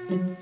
Okay.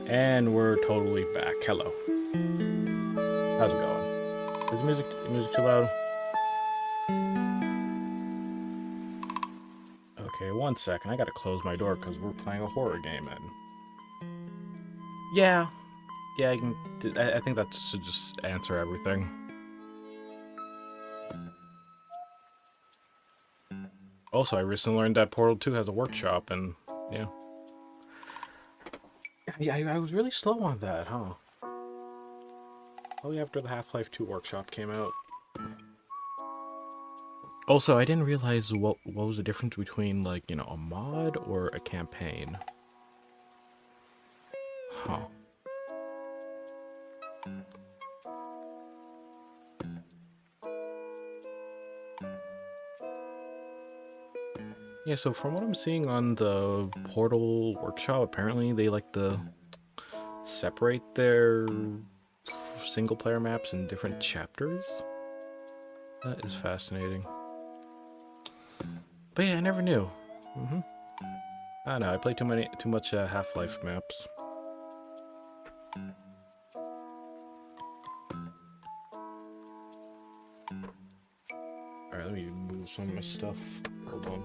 And we're totally back. Hello. How's it going? Is music too loud? Okay, 1 second. I gotta close my door because we're playing a horror game and yeah, I can. I think that should just answer everything. Also, I recently learned that Portal 2 has a workshop, and yeah. Yeah, I was really slow on that, huh? Probably after the Half-Life 2 workshop came out. Also, I didn't realize what was the difference between, like, you know, a mod or a campaign. Huh. Yeah, so from what I'm seeing on the Portal Workshop, apparently they like to separate their single player maps in different chapters. That is fascinating. But yeah, I never knew. I don't know, I play too much Half-Life maps. Alright, let me move some of my stuff. Hold on.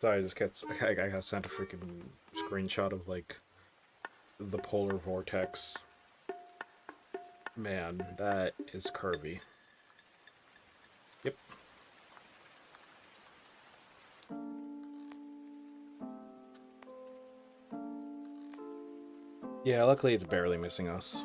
Sorry, I got sent a freaking screenshot of, like, the polar vortex. Man, that is curvy. Yep. Yeah, luckily it's barely missing us.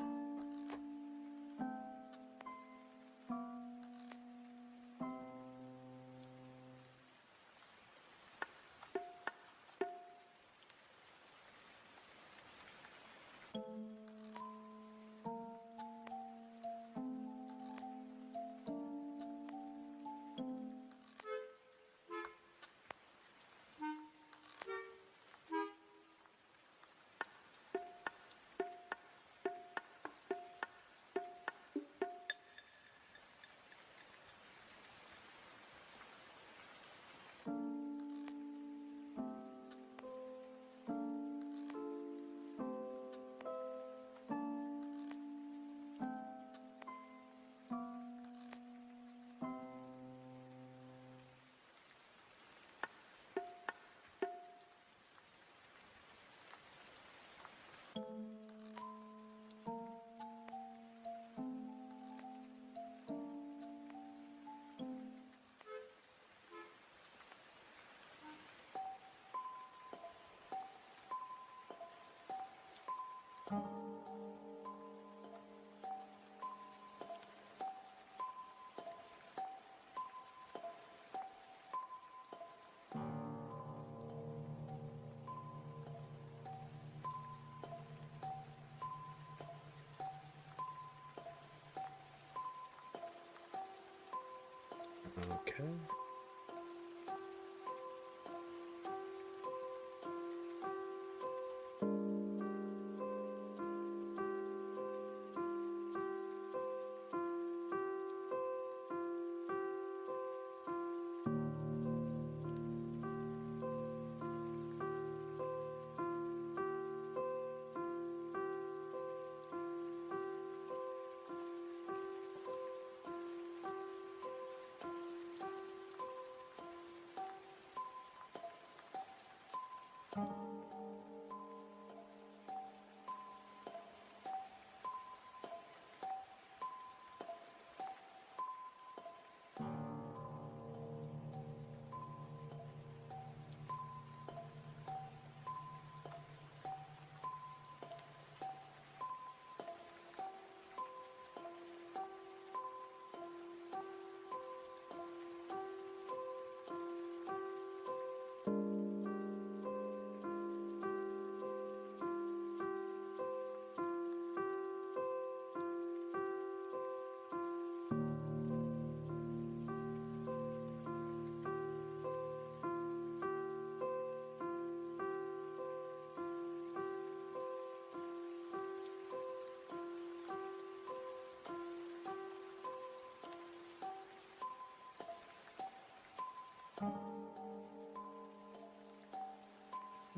Okay.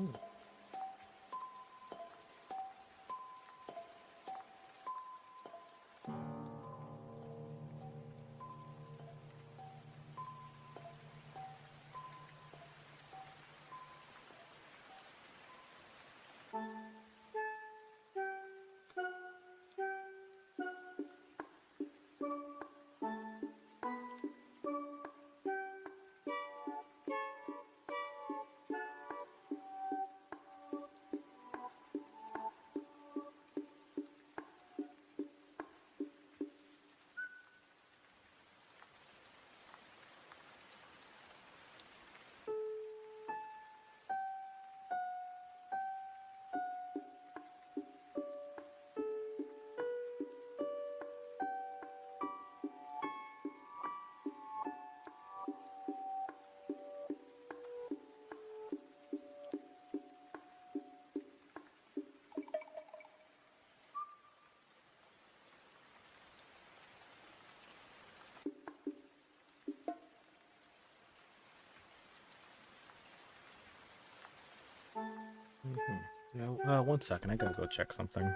Hmm. Yeah, one second, I gotta go check something.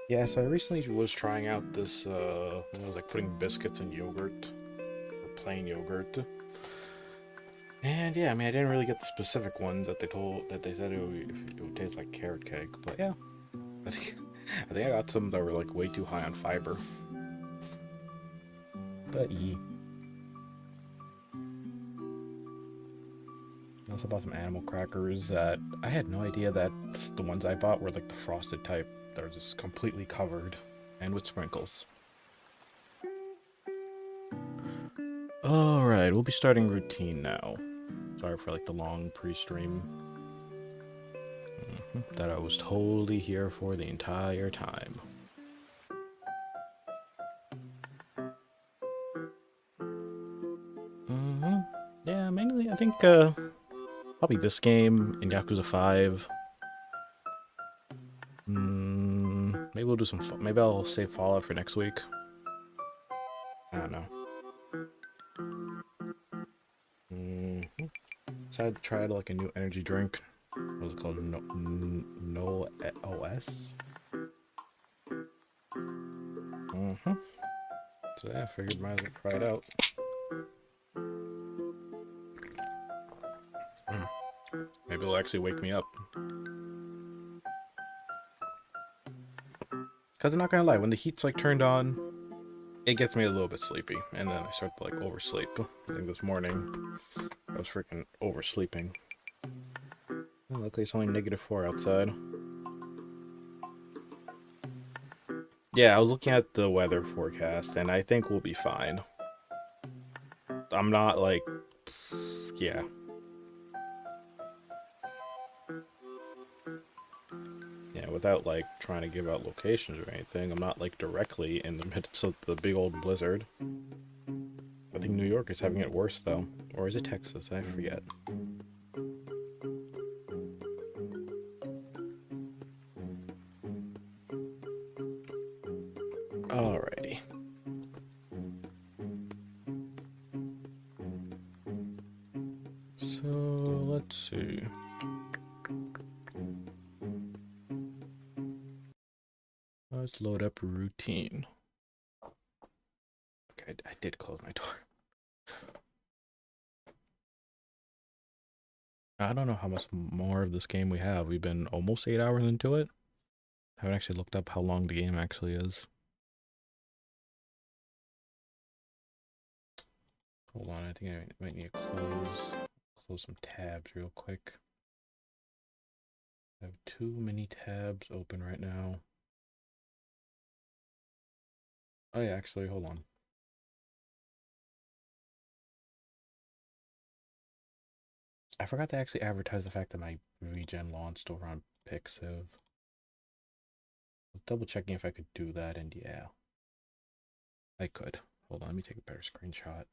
Yeah, so I recently was trying out this, it was like putting biscuits in yogurt, or plain yogurt. And yeah, I mean, I didn't really get the specific ones that they said it would taste like carrot cake, but yeah, I think, I think I got some that were like way too high on fiber. But yeah. I also bought some animal crackers that I had no idea that the ones I bought were like the frosted type. They're just completely covered and with sprinkles. Alright, we'll be starting routine now. Sorry for like the long pre-stream. That I was totally here for the entire time. Yeah, mainly I think probably this game and Yakuza 5. Maybe we'll do some. Maybe I'll save Fallout for next week. I don't know. Decided to try like a new energy drink. What was it called? No OS. So yeah, I figured might as well try it out. Maybe it'll actually wake me up. Cause I'm not gonna lie, when the heat's like turned on, it gets me a little bit sleepy, and then I start to like oversleep. I think this morning I was freaking oversleeping. Luckily it's only -4 outside. Yeah, I was looking at the weather forecast, and I think we'll be fine. I'm not like, yeah. Yeah, without like trying to give out locations or anything, I'm not like directly in the midst of the big old blizzard. I think New York is having it worse though. Or is it Texas? I forget. Alrighty. So, let's see. Let's load up routine. Okay, I did close my door. I don't know how much more of this game we have. We've been almost 8 hours into it. I haven't actually looked up how long the game actually is. Hold on, I think I might need to close some tabs real quick. I have too many tabs open right now. Oh yeah, actually, hold on. I forgot to actually advertise the fact that my regen launched over on Pixiv. I was double checking if I could do that, and yeah, I could. Hold on, let me take a better screenshot.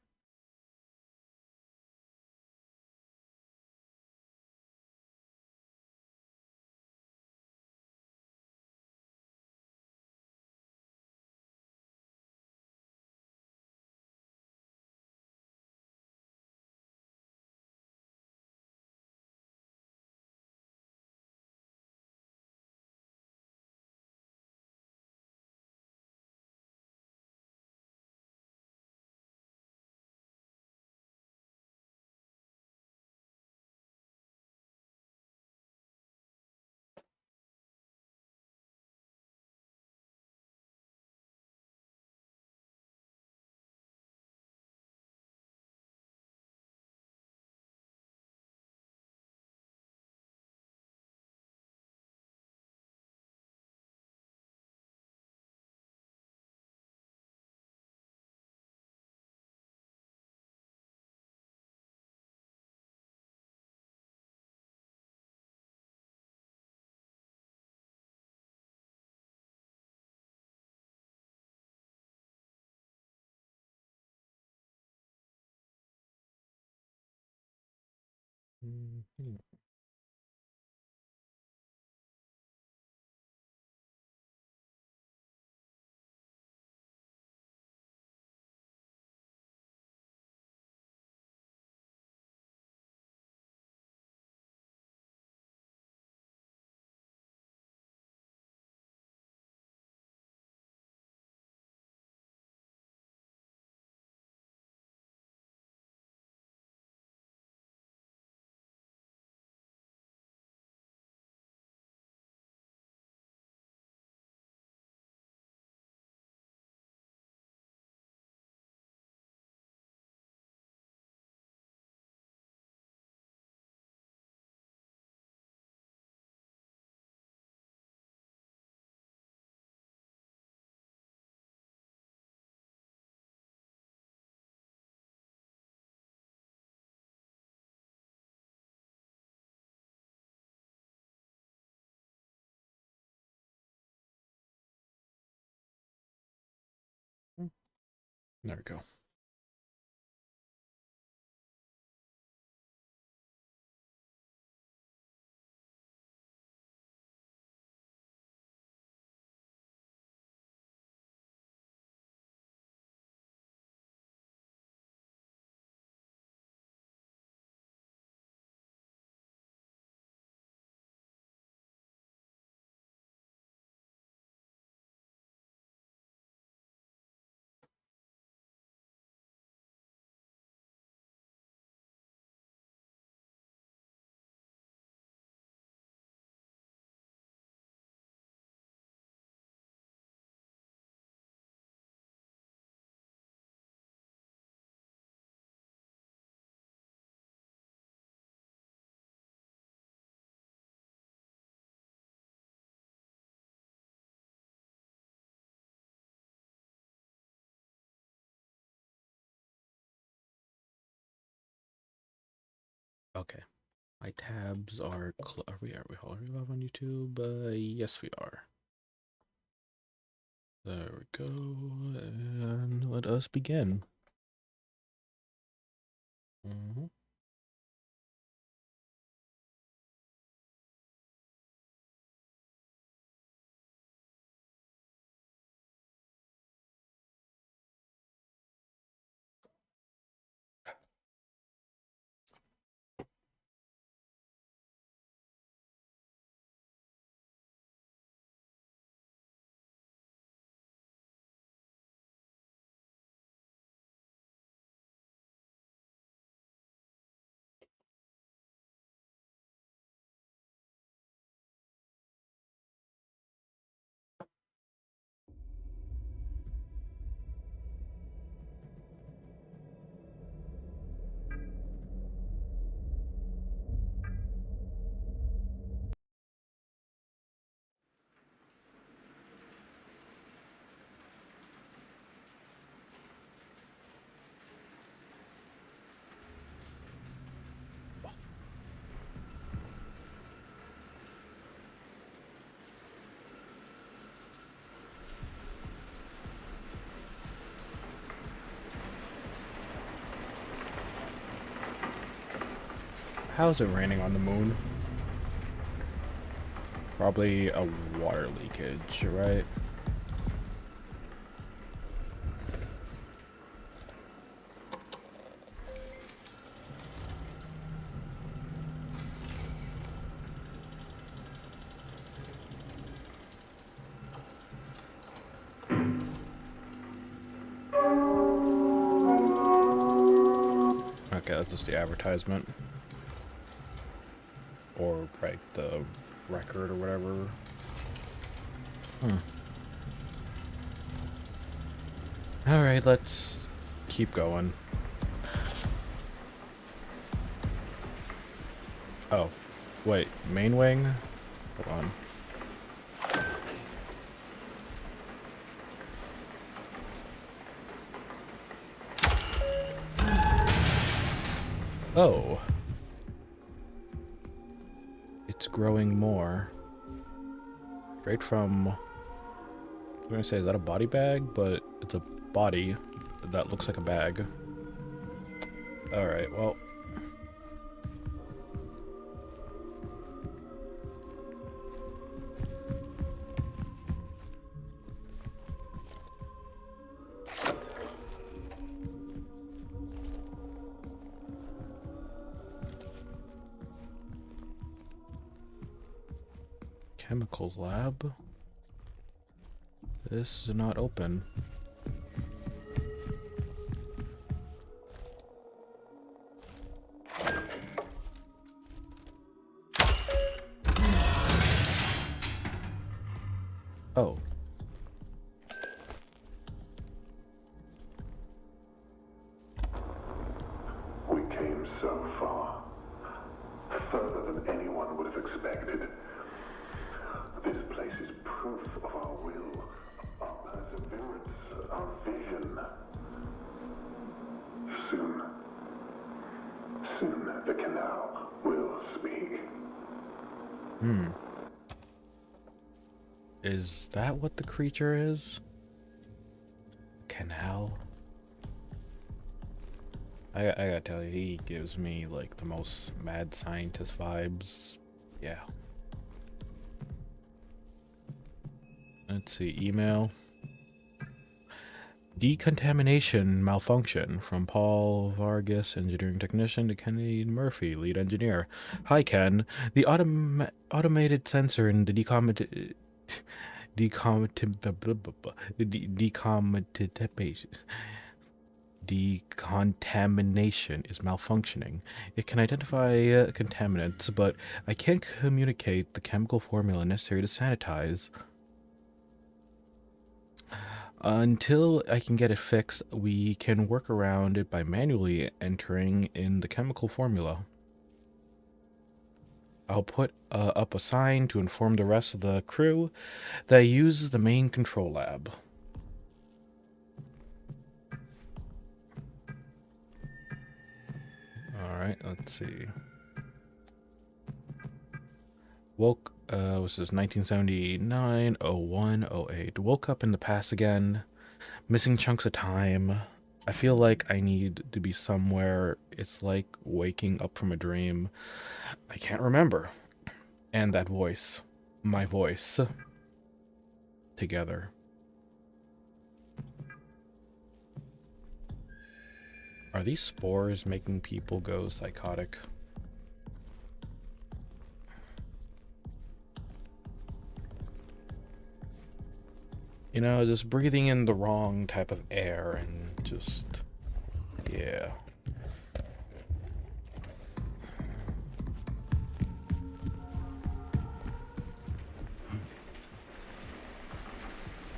Mhm. There we go. Okay. My tabs are are we live on YouTube? Yes, we are. There we go, and let us begin. Mhm. How's it raining on the moon? Probably a water leakage, right? Okay, that's just the advertisement. Or, right, the record or whatever. Alright, let's keep going. Oh, wait, main wing? Hold on. Oh. It's growing more. Straight from... I'm gonna say, is that a body bag? But it's a body that looks like a bag. Alright, well... Chemicals lab? This is not open. Oh. We came so far. Further than anyone would have expected. This place is proof of our will, our perseverance, our vision. Soon the canal will speak. Is that what the creature is? Canal? I gotta tell you, he gives me like the most mad scientist vibes. Yeah. Let's see, email. Decontamination malfunction from Paul Vargas, engineering technician, to Kenny Murphy, lead engineer. Hi, Ken. The automated sensor in the decontamination is malfunctioning. It can identify contaminants, but I can't communicate the chemical formula necessary to sanitize. Until I can get it fixed, we can work around it by manually entering in the chemical formula. I'll put up a sign to inform the rest of the crew that uses the main control lab. Alright, let's see. Woke, was this 1979, 01, 08. Woke up in the past again. Missing chunks of time. I feel like I need to be somewhere. It's like waking up from a dream. I can't remember. And that voice. My voice. Together. Are these spores making people go psychotic? You know, just breathing in the wrong type of air and just... yeah.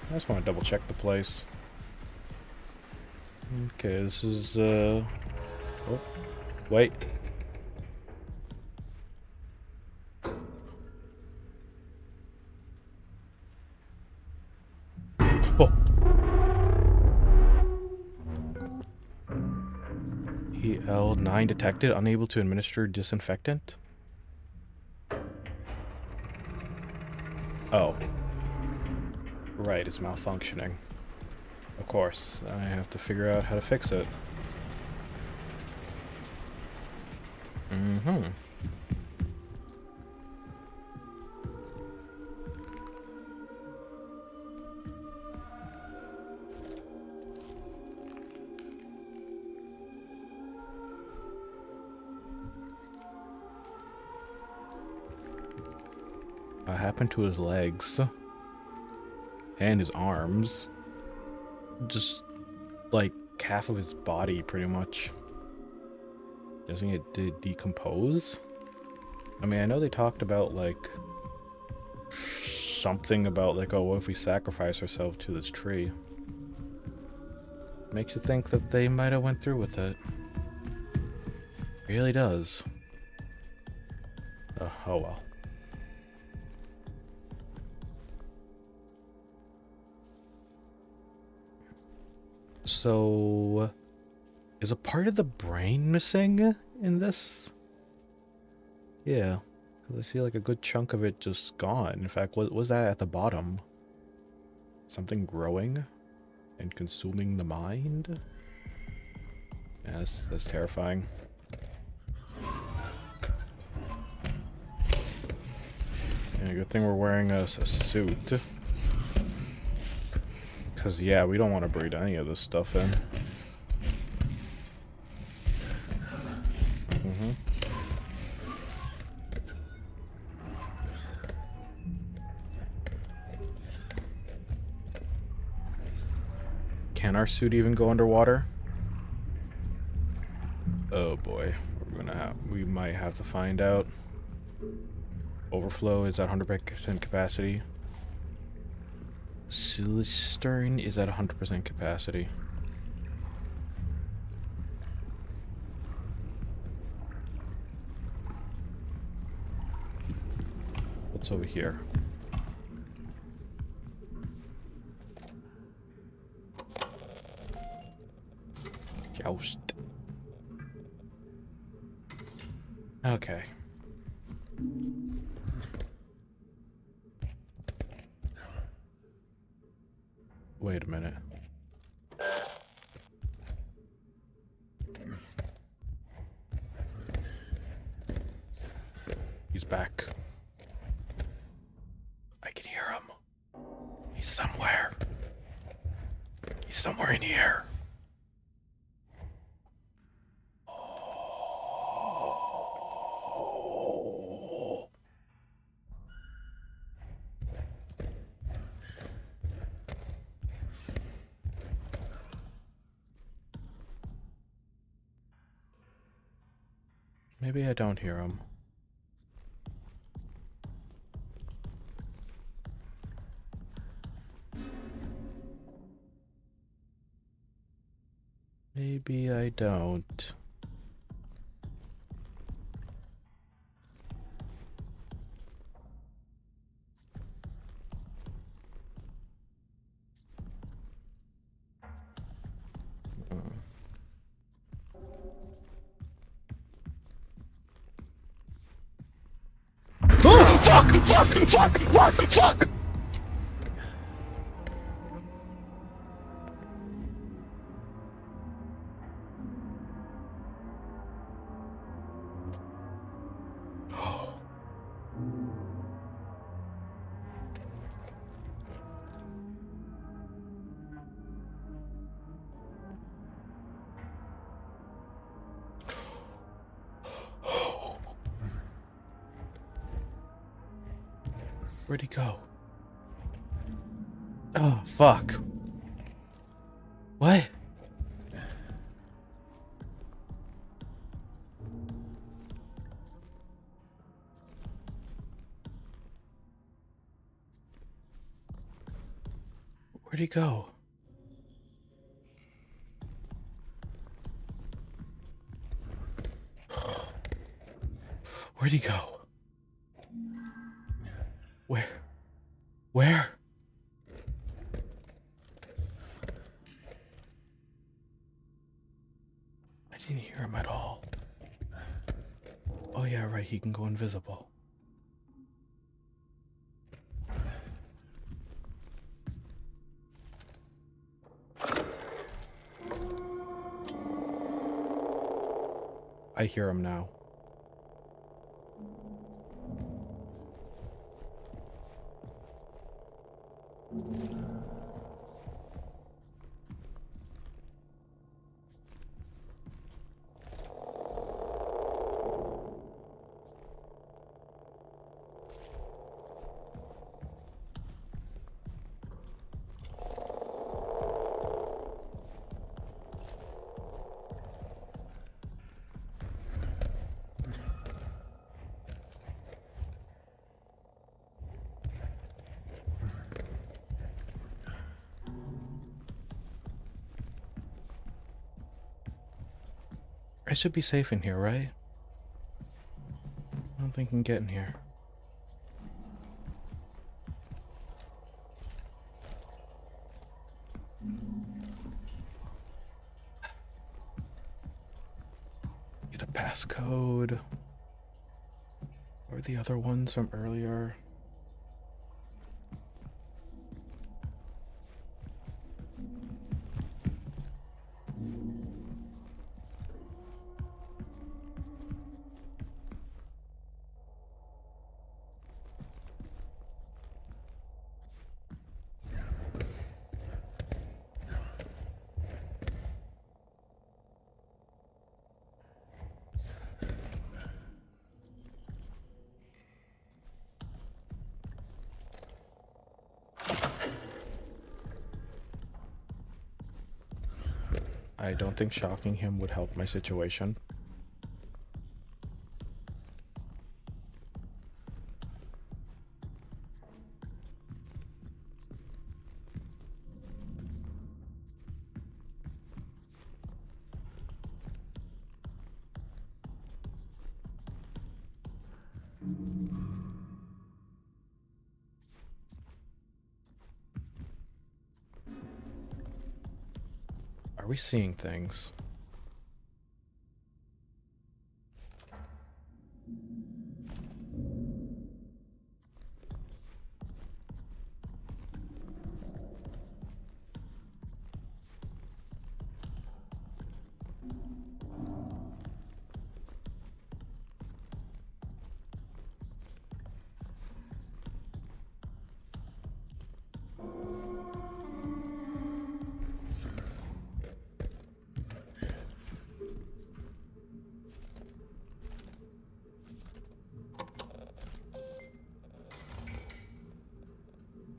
I just want to double check the place. Okay, this is, oh, wait. Oh. EL9 detected, unable to administer disinfectant. Oh. Right, it's malfunctioning. Of course, I have to figure out how to fix it. What happened to his legs? And his arms? Just, like, half of his body, pretty much. Doesn't it decompose? I mean, I know they talked about, like, something about, like, oh, what if we sacrifice ourselves to this tree? Makes you think that they might have went through with it. Really does. Oh well. So, is a part of the brain missing in this? Yeah, because I see like a good chunk of it just gone. In fact, what was that at the bottom? Something growing and consuming the mind? Yeah, that's terrifying. Yeah, good thing we're wearing a suit. Because, yeah, we don't want to breathe any of this stuff in. Can our suit even go underwater? Oh boy, we might have to find out. Overflow is at 100% capacity. Cistern is at 100% capacity. What's over here? Joust. Okay. Wait a minute. He's back. I can hear him. He's somewhere. He's somewhere in here. Maybe I don't hear him. Maybe I don't. Fuck! Where'd he go? Oh, fuck. What? Where'd he go? Where'd he go? Where? Where? I didn't hear him at all. Oh yeah, right, he can go invisible. I hear him now. I should be safe in here, right? I don't think I can get in here. Get a passcode. Or the other ones from earlier. I don't think shocking him would help my situation. Are we seeing things?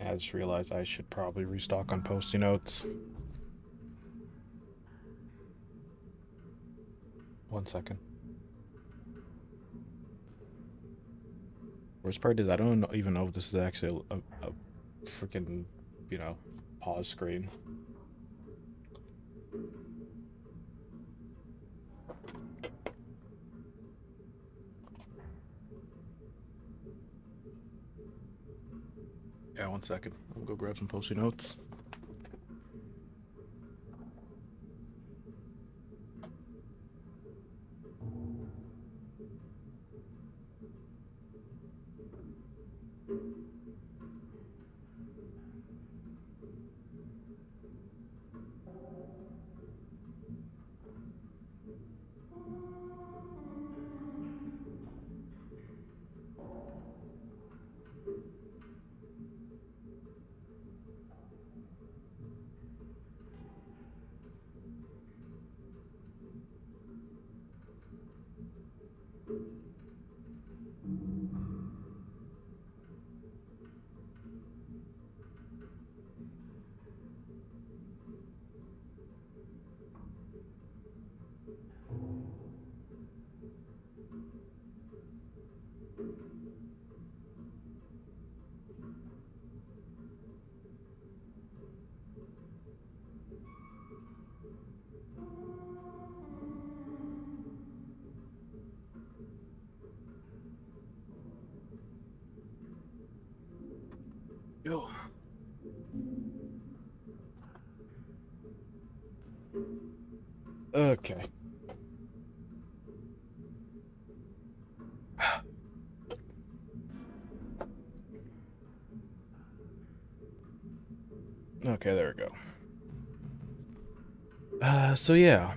I just realized I should probably restock on Post-it notes. 1 second. Worst part is I don't even know if this is actually a freaking, you know, pause screen. Yeah, 1 second. I'll go grab some Post-it notes. Yo. Okay. Okay, there we go. So yeah.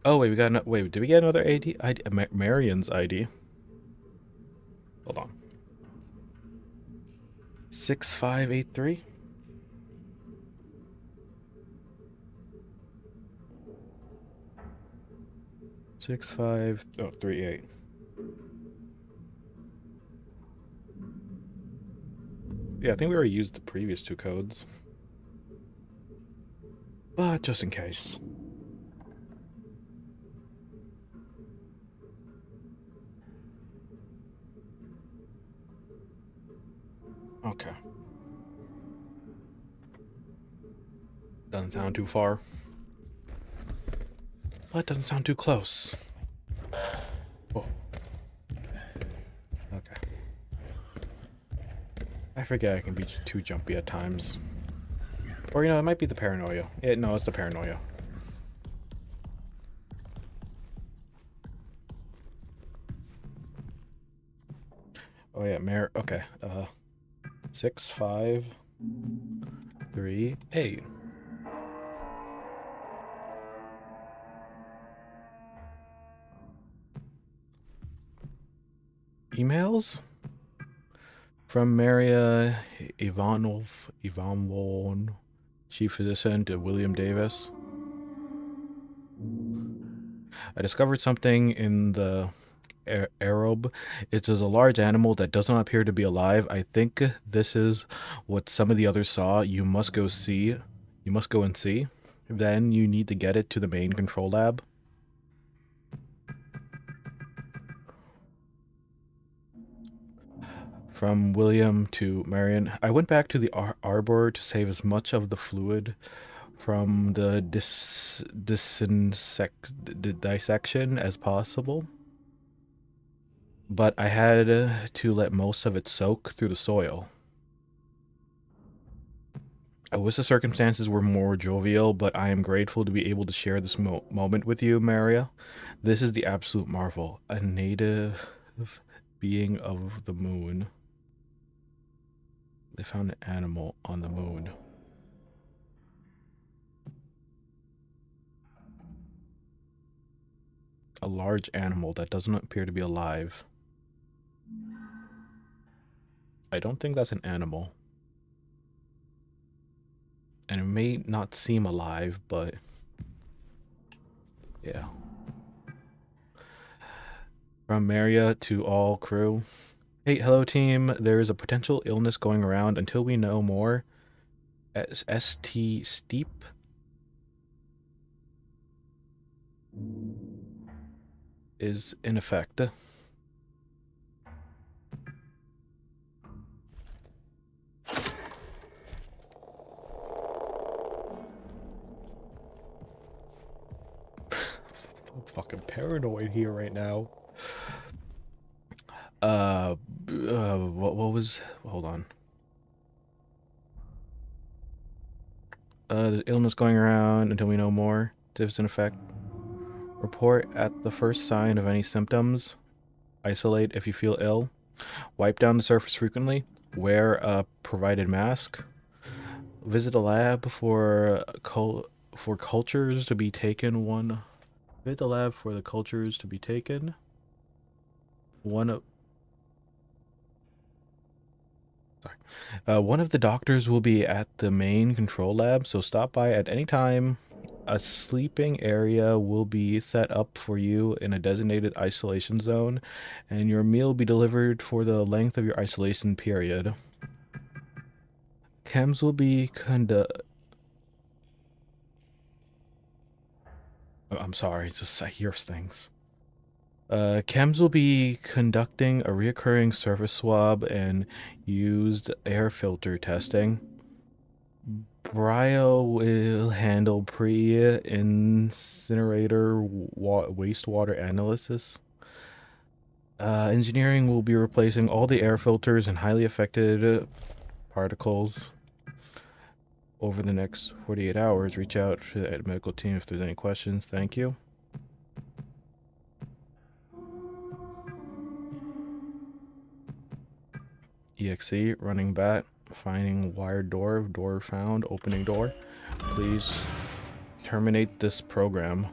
Oh wait, we got no. Wait, did we get another ID? Marion's ID. Hold on. 6583. 6538. Yeah, I think we already used the previous 2 codes. But just in case. Okay. Doesn't sound too far. But it doesn't sound too close. Oh. Okay. I forget I can be too jumpy at times. Or, you know, it might be the paranoia. No, it's the paranoia. Oh, yeah, okay. 6, 5, 3, 8. Emails? From Maria Ivanov, Chief Physician, to William Davis. I discovered something in the Arab. It is a large animal that does not appear to be alive. I think this is what some of the others saw. You must go see. You must go and see. Then you need to get it to the main control lab. From William to Marion. I went back to the arbor to save as much of the fluid from the dissection as possible. But I had to let most of it soak through the soil. I wish the circumstances were more jovial, but I am grateful to be able to share this moment with you, Maria. This is the absolute marvel, a native being of the moon. They found an animal on the moon. A large animal that doesn't appear to be alive. I don't think that's an animal. And it may not seem alive, but yeah. From Maria to all crew. Hey, hello team. There is a potential illness going around. Until we know more, ST Steep is in effect. I'm fucking paranoid here right now. What was... Hold on. The illness going around until we know more. It's in effect. Report at the first sign of any symptoms. Isolate if you feel ill. Wipe down the surface frequently. Wear a provided mask. Visit a lab for cultures to be taken. Visit the lab for the cultures to be taken. One of the doctors will be at the main control lab, so stop by at any time. A sleeping area will be set up for you in a designated isolation zone, and your meal will be delivered for the length of your isolation period. Chems will be I'm sorry, just I hear things. Chems will be conducting a reoccurring surface swab and used air filter testing. Brio will handle pre-incinerator wastewater analysis. Engineering will be replacing all the air filters and highly affected particles. Over the next 48 hours, reach out to the medical team if there's any questions. Thank you. EXE, running bat, finding wired door found, opening door. Please terminate this program.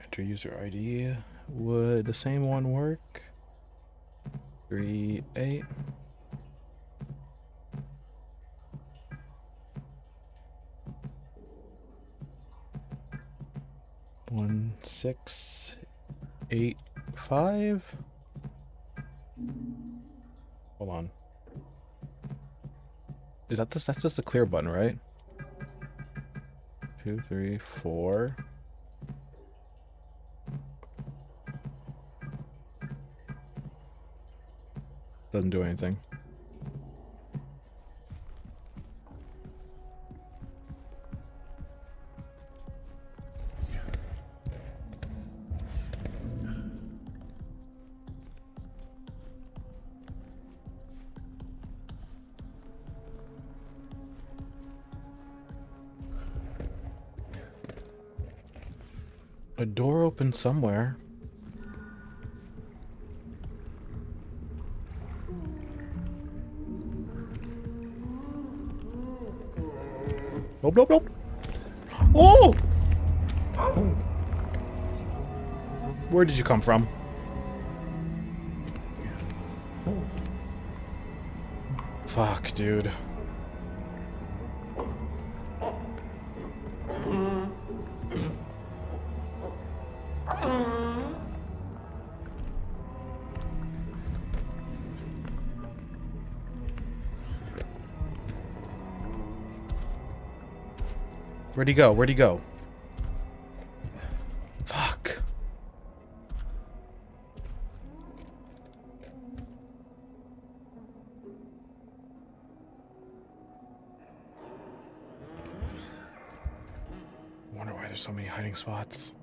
Enter user ID. Would the same one work? 38. 1685. Hold on. Is that this? That's just the clear button, right? 2, 3, 4. Doesn't do anything. A door open somewhere. Nope, nope, nope. Oh! Where did you come from? Fuck, dude. Where'd he go? Where'd he go? Fuck. I wonder why there's so many hiding spots.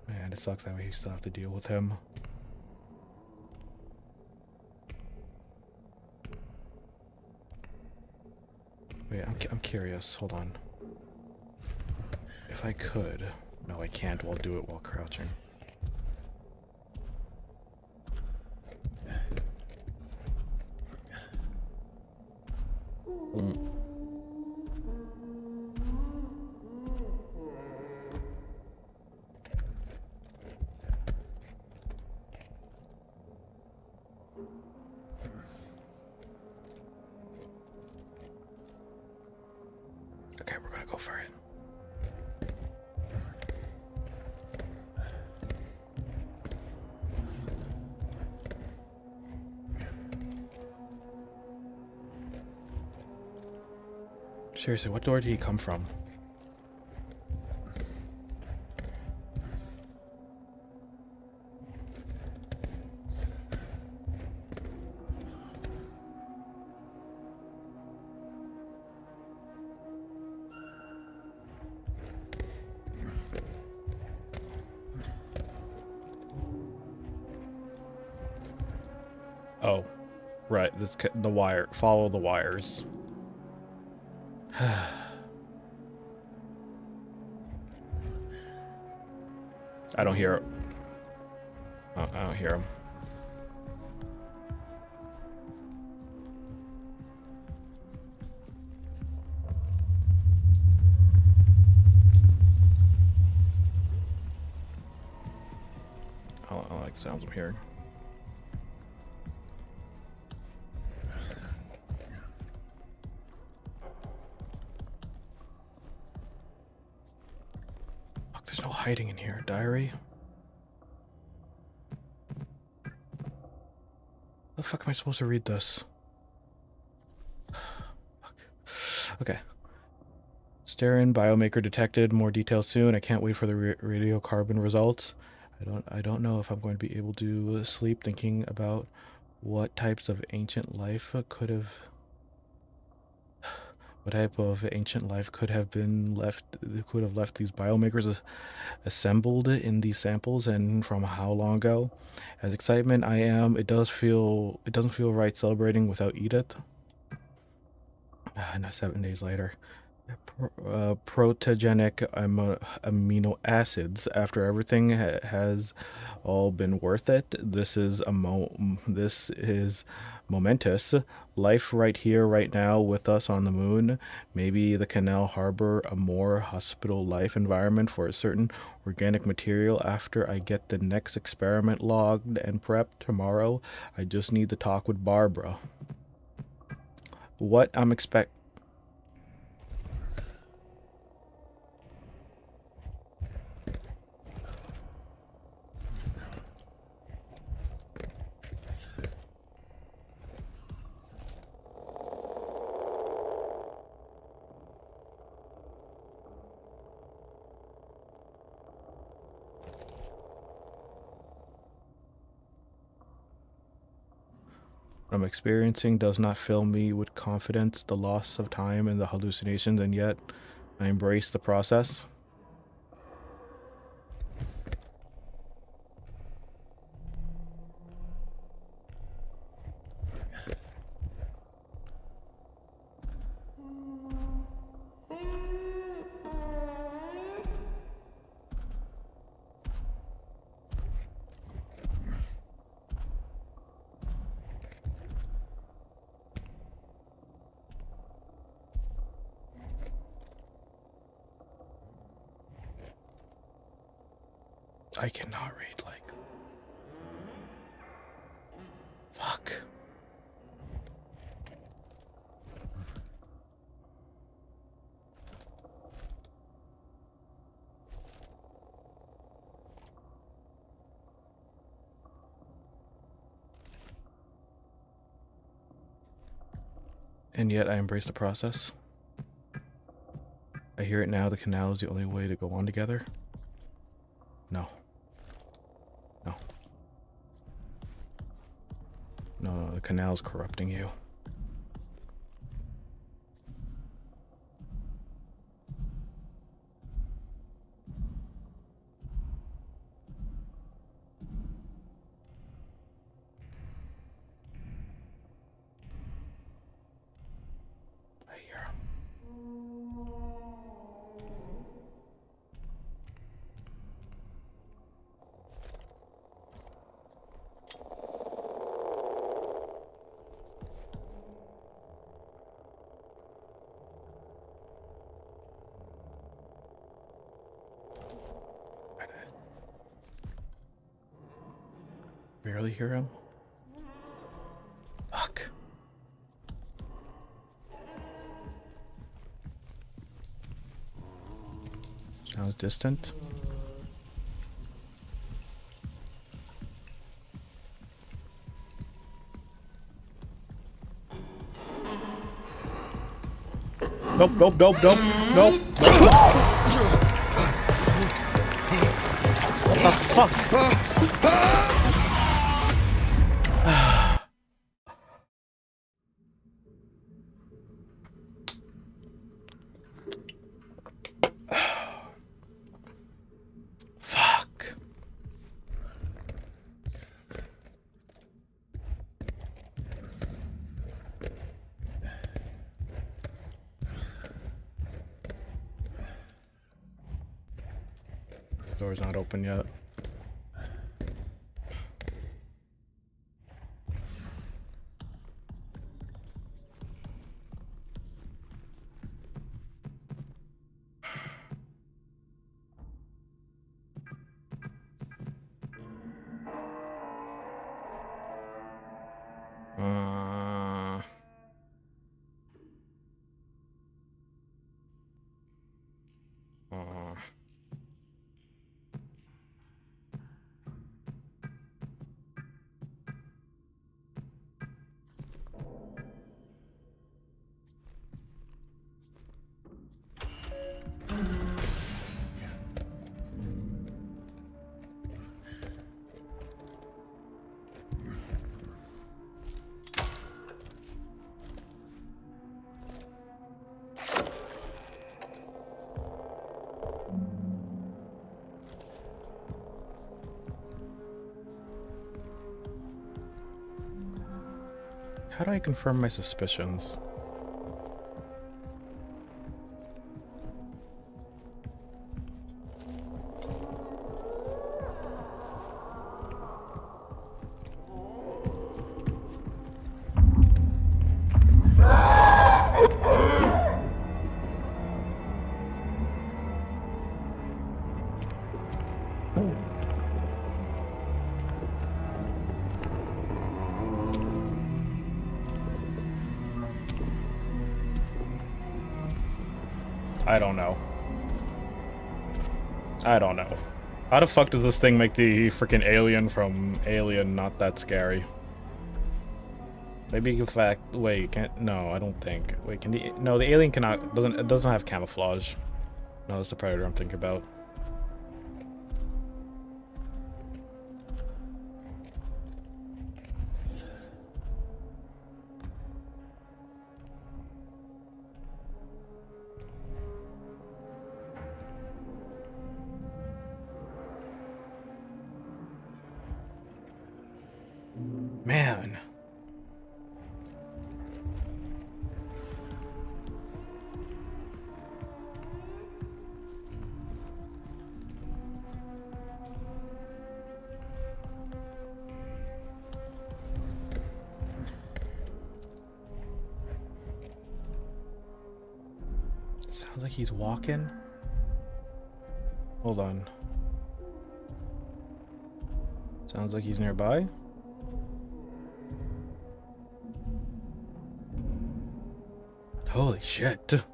Man, it sucks that we still have to deal with him. Wait, I'm curious. Hold on. If I could... No, I can't. I'll do it while crouching. Okay, we're gonna go for it. Seriously, what door did he come from? Oh, right. The wire. Follow the wires. I don't hear. Oh, I don't hear him. I don't like the sounds I'm hearing. Fuck, there's no hiding in here. Diary? How the fuck am I supposed to read this? Fuck. Okay. Sterin biomaker detected. More details soon. I can't wait for the radiocarbon results. I don't know if I'm going to be able to sleep thinking about what types of ancient life could have left these biomakers assembled in these samples, and from how long ago. As excitement I am, it doesn't feel right celebrating without Edith. Now 7 days later. protogenic amino acids. After everything has all been worth it, this is momentous. Life right here, right now, with us on the moon. Maybe the canal harbor a more hospitable life environment for a certain organic material. After I get the next experiment logged and prepped tomorrow, I just need to talk with Barbara. What I'm expect I'm experiencing does not fill me with confidence, the loss of time and the hallucinations, and yet I embrace the process. I cannot read, like... Fuck. And yet I embrace the process. I hear it now, the canal is the only way to go on together. No. No. No, the canal's corrupting you. I hear him. Barely hear him. Fuck. Sounds distant. Nope, nope, nope, nope, nope, nope. What the fuck? Fuck. Door's not open yet. Uh, uh. How do I confirm my suspicions? I don't know. I don't know. How the fuck does this thing make the freaking alien from Alien not that scary? Maybe in fact, wait, can't, no, I don't think. Wait, can the, no, the alien cannot, it doesn't have camouflage. No, that's the Predator I'm thinking about. Man. Sounds like he's walking. Hold on. Sounds like he's nearby. Holy shit.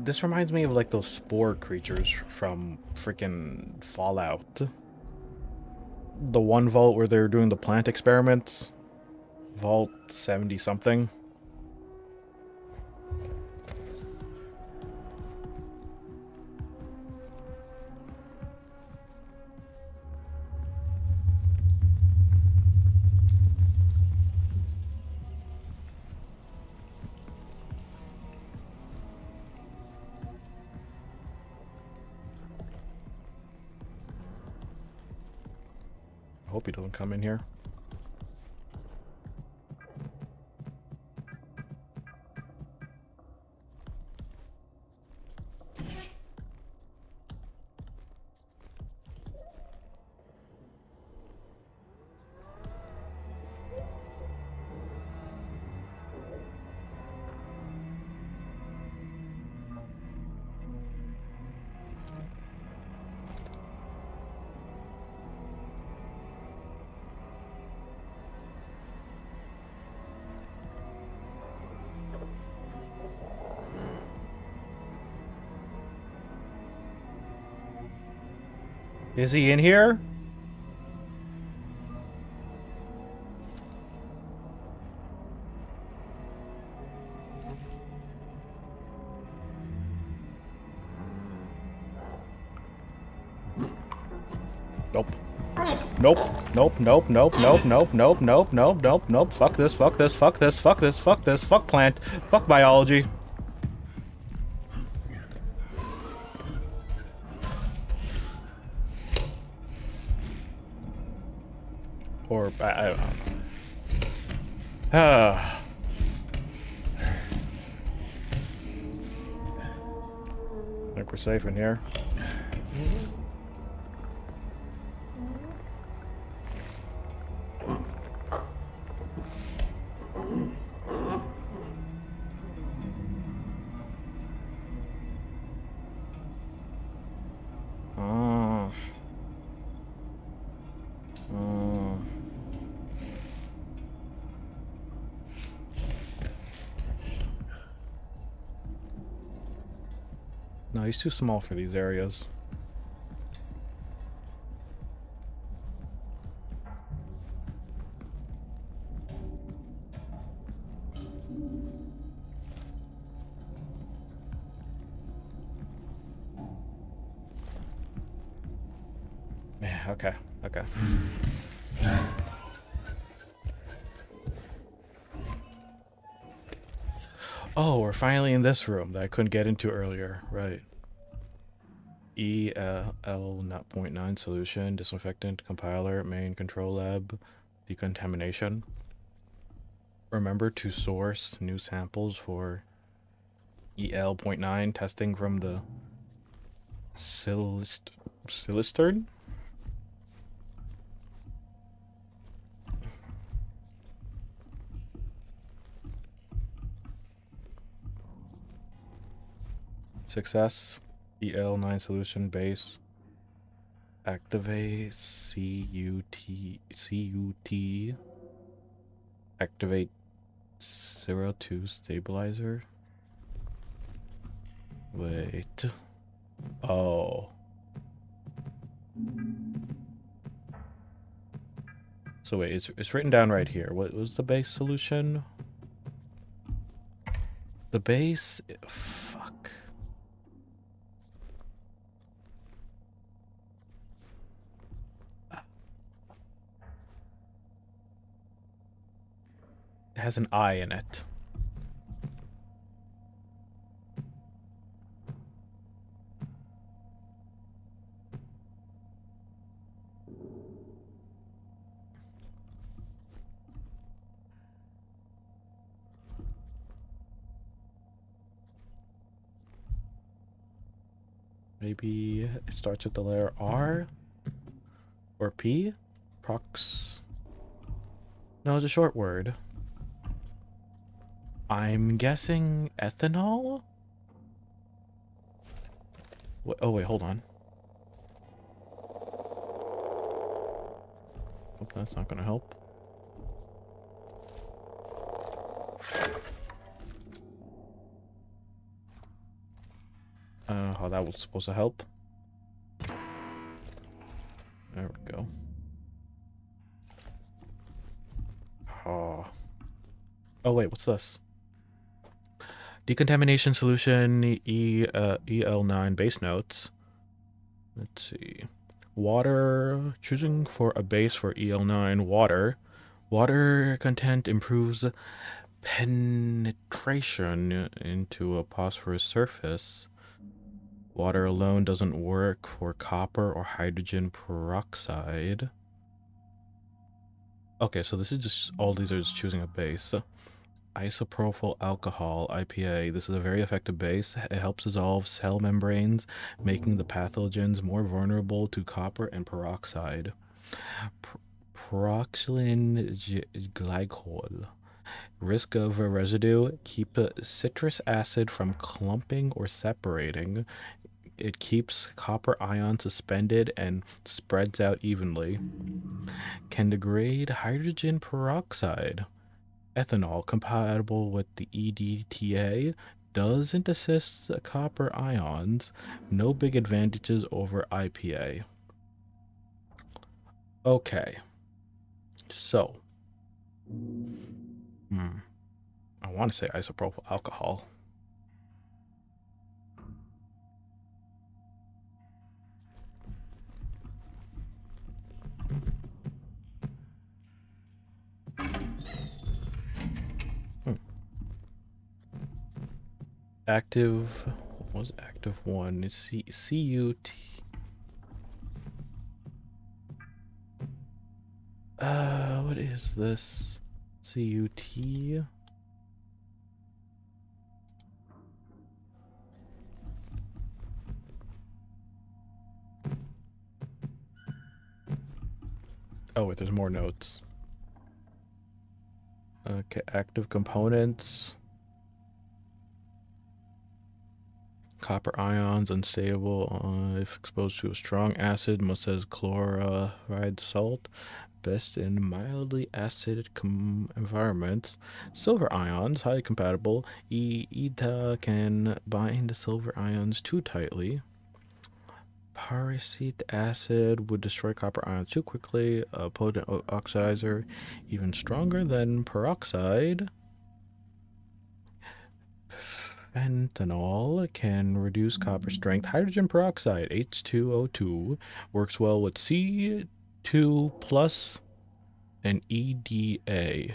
This reminds me of like those spore creatures from freaking Fallout. The one vault where they're doing the plant experiments. Vault 70 something. I hope he doesn't come in here. Is he in here? Nope. Nope. Nope. Nope. Nope. Nope. Nope. Nope. Nope. Nope. Nope. Nope. Fuck this. Fuck this. Fuck this. Fuck this. Fuck this. Fuck plant. Fuck biology. Or I don't know. I think we're safe in here. No, he's too small for these areas. Yeah, okay, okay. Oh, we're finally in this room that I couldn't get into earlier. Right. EL.9 solution, disinfectant, compiler, main control lab, decontamination. Remember to source new samples for EL.9 testing from the Silistern? Success. EL9 solution base. Activate CUT. Activate 02 stabilizer. Wait. Oh. So wait, it's written down right here. What was the base solution? The base... Fuck. It has an I in it. Maybe it starts with the letter R? Or P? Prox... No, it's a short word. I'm guessing ethanol? What? Oh wait, hold on. Oh, that's not gonna help. How that was supposed to help. There we go. Oh. Oh wait, what's this? Decontamination solution EL9 base notes. Let's see. Water, choosing for a base for EL9, water. Water content improves penetration into a phosphorus surface. Water alone doesn't work for copper or hydrogen peroxide. Okay, so this is just, all these are just choosing a base. Isopropyl alcohol, IPA. This is a very effective base. It helps dissolve cell membranes, making the pathogens more vulnerable to copper and peroxide. Peroxylene glycol. Risk of a residue. Keep citrus acid from clumping or separating. It keeps copper ion suspended and spreads out evenly. Can degrade hydrogen peroxide. Ethanol, compatible with the EDTA, doesn't assist the copper ions. No big advantages over IPA. Okay. So. I want to say isopropyl alcohol. Active, what was active one? Is CUT. What is this? CUT? Oh, wait, there's more notes. Okay, active components. Copper ions, unstable if exposed to a strong acid, most says chloride salt. Best in mildly acidic environments. Silver ions, highly compatible. ETA can bind silver ions too tightly. Pyracete acid would destroy copper ions too quickly. A potent oxidizer, even stronger than peroxide. Fentanyl can reduce copper strength. Hydrogen peroxide, H2O2, works well with C2 plus and EDA.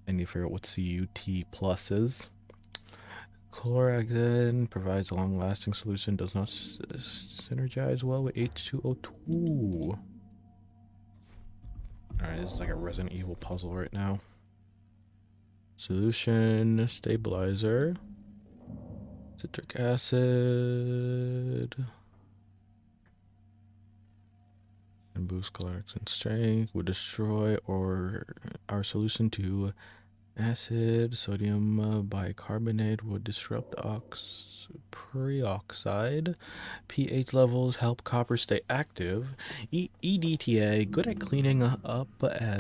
And you figure out what CUT plus is. Chlorhexidine provides a long-lasting solution, does not synergize well with H2O2. Alright, this is like a Resident Evil puzzle right now. Solution, stabilizer, citric acid, and boost calorics and strength would destroy or our solution to Acid, sodium bicarbonate would disrupt preoxide. pH levels help copper stay active. EDTA, good at cleaning up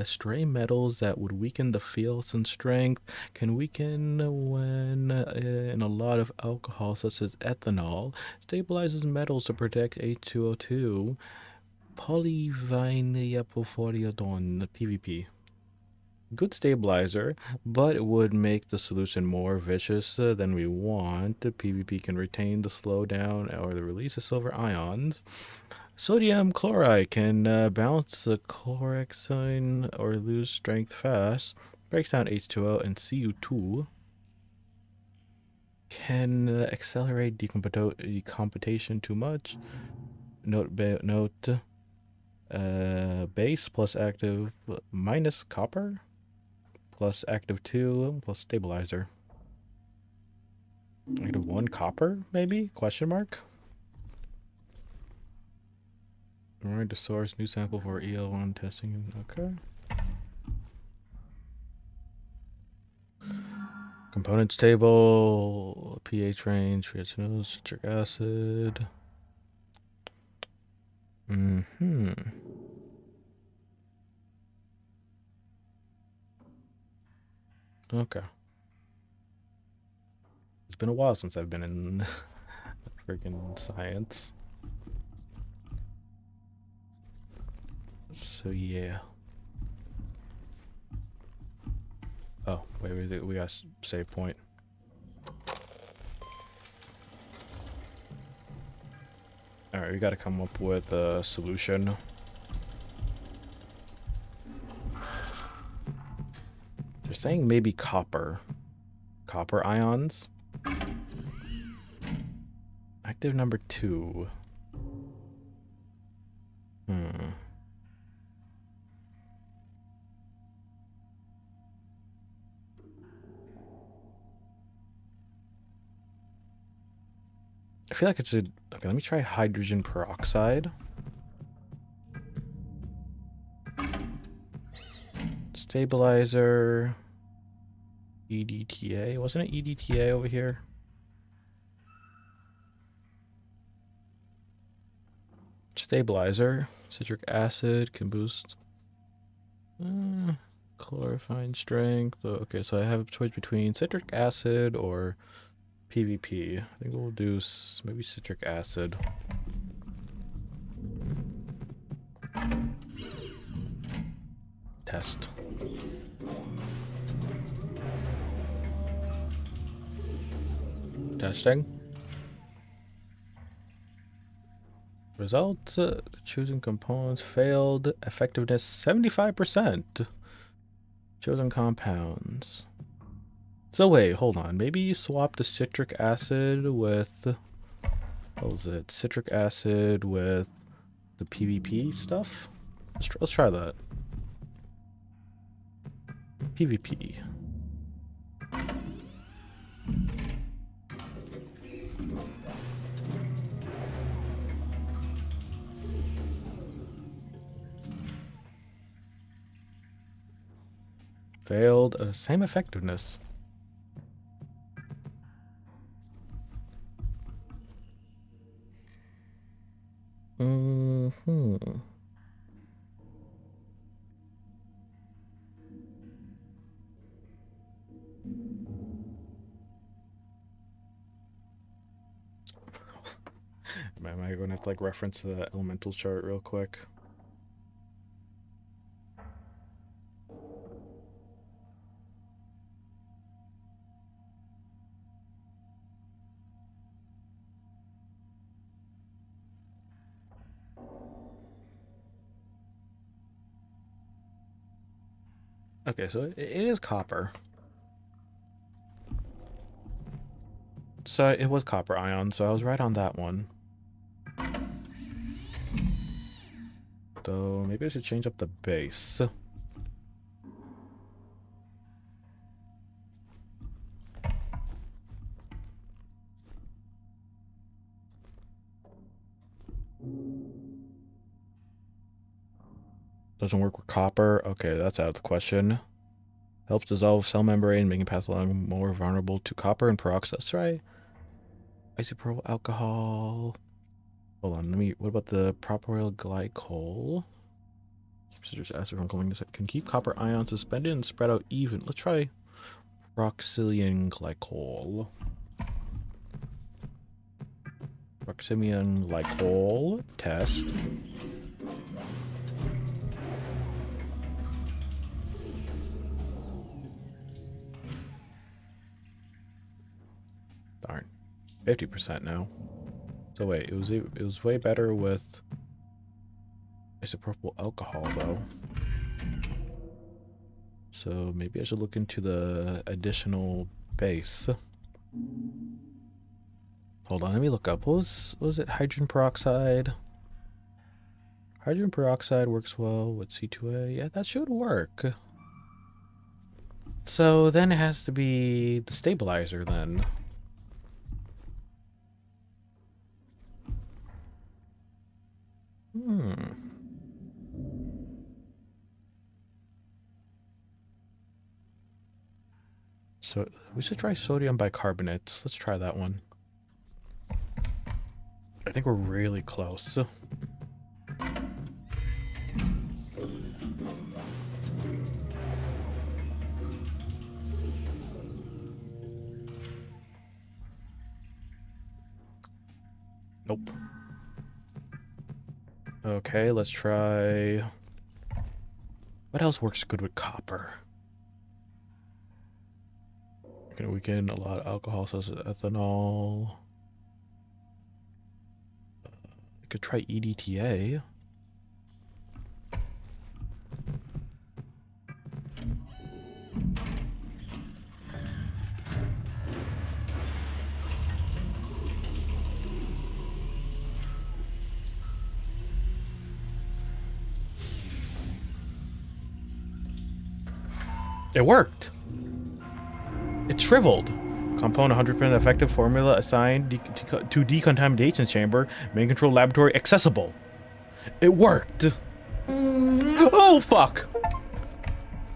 stray metals that would weaken the fields and strength. Can weaken when in a lot of alcohol, such as ethanol. Stabilizes metals to protect H2O2. Polyvinylpropyridone, PVP. Good stabilizer, but it would make the solution more vicious than we want. The PvP can retain the slowdown or the release of silver ions. Sodium chloride can bounce the chlorexine or lose strength fast. Breaks down H2O and Cu2. Can accelerate decomposition too much. Note base plus active minus copper plus active 2 plus stabilizer. Active 1 copper, maybe? Question mark? Alright, to source new sample for EL1 testing. Okay. Components table, pH range, pH citric acid. Okay. It's been a while since I've been in freaking science. So yeah. Oh, wait, we got a save point. Alright, we gotta come up with a solution. They're saying maybe copper. Copper ions. Active number 2. I feel like it's a... Okay, let me try hydrogen peroxide. Stabilizer. EDTA. Wasn't it EDTA over here? Stabilizer. Citric acid can boost chlorophine strength. Okay, so I have a choice between citric acid or PvP. I think we'll do maybe citric acid. Test. Testing. Results, choosing components failed. Effectiveness 75%. Chosen compounds. So wait, hold on. Maybe you swap the citric acid with... What was it? Citric acid with the PvP stuff? Let's try that. PvP. Failed. Same effectiveness. Am I going to have to like reference the elemental chart real quick? Okay, so it is copper. So it was copper ion, so I was right on that one. Though maybe I should change up the base. Doesn't work with copper. Okay, that's out of the question. Helps dissolve cell membrane, making pathology more vulnerable to copper and peroxide. That's right. Isopropyl alcohol. Hold on, what about the propyl glycol? Citrus acid from cooling can keep copper ions suspended and spread out even. Let's try proxylium glycol. Proxylium glycol test. Darn, 50% now. So wait, it was way better with isopropyl alcohol though. So maybe I should look into the additional base. Hold on, let me look up. What was it? Hydrogen peroxide. Hydrogen peroxide works well with C2A. Yeah, that should work. So then it has to be the stabilizer then. So we should try sodium bicarbonate. Let's try that one. I think we're really close. Nope. Okay, let's try... What else works good with copper? We can a lot of alcohol, such as ethanol. I could try EDTA. It worked. It shriveled. Compound 100% effective formula assigned to decontamination chamber. Main control laboratory accessible. It worked. Oh fuck.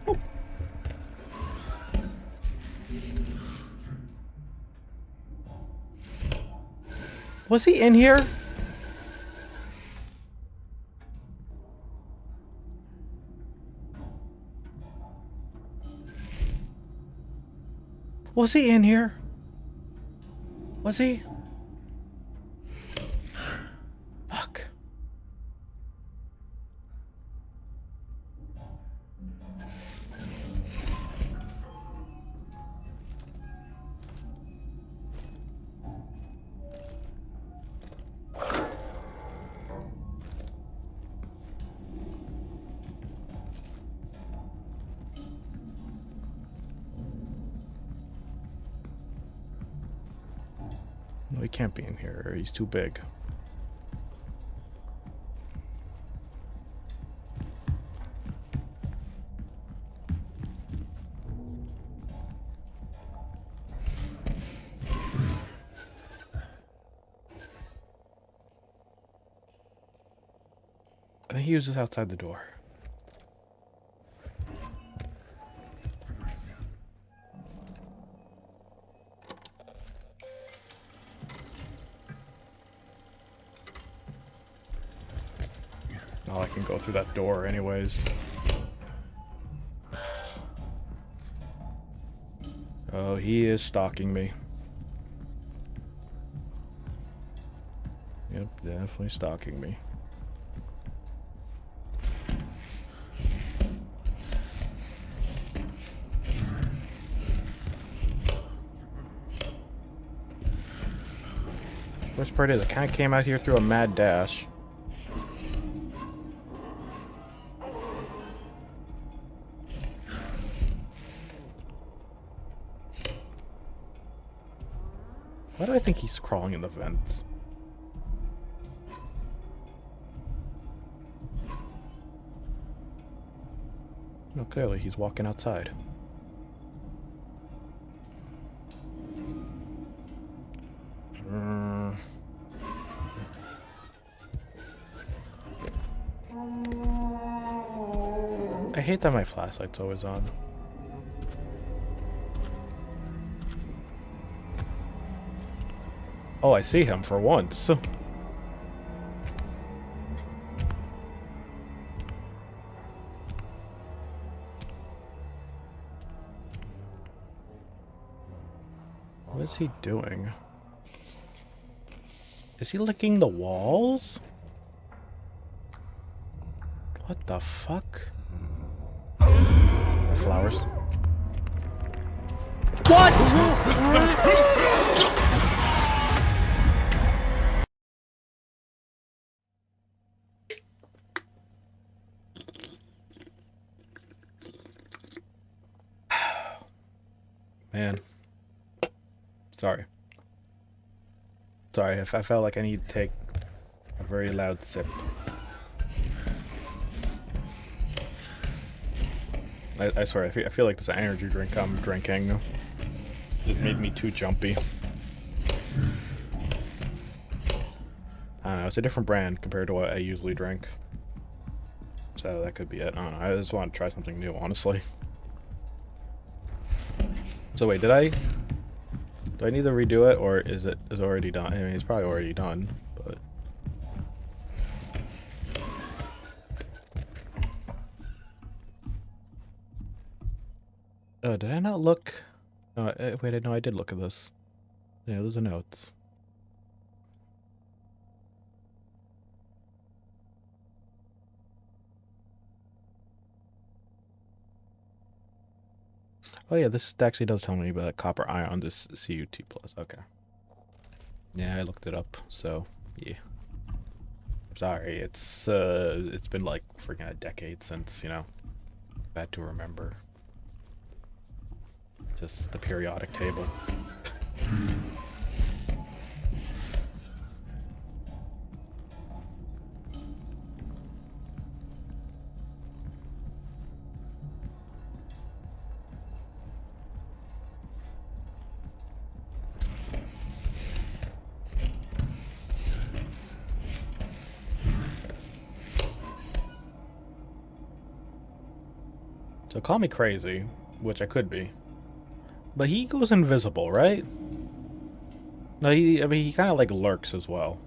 Oh. Was he in here? Was he in here? Was he? Fuck. No, he can't be in here. He's too big. I think he was just outside the door. Oh, I can go through that door anyways. Oh, he is stalking me. Yep, definitely stalking me. Worst part is I kind of came out here through a mad dash. Why do I think he's crawling in the vents? No, clearly he's walking outside. I hate that my flashlight's always on. Oh, I see him for once. What is he doing? Is he licking the walls? What the fuck? The flowers. What? Man. Sorry. Sorry, I felt like I need to take a very loud sip. I swear, I feel like this energy drink I'm drinking just made me too jumpy. I don't know, it's a different brand compared to what I usually drink. So that could be it. I don't know, I just want to try something new, honestly. So wait, do I need to redo it, or is it already done? I mean, it's probably already done, but... Oh, did I not look? Wait, no, I did look at this. Yeah, those are notes. Oh yeah, this actually does tell me about copper ion, this CuT+. Okay. Yeah, I looked it up, so yeah. Sorry, it's been like freaking a decade since, you know, I've had to remember. Just the periodic table. So call me crazy, which I could be. But he goes invisible, right? No, I mean, he kind of like lurks as well.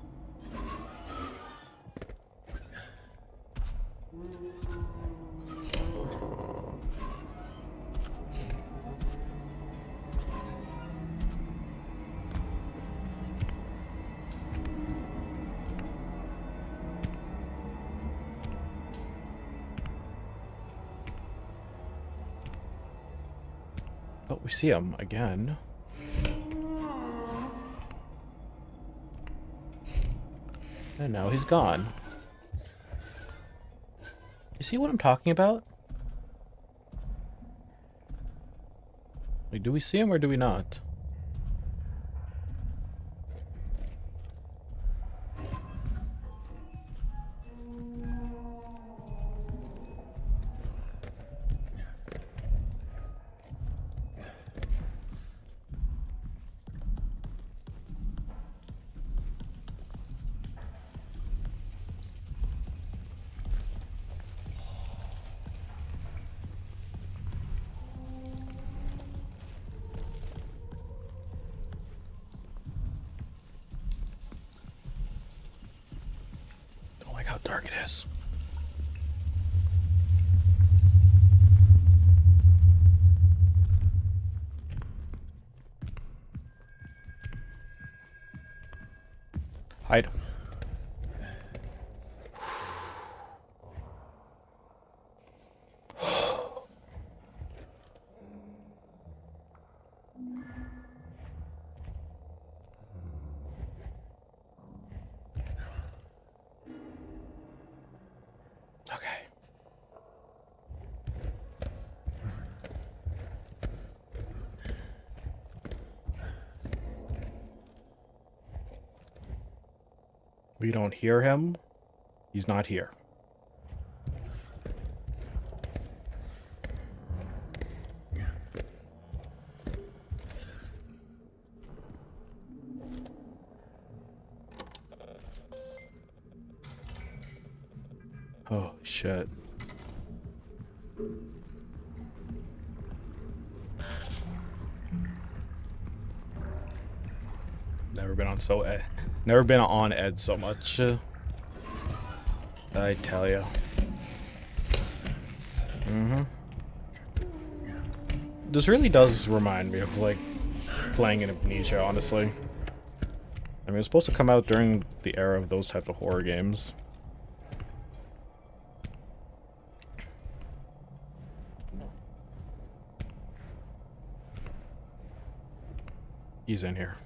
Oh, we see him again. And now he's gone. You see what I'm talking about? Like, do we see him or do we not? Don't like how dark it is. Hide. Okay. We don't hear him. He's not here. Oh, shit. Never been on never been on Ed so much. I tell ya. This really does remind me of like playing in Amnesia, honestly. I mean, it was supposed to come out during the era of those types of horror games. He's in here.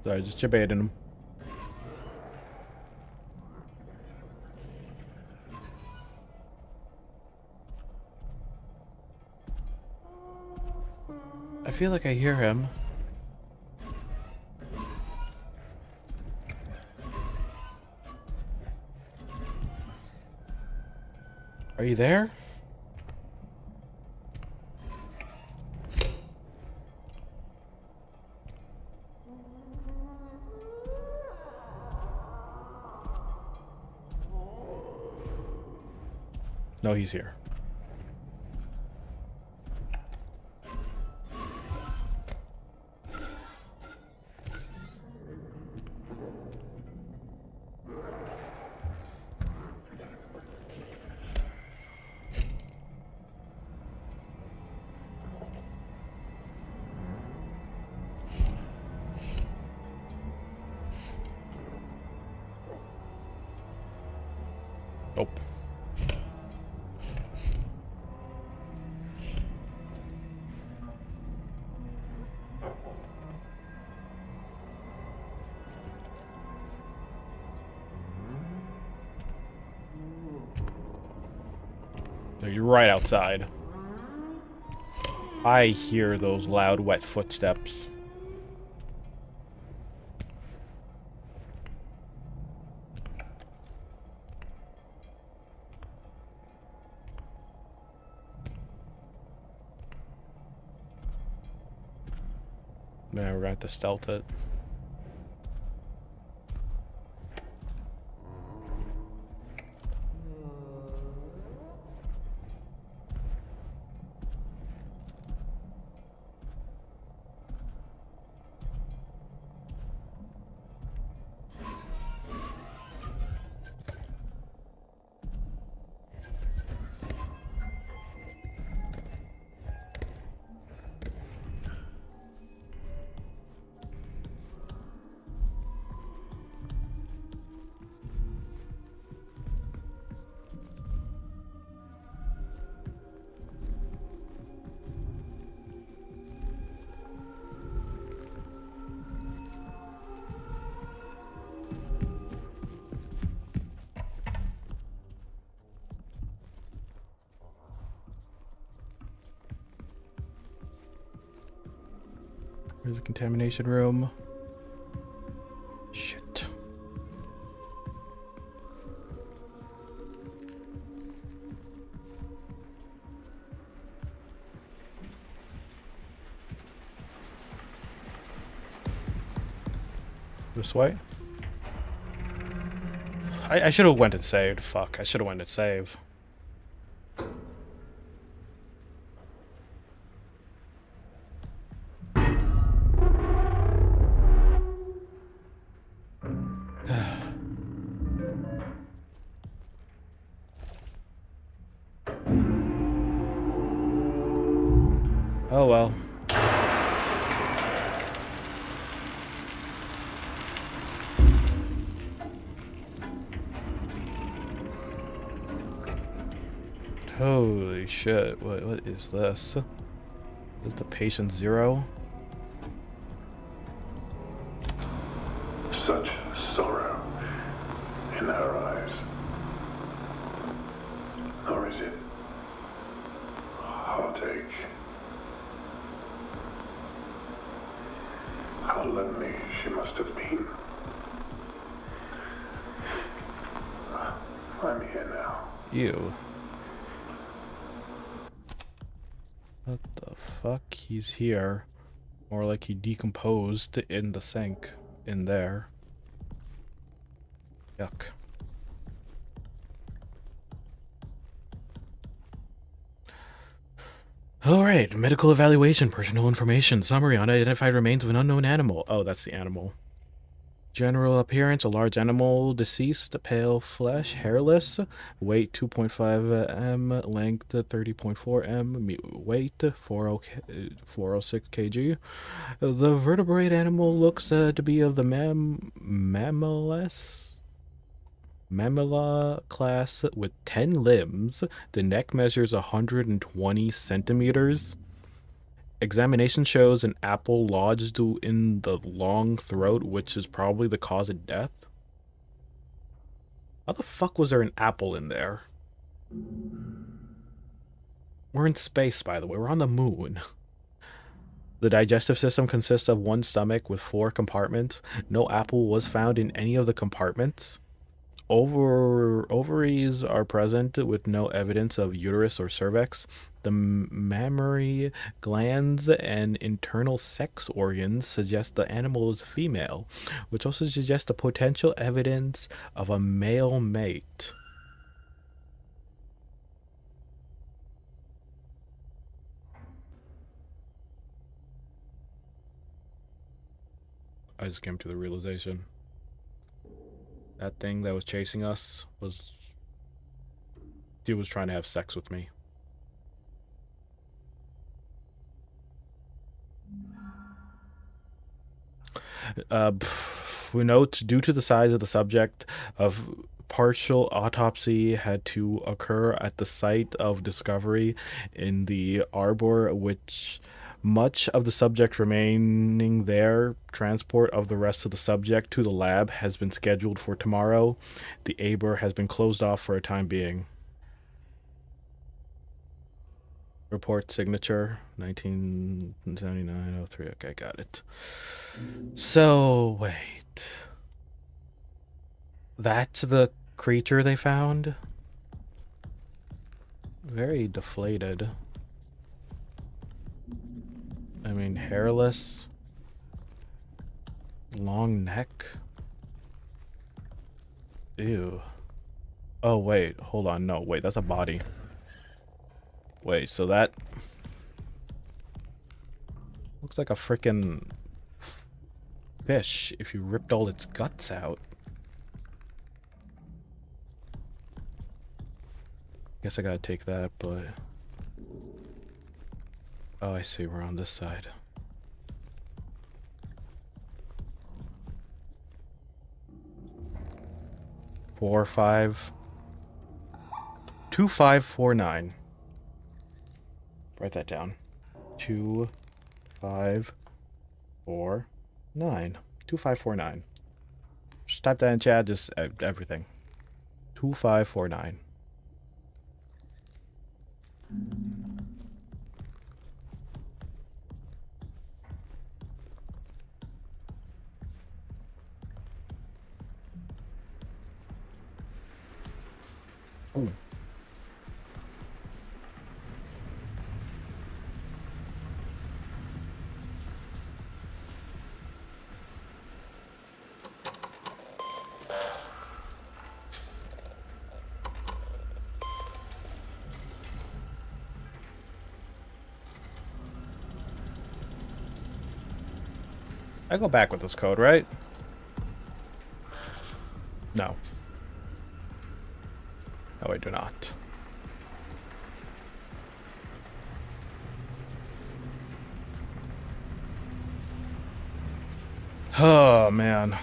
Sorry, just debating him. I feel like I hear him. Are you there? No, he's here. Nope. No, you're right outside. I hear those loud, wet footsteps. Now we're gonna have to stealth it. There's a contamination room. Shit. This way? I should have went and saved. Fuck, I should have went and saved. Oh well. Holy shit, what is this? Is the patient zero? Such sorrow in her eyes. Or is it heartache? How lonely she must have been. I'm here now. You. What the fuck? He's here. More like he decomposed in the sink. In there. Yuck. Alright, medical evaluation, personal information, summary, unidentified remains of an unknown animal. Oh, that's the animal. General appearance, a large animal, deceased, pale flesh, hairless, weight 2.5 m, length 30.4 m, weight 406 kg. The vertebrate animal looks to be of the Mammal class with 10 limbs. The neck measures 120 centimeters. Examination shows an apple lodged in the long throat, which is probably the cause of death. How the fuck was there an apple in there? We're in space, by the way. We're on the moon. The digestive system consists of one stomach with 4 compartments. No apple was found in any of the compartments. Ovaries are present with no evidence of uterus or cervix. The mammary glands and internal sex organs suggest the animal is female, which also suggests the potential evidence of a male mate. I just came to the realization. That thing that was chasing us was... He was trying to have sex with me. We note, due to the size of the subject, of partial autopsy had to occur at the site of discovery in the arbor, which much of the subject remaining there. Transport of the rest of the subject to the lab has been scheduled for tomorrow. The arbor has been closed off for a time being. Report signature 1979-03. Okay, got it. So, wait. That's the creature they found? Very deflated. I mean, hairless. Long neck. Ew. Oh, wait. Hold on. No, wait. That's a body. Wait, so that... looks like a freaking fish if you ripped all its guts out. Guess I gotta take that, but... oh, I see. We're on this side. Four, 5... 2549. Write that down. 2549. 2549. Just type that in chat, just everything. 2549. Ooh. I go back with this code, right? No. No, I do not. Oh, man.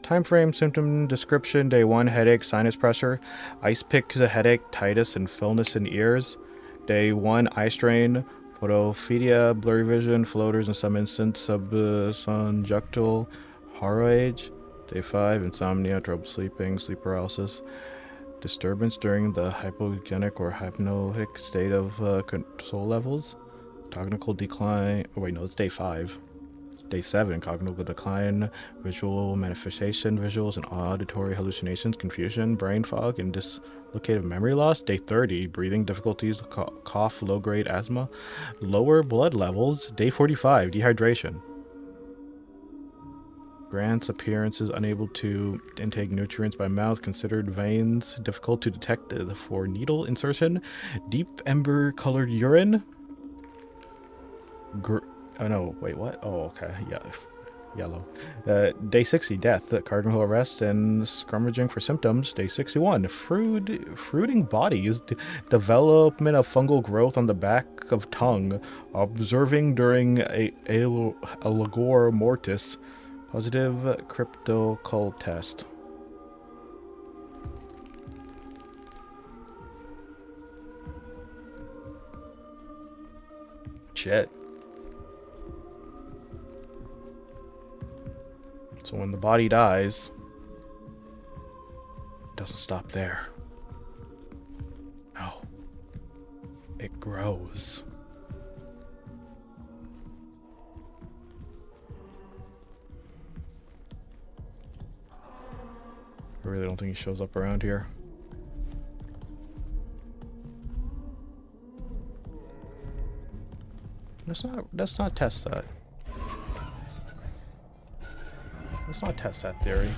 Time frame, symptom description, day 1, headache, sinus pressure, ice pick, headache, tightness, and fullness in ears. Day 1, eye strain, photophagia, blurry vision, floaters in some instance, subconjunctival hemorrhage. Day 5, insomnia, trouble sleeping, sleep paralysis, disturbance during the hypogenic or hypnotic state of control levels. Cognitive decline. Oh wait, no, it's day 5. Day 7, cognitive decline, visual manifestation, visuals and auditory hallucinations, confusion, brain fog, and dislocated memory loss. Day 30, breathing difficulties, cough, low-grade asthma, lower blood levels. Day 45, dehydration. Grant's appearances unable to intake nutrients by mouth, considered veins difficult to detect for needle insertion, deep amber-colored urine. Oh no, wait, what? Oh, okay, yeah, yellow. Day 60, death, cardinal arrest and scrummaging for symptoms. Day 61, fruiting bodies, development of fungal growth on the back of tongue, observing during a allegor mortis, positive crypto cult test. Shit. So when the body dies, it doesn't stop there. No. It grows. I really don't think he shows up around here. Let's not test that. Let's not test that theory.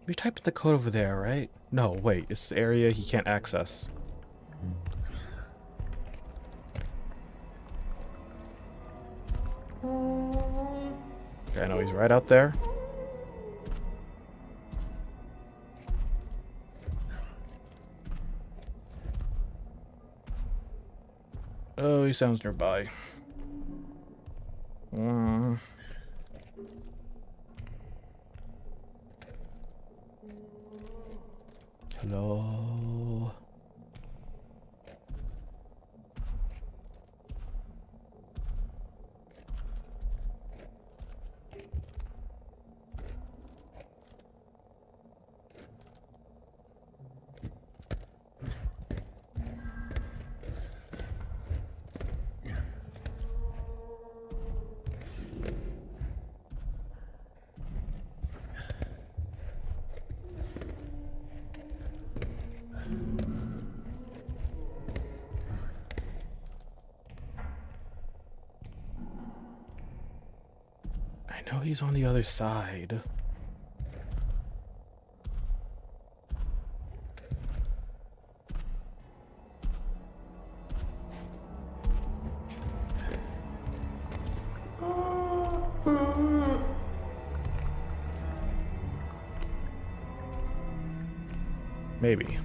You typed in the code over there, right? No, wait, it's the area he can't access. Okay, I know he's right out there. Oh, he sounds nearby. Hello. I know he's on the other side. Maybe.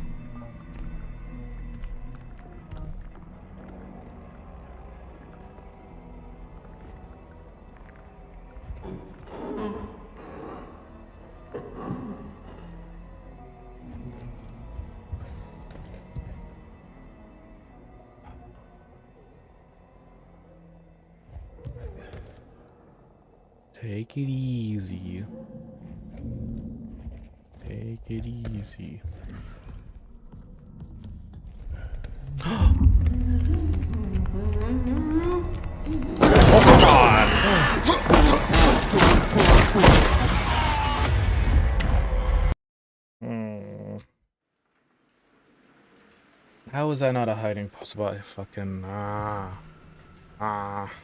Take it easy. Take it easy. Oh God! How is that not a hiding spot? Fucking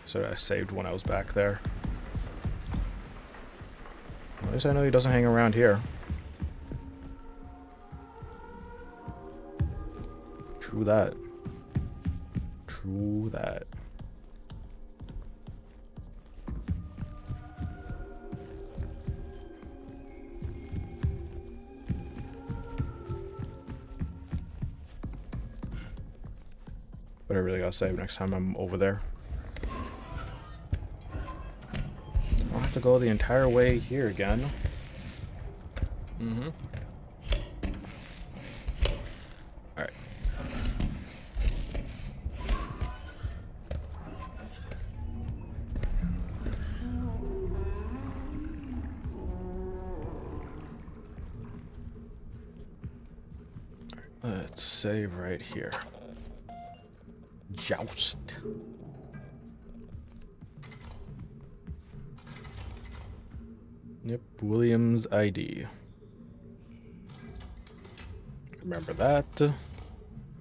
so I saved when I was back there. At least I know he doesn't hang around here. True that. True that. I really gotta save next time I'm over there. I'll have to go the entire way here again. Alright. Let's save right here. Joust. Yep, Williams ID. Remember that.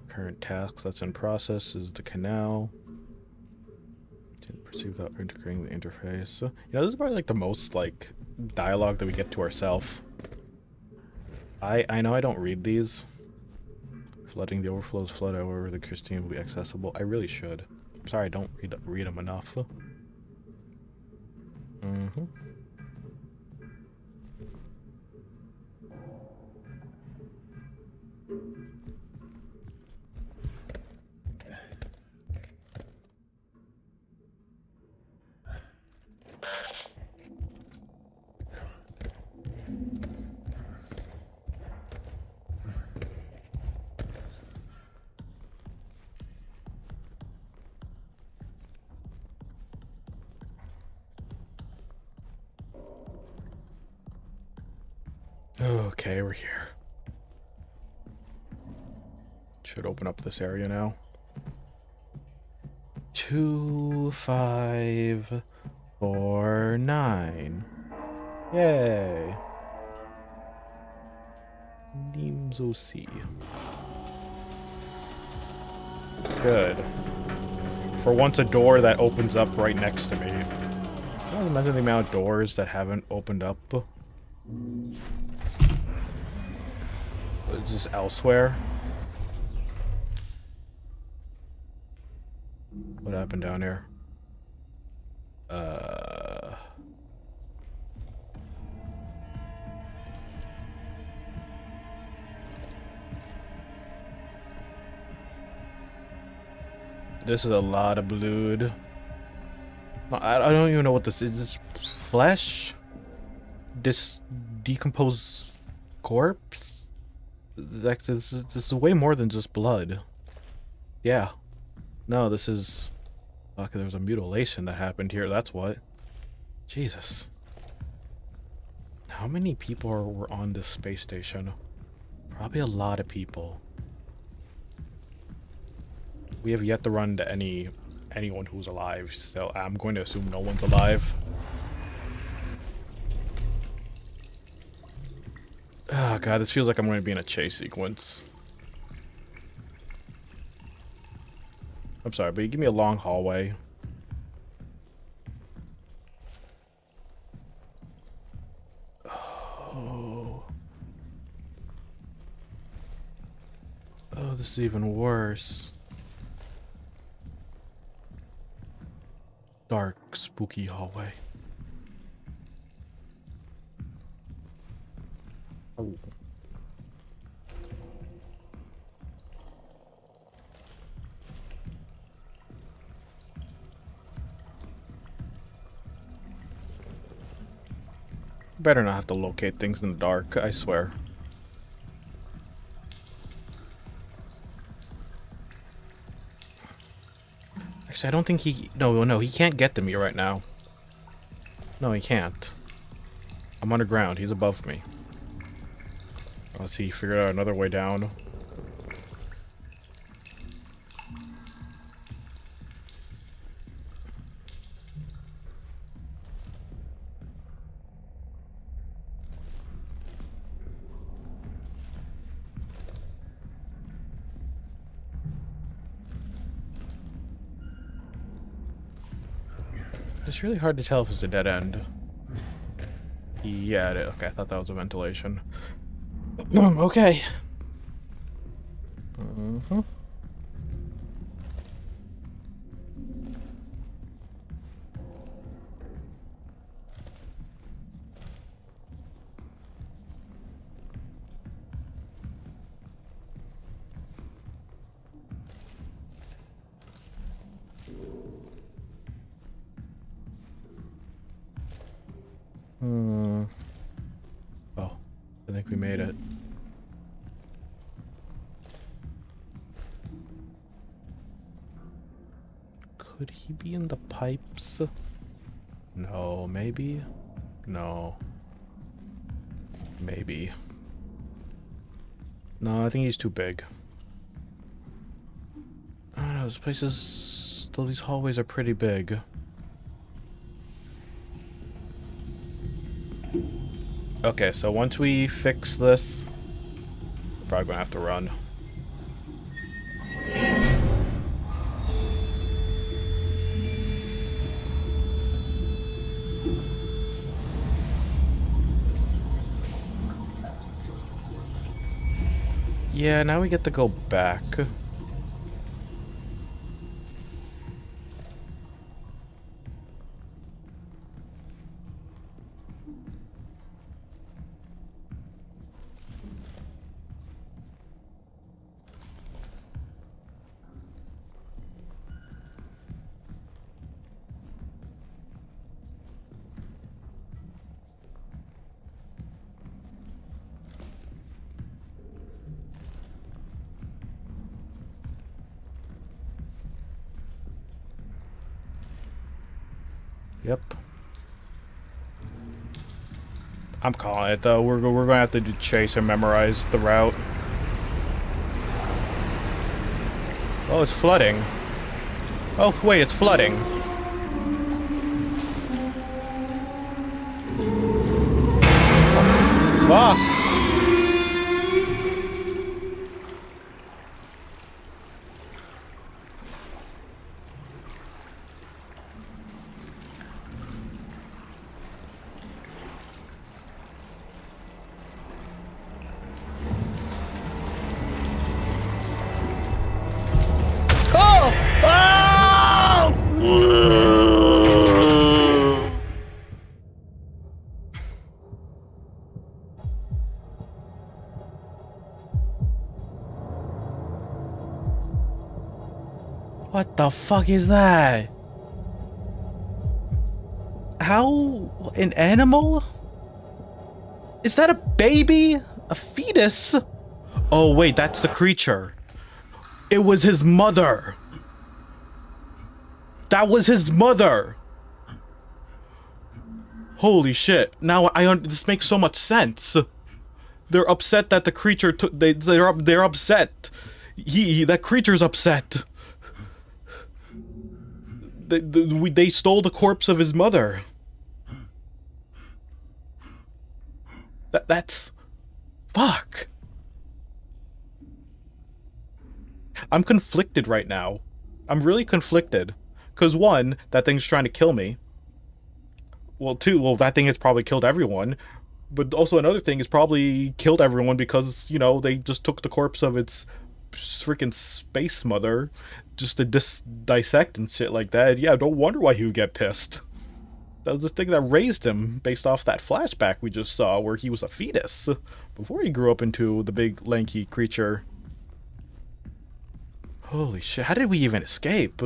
Current task that's in process is the canal. Didn't proceed without integrating the interface. You know, this is probably like the most like dialogue that we get to ourselves. I know I don't read these. Flooding the overflows flood over the Christine will be accessible. I really should. I'm sorry I don't read them enough. Okay, we're here. Should open up this area now. 2549. Yay. Nimzo C. Good. For once, a door that opens up right next to me. Can you imagine the amount of doors that haven't opened up? Is this elsewhere? What happened down here? This is a lot of blood. I don't even know what this is. This flesh? Decomposed corpse? This is way more than just blood. Yeah. No, this is... Okay, there was a mutilation that happened here, that's what. Jesus. How many people were on this space station? Probably a lot of people. We have yet to run to anyone who's alive, so I'm going to assume no one's alive. Oh god, this feels like I'm going to be in a chase sequence. I'm sorry, but you give me a long hallway. Oh. Oh, this is even worse. Dark, spooky hallway. Oh. Better not have to locate things in the dark, I swear. Actually, I don't think he... No, he can't get to me right now. No, he can't. I'm underground. He's above me. Unless he figured out another way down. It's really hard to tell if it's a dead end. Yeah, it is. Okay, I thought that was a ventilation. Okay. Hmm. Oh, I think we made it. Could he be in the pipes? No, maybe? No. Maybe. No, I think he's too big. I don't know, this place is... Though these hallways are pretty big. Okay, so once we fix this, we're probably gonna have to run. Yeah, now we get to go back. Yep. I'm calling it though. We're gonna have to do chase and memorize the route. Oh, it's flooding. Oh, wait, it's flooding. Fuck! Oh! Oh! What the fuck is that? How? An animal? Is that a baby? A fetus? Oh, wait, that's the creature. It was his mother. That was his mother. Holy shit. Now this makes so much sense. They're upset that the creature took. They're upset. That creature's upset. They stole the corpse of his mother. That's fuck. I'm conflicted right now. I'm really conflicted. Cause one, that thing's trying to kill me. Well, two, well, that thing has probably killed everyone. But also another thing is probably killed everyone because, you know, they just took the corpse of its freaking space mother just to dissect and shit like that. Yeah, don't wonder why he would get pissed. That was the thing that raised him based off that flashback we just saw where he was a fetus before he grew up into the big lanky creature. Holy shit, how did we even escape?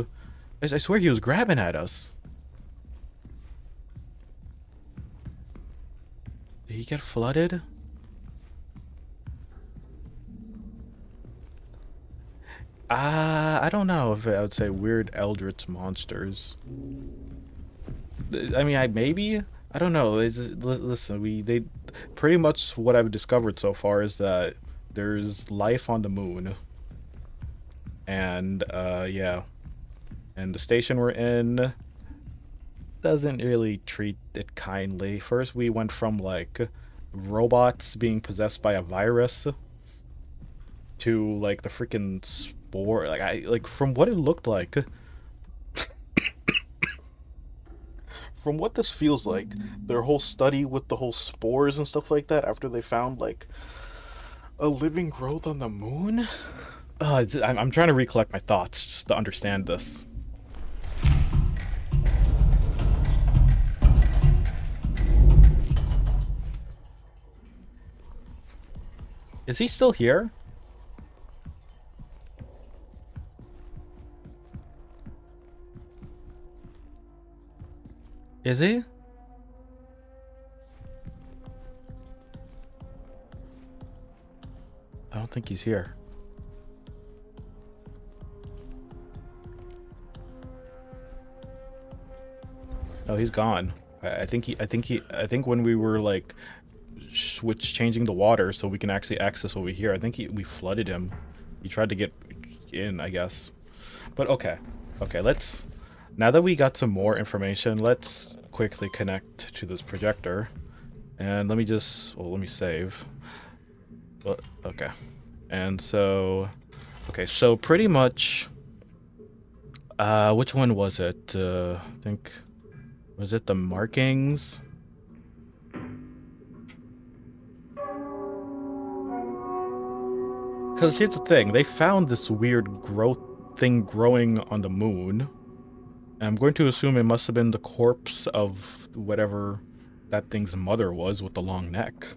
I swear he was grabbing at us. Did he get flooded? I don't know if I would say weird eldritch monsters. I mean, maybe? I don't know. Listen, they pretty much what I've discovered so far is that there's life on the moon. And, yeah. And the station we're in doesn't really treat it kindly. First, we went from, like, robots being possessed by a virus to, like, the freaking spore. Like, from what it looked like... From what this feels like, their whole study with the whole spores and stuff like that after they found, like, a living growth on the moon? I'm trying to recollect my thoughts just to understand this. Is he still here? Is he? think he's here. Oh, he's gone. I think when we were like changing the water so we can actually access over here, I think we flooded him. He tried to get in, I guess. But okay, let's, now that we got some more information, let's quickly connect to this projector. And let me just, well, let me save. Well, okay. And so, okay, so pretty much, which one was it? I think, was it the markings? Because here's the thing, they found this weird growth thing growing on the moon. And I'm going to assume it must have been the corpse of whatever that thing's mother was with the long neck.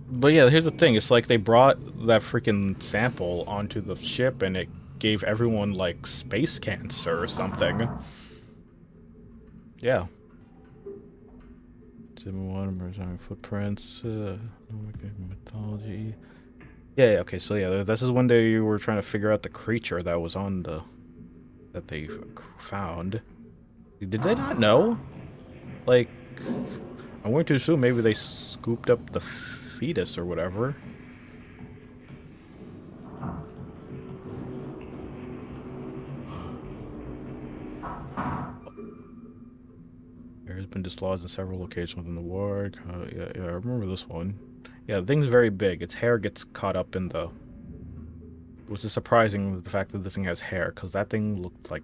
But yeah, here's the thing, it's like they brought that freaking sample onto the ship and it gave everyone like space cancer or something. Yeah. Footprints, mythology. Yeah, okay, so yeah, this is one day you were trying to figure out the creature that was on the, that they found. Did they not know? Like, I'm going to assume maybe they scooped up the fetus or whatever. There has been dislodged in several locations within the ward. Yeah, I remember this one. Yeah, the thing's very big. Its hair gets caught up in the... Which is surprising, the fact that this thing has hair, because that thing looked like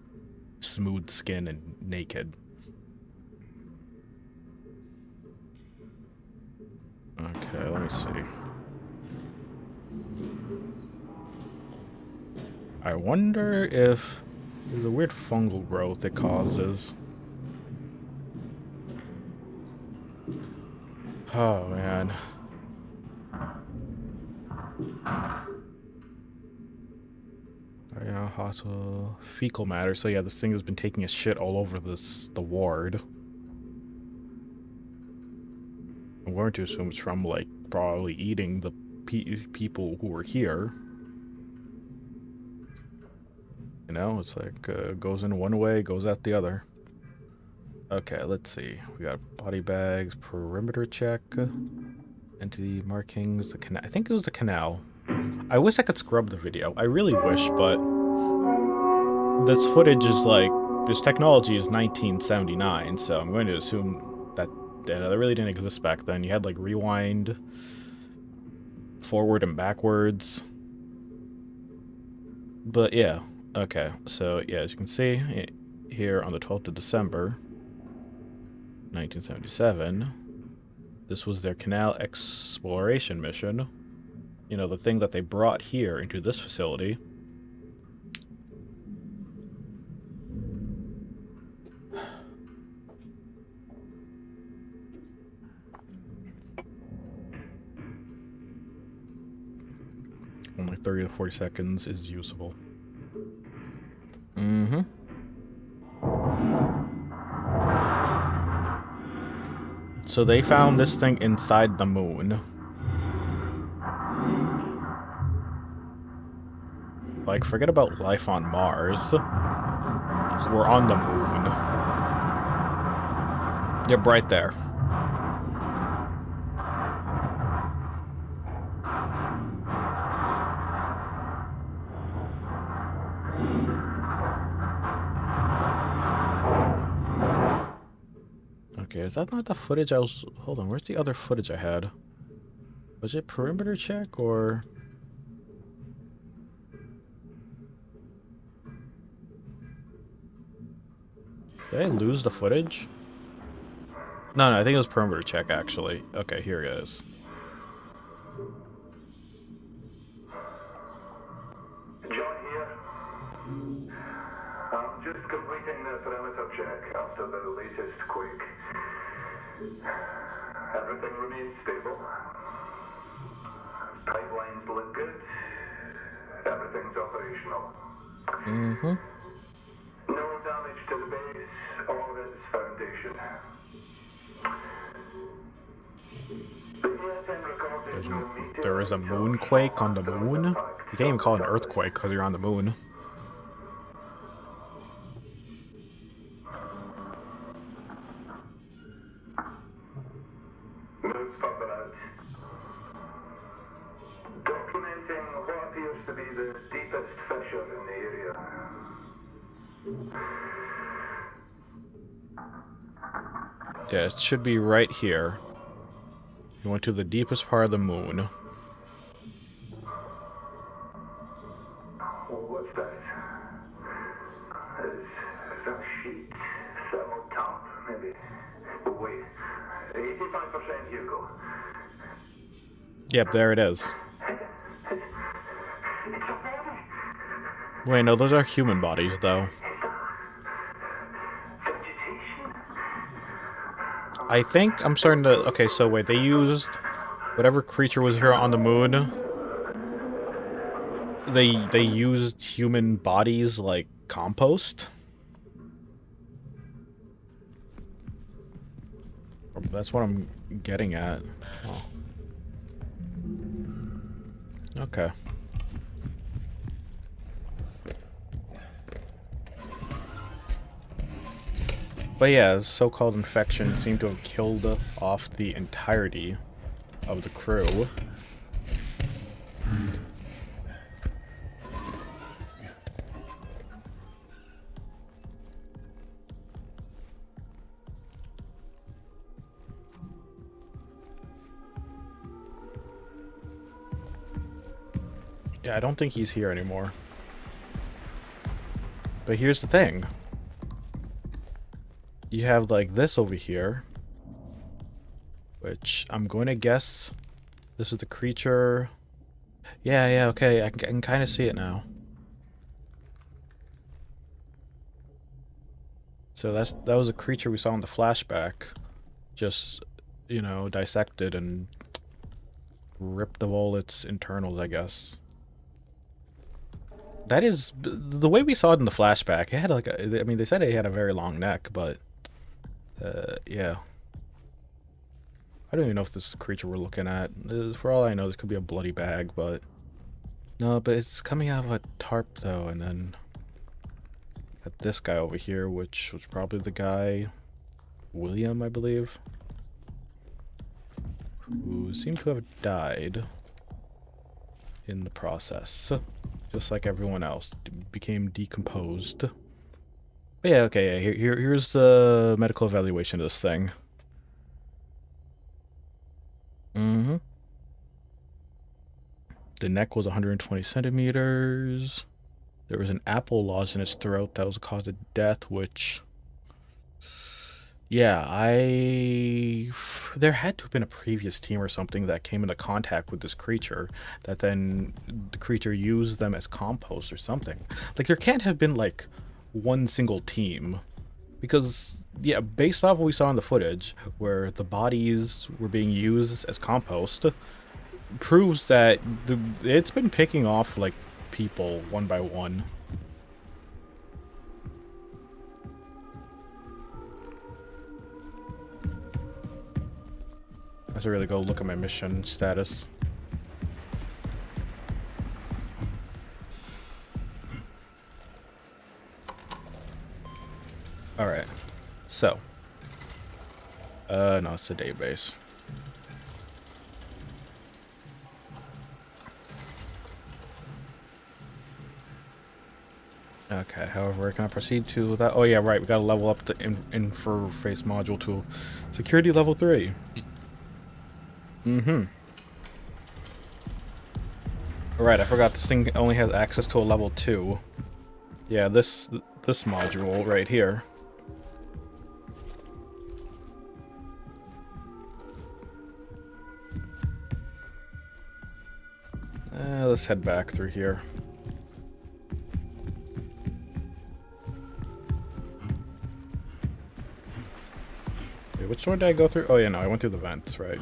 smooth skin and naked. Okay, let me see. I wonder if there's a weird fungal growth it causes. Oh, man. Yeah, hospital fecal matter. So yeah, this thing has been taking a shit all over the ward. I'm going to assume it's from like probably eating the people who were here. You know, it's like goes in one way, goes out the other. Okay, let's see. We got body bags, perimeter check, entity markings, the canal. I think it was the canal. I wish I could scrub the video. I really wish, but this footage is like, this technology is 1979, so I'm going to assume that that really didn't exist back then. You had like rewind, forward and backwards. But yeah, okay. So yeah, as you can see here on the 12th of December, 1977, this was their canal exploration mission. You know, the thing that they brought here into this facility. Only 30 to 40 seconds is usable. Mm-hmm. So they found this thing inside the moon. Like, forget about life on Mars. We're on the moon. Yep, right there. Okay, is that not the footage I was... Hold on, where's the other footage I had? Was it perimeter check, or... Did I lose the footage? No, I think it was perimeter check, actually. Okay, here it is. John here. I'm just completing the perimeter check after the latest quake. Everything remains stable. Pipelines look good. Everything's operational. Mm-hmm. No damage to the base or evolution. But yet I'm recording no There is a meteorite moonquake on the after moon? the You fact can't even call it an of the earthquake because you're on the moon. Moon spotlight. Documenting what appears to be the deepest fissure in the area. Yeah, it should be right here. You went to the deepest part of the moon. What's that? Is that a sheet? Thermal top, maybe. But wait. 85% Hugo. Yep, there it is. It's a body. Wait, no, those are human bodies, though. Vegetation. I think I'm starting to... Okay, so wait, they used... Whatever creature was here on the moon... They used human bodies like compost? That's what I'm getting at. Oh. Okay. But yeah, this so-called infection seemed to have killed off the entirety of the crew. Yeah, I don't think he's here anymore. But here's the thing. You have, like, this over here. Which, I'm going to guess... This is the creature... Yeah, okay, I can kind of see it now. So that was a creature we saw in the flashback. Just, you know, dissected and... ripped of all its internals, I guess. That is... The way we saw it in the flashback, it had like a... I mean, they said it had a very long neck, but... yeah. I don't even know if this is the creature we're looking at. For all I know, this could be a bloody bag, but... No, but it's coming out of a tarp, though, and then... Got this guy over here, which was probably the guy... William, I believe. Who seemed to have died... in the process. Just like everyone else. Became decomposed. But yeah, okay, yeah, here's the medical evaluation of this thing. Mm-hmm. The neck was 120 centimeters. There was an apple lodged in its throat that was the cause of death, which... Yeah, there had to have been a previous team or something that came into contact with this creature, that then the creature used them as compost or something. Like, there can't have been, like, one single team. Because, yeah, based off what we saw in the footage, where the bodies were being used as compost, proves that it's been picking off, like, people one by one. I should really go look at my mission status. Alright. So. No, it's a database. Okay, however, can I proceed to that? Oh yeah, right, we gotta level up the interface module to security level 3. Mm-hmm. Alright, I forgot this thing only has access to a level 2. Yeah, this module right here. Let's head back through here. Wait, which one did I go through? Oh yeah, no, I went through the vents, right.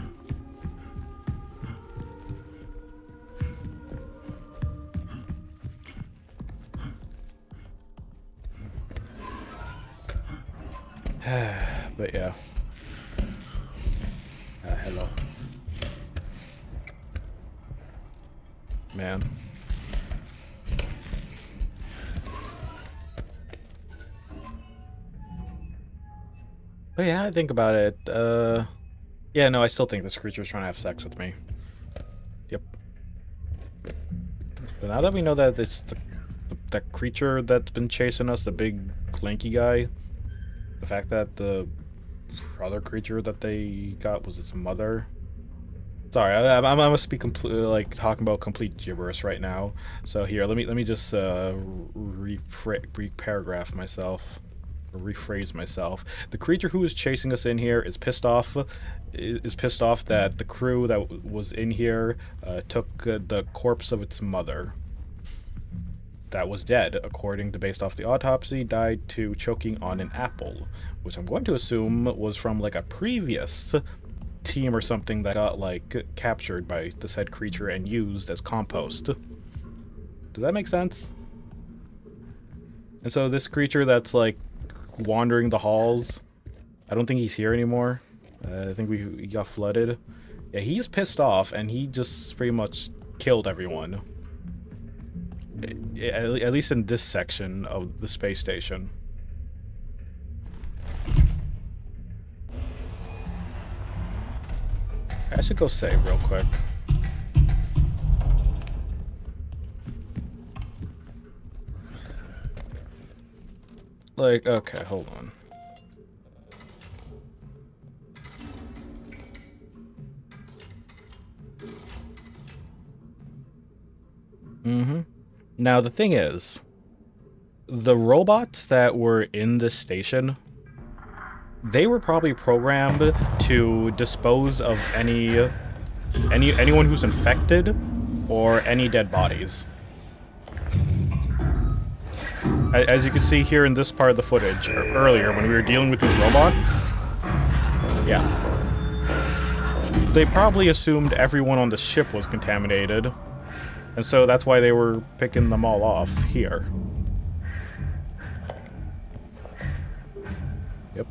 But yeah. Hello. Man. But yeah, I think about it. Yeah, no, I still think this creature's trying to have sex with me. Yep. But now that we know that it's that creature that's been chasing us, the big lanky guy, the fact that the other creature that they got was its mother. Sorry, I must be completely like talking about complete gibberish right now. So here, let me just re-paragraph myself, or rephrase myself. The creature who is chasing us in here is pissed off. Is pissed off that the crew that was in here took the corpse of its mother. That was dead, according to based off the autopsy, died to choking on an apple, which I'm going to assume was from like a previous team or something that got like captured by the said creature and used as compost. Does that make sense? And so this creature that's like wandering the halls, I don't think he's here anymore. I think he got flooded. Yeah, he's pissed off and he just pretty much killed everyone. At least in this section of the space station. I should go save real quick. Like, okay, hold on. Now, the thing is, the robots that were in this station, they were probably programmed to dispose of anyone who's infected or any dead bodies. As you can see here in this part of the footage, earlier when we were dealing with these robots, yeah, they probably assumed everyone on the ship was contaminated. And so that's why they were picking them all off here. Yep.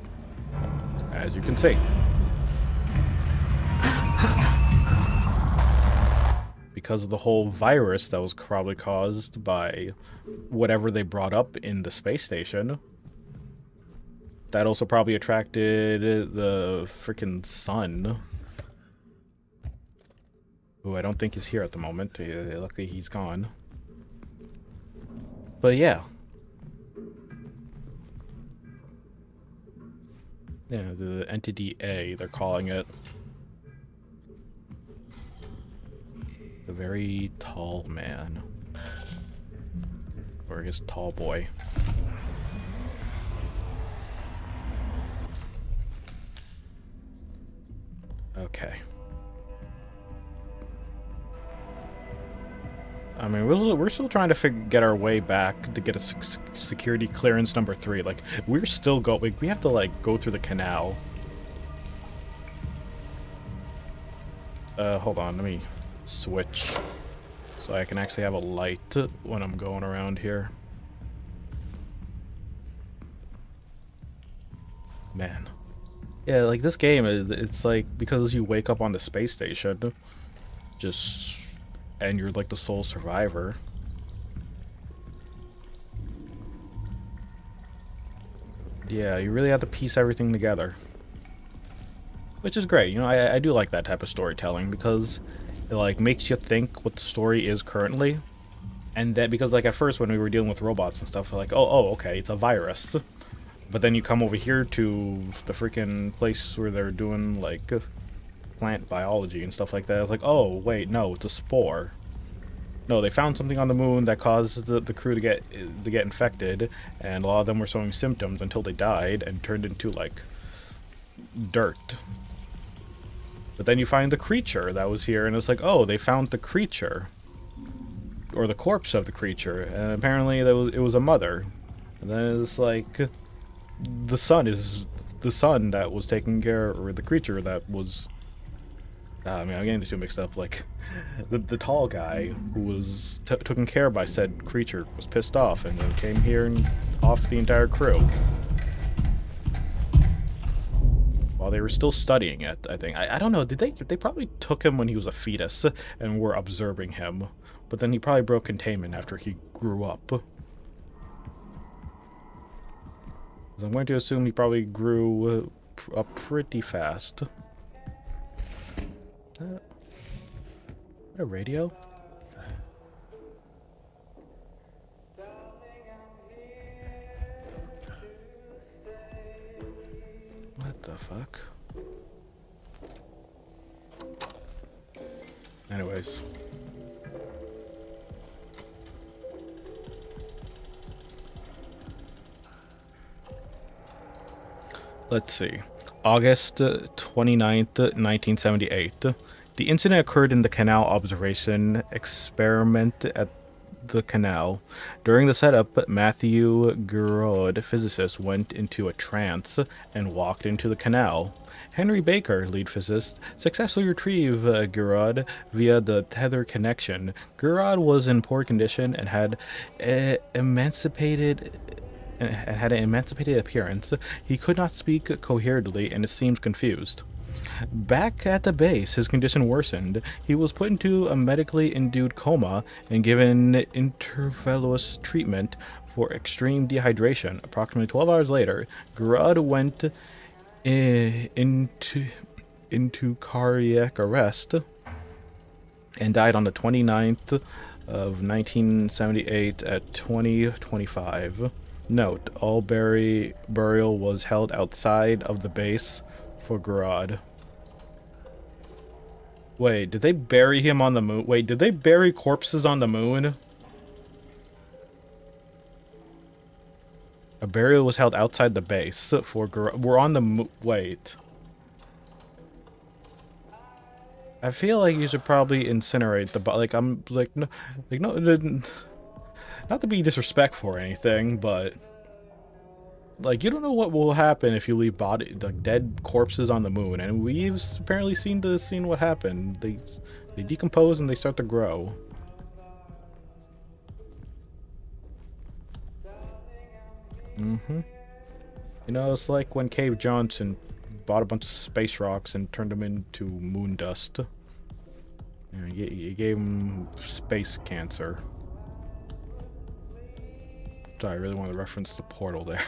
As you can see. Because of the whole virus that was probably caused by whatever they brought up in the space station. That also probably attracted the freaking sun. Who I don't think is here at the moment. Luckily he's gone. But yeah. Yeah, the Entity A, they're calling it. The very tall man. Or his tall boy. Okay. I mean, we're still trying to get our way back to get a security clearance number 3. Like, we're still going. We have to, like, go through the canal. Hold on. Let me switch. So I can actually have a light when I'm going around here. Man. Yeah, like, this game, it's like, because you wake up on the space station, just... and you're like the sole survivor. Yeah, you really have to piece everything together. Which is great, you know, I do like that type of storytelling because it like makes you think what the story is currently. And that because like at first when we were dealing with robots and stuff, we're like, oh, okay, it's a virus. But then you come over here to the freaking place where they're doing like plant biology and stuff like that. It's like, oh, wait, no, it's a spore. No, they found something on the moon that caused the crew to get infected, and a lot of them were showing symptoms until they died and turned into, like, dirt. But then you find the creature that was here, and it's like, oh, they found the creature. Or the corpse of the creature, and apparently it was a mother. And then it's like, the son that was taking care, or the creature that was... I mean, I'm getting the two mixed up. Like, the tall guy who was taken care of by said creature was pissed off and then came here and off the entire crew. while they were still studying it, I think. I don't know, they probably took him when he was a fetus and were observing him. But then he probably broke containment after he grew up. I'm going to assume he probably grew up pretty fast. A radio? What the fuck? Anyways. Let's see. August 29th, 1978. The incident occurred in the canal observation experiment at the canal. During the setup, Matthew Giraud, physicist, went into a trance and walked into the canal. Henry Baker, lead physicist, successfully retrieved Giraud via the tether connection. Giraud was in poor condition and had an emancipated appearance. He could not speak coherently and seemed confused. Back at the base, his condition worsened. He was put into a medically induced coma and given intravenous treatment for extreme dehydration. Approximately 12 hours later, Giraud went into cardiac arrest and died on the 29th of 1978 at 20:25. Note, all burial was held outside of the base for Giraud. Wait, did they bury him on the moon? Wait, did they bury corpses on the moon? A burial was held outside the base for Giraud. We're on the moon. Wait. I feel like you should probably incinerate the body. Like, I'm like, no, not to be disrespectful or anything, but like, you don't know what will happen if you leave dead corpses on the moon, and we've apparently seen what happened. They decompose and they start to grow. You know, it's like when Cave Johnson bought a bunch of space rocks and turned them into moon dust. You know, you gave him space cancer. Sorry, I really want to reference the portal there.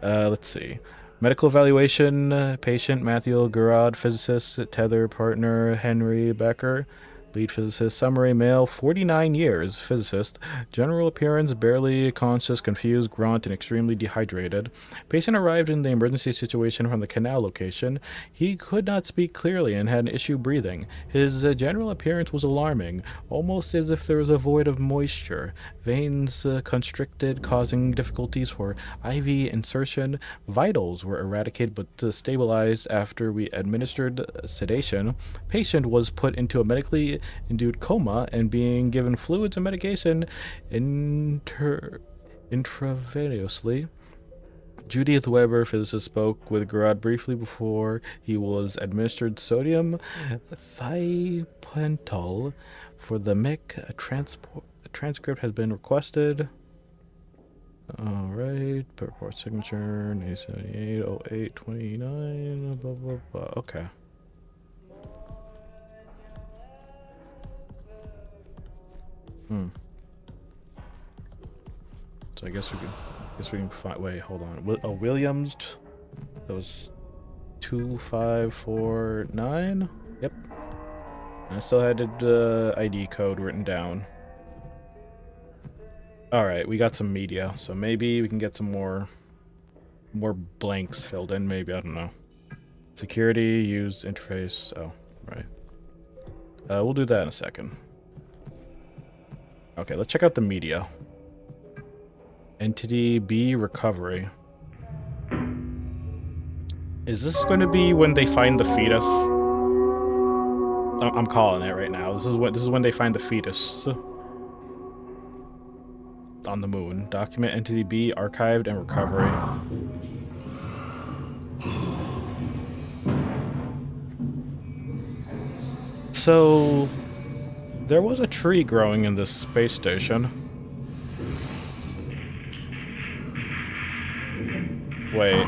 Let's see. Medical evaluation, patient Matthew Giraud, physicist, tether partner Henry Becker, lead physicist, summary, male, 49 years, physicist, general appearance, barely conscious, confused, grunt, and extremely dehydrated. Patient arrived in the emergency situation from the canal location. He could not speak clearly and had an issue breathing. His general appearance was alarming, almost as if there was a void of moisture. Veins constricted, causing difficulties for IV insertion. Vitals were eradicated but stabilized after we administered sedation. Patient was put into a medically induced coma and being given fluids and medication intravenously. Judith Weber, physicist, spoke with Giraud briefly before he was administered sodium thiopentol for the MIC. A transcript has been requested. Alright, report signature, 78, 08, blah, blah, blah. Okay. So I guess we can find. Wait, hold on. Williams. That was 2549. Yep. I still had the ID code written down. All right, we got some media, so maybe we can get some more blanks filled in. Maybe, I don't know. Security used interface. Oh, right. We'll do that in a second. Okay, let's check out the media. Entity B recovery. Is this going to be when they find the fetus? I'm calling it right now. This is when they find the fetus on the moon. Document Entity B archived and recovery. So there was a tree growing in this space station. Wait.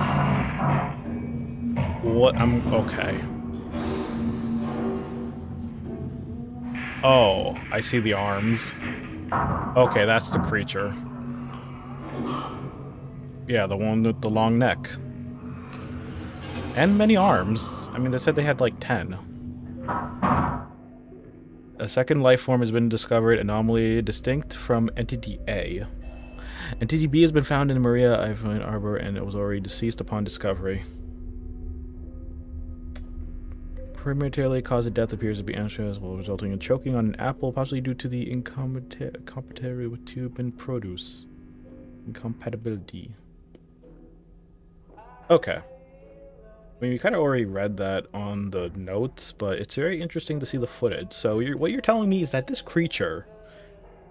What? I'm okay. Oh, I see the arms. Okay, that's the creature. Yeah, the one with the long neck. And many arms. I mean, they said they had like 10. A second life form has been discovered, anomaly distinct from Entity A. Entity B has been found in Maria Ivan Arbor, and it was already deceased upon discovery. Prematurely caused death appears to be anxious, while resulting in choking on an apple, possibly due to the incompatibility with tube and produce. Incompatibility. Okay. I mean, we kind of already read that on the notes, but it's very interesting to see the footage. So what you're telling me is that this creature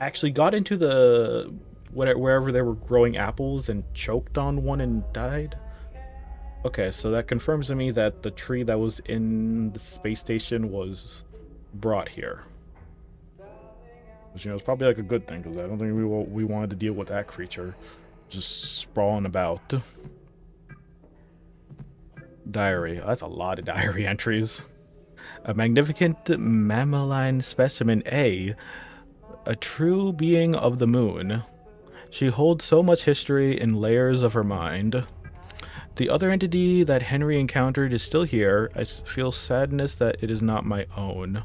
actually got into the wherever they were growing apples and choked on one and died? Okay, so that confirms to me that the tree that was in the space station was brought here. Which, you know, it's probably like a good thing, because I don't think we wanted to deal with that creature just sprawling about. Diary. That's a lot of diary entries. A magnificent mammaline specimen A true being of the moon. She holds so much history in layers of her mind. The other entity that Henry encountered is still here. I feel sadness that it is not my own.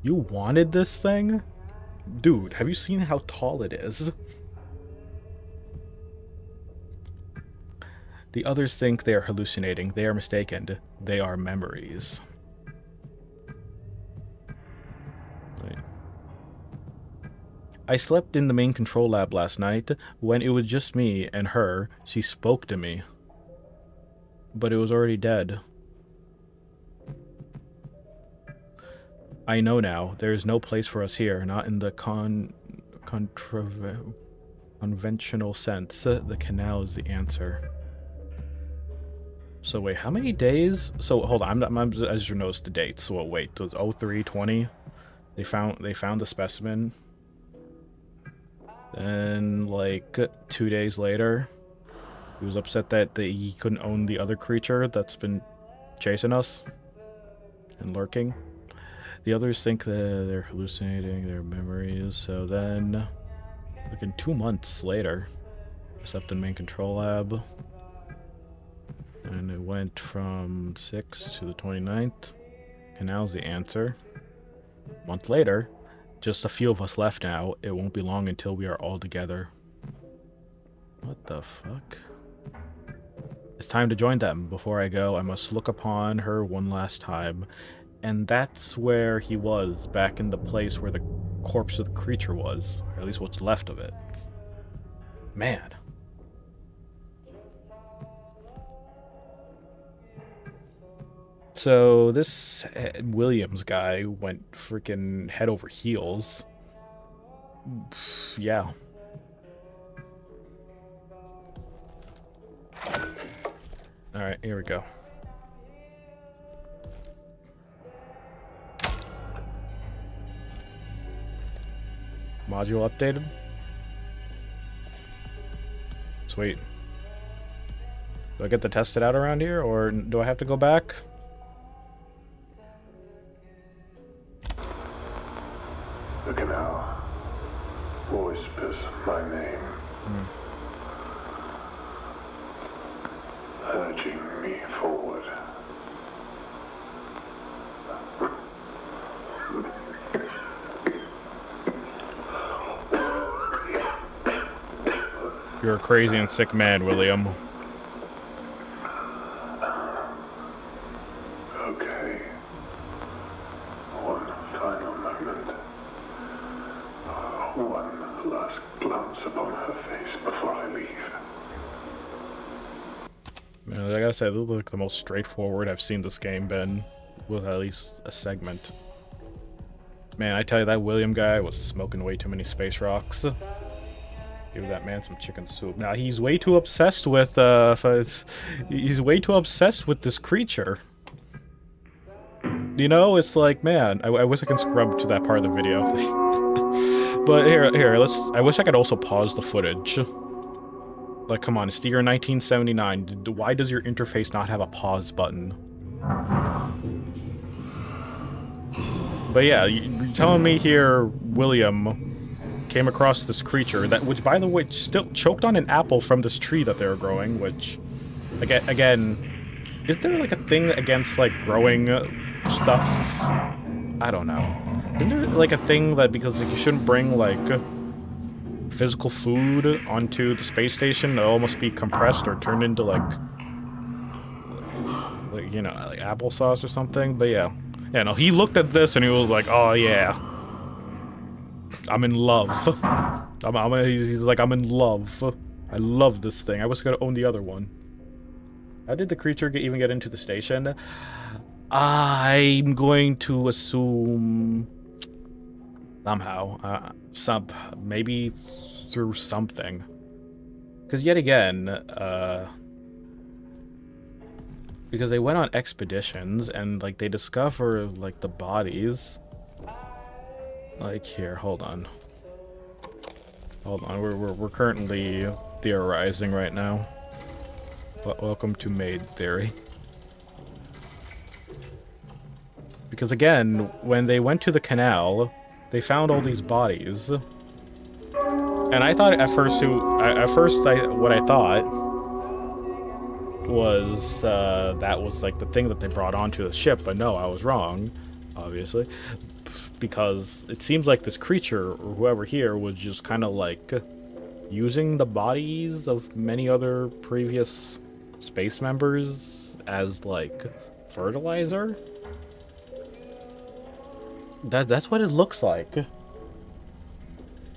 You wanted this thing? Dude, have you seen how tall it is? The others think they are hallucinating. They are mistaken. They are memories. Wait. I slept in the main control lab last night. When it was just me and her, she spoke to me. But it was already dead. I know now. There is no place for us here, not in the conventional sense. The canal is the answer. So wait, how many days? So hold on, I'm as you notice the dates. So wait, it was 0320. They found the specimen. Then like 2 days later, he was upset that he couldn't own the other creature that's been chasing us and lurking. The others think that they're hallucinating their memories. So then, like in 2 months later, except in main control lab. And it went from 6th to the 29th. Canal's the answer. A month later, just a few of us left now. It won't be long until we are all together. What the fuck? It's time to join them. Before I go, I must look upon her one last time. And that's where he was, back in the place where the corpse of the creature was. Or at least what's left of it. Man. So this Williams guy went freaking head over heels. Yeah. Alright, here we go. Module updated? Sweet. Do I get to test it out around here, or do I have to go back? The canal whispers my name, urging me forward. You're a crazy and sick man, William. Okay. One final moment. One last glance upon her face before I leave. Man, I gotta say, this looks like the most straightforward I've seen this game been, with at least a segment. Man, I tell you, that William guy was smoking way too many space rocks. Give that man some chicken soup. Now, he's way too obsessed with, he's way too obsessed with this creature. You know, it's like, man, I wish I can scrub to that part of the video. But here, I wish I could also pause the footage. Like, come on, it's the year 1979. Why does your interface not have a pause button? But yeah, you're telling me here, William came across this creature that, which by the way, still choked on an apple from this tree that they were growing, which, again, is there like a thing against like growing stuff? I don't know. Isn't there like a thing that because like, you shouldn't bring like physical food onto the space station, it'll almost be compressed or turned into like you know, like applesauce or something? But yeah. Yeah, no, he looked at this and he was like, oh yeah. I'm in love. He's like, I'm in love. I love this thing. I was gonna own the other one. How did the creature even get into the station? I'm going to assume somehow, maybe through something. Because yet again, because they went on expeditions and like they discover like the bodies. Like here, hold on. We're currently theorizing right now. Welcome to Maid Theory. Because again, when they went to the canal, they found all these bodies. And I thought at first, what I thought was that was like the thing that they brought onto the ship, but no, I was wrong, obviously. Because it seems like this creature, or whoever here, was just kind of like using the bodies of many other previous space members as like fertilizer. That's what it looks like.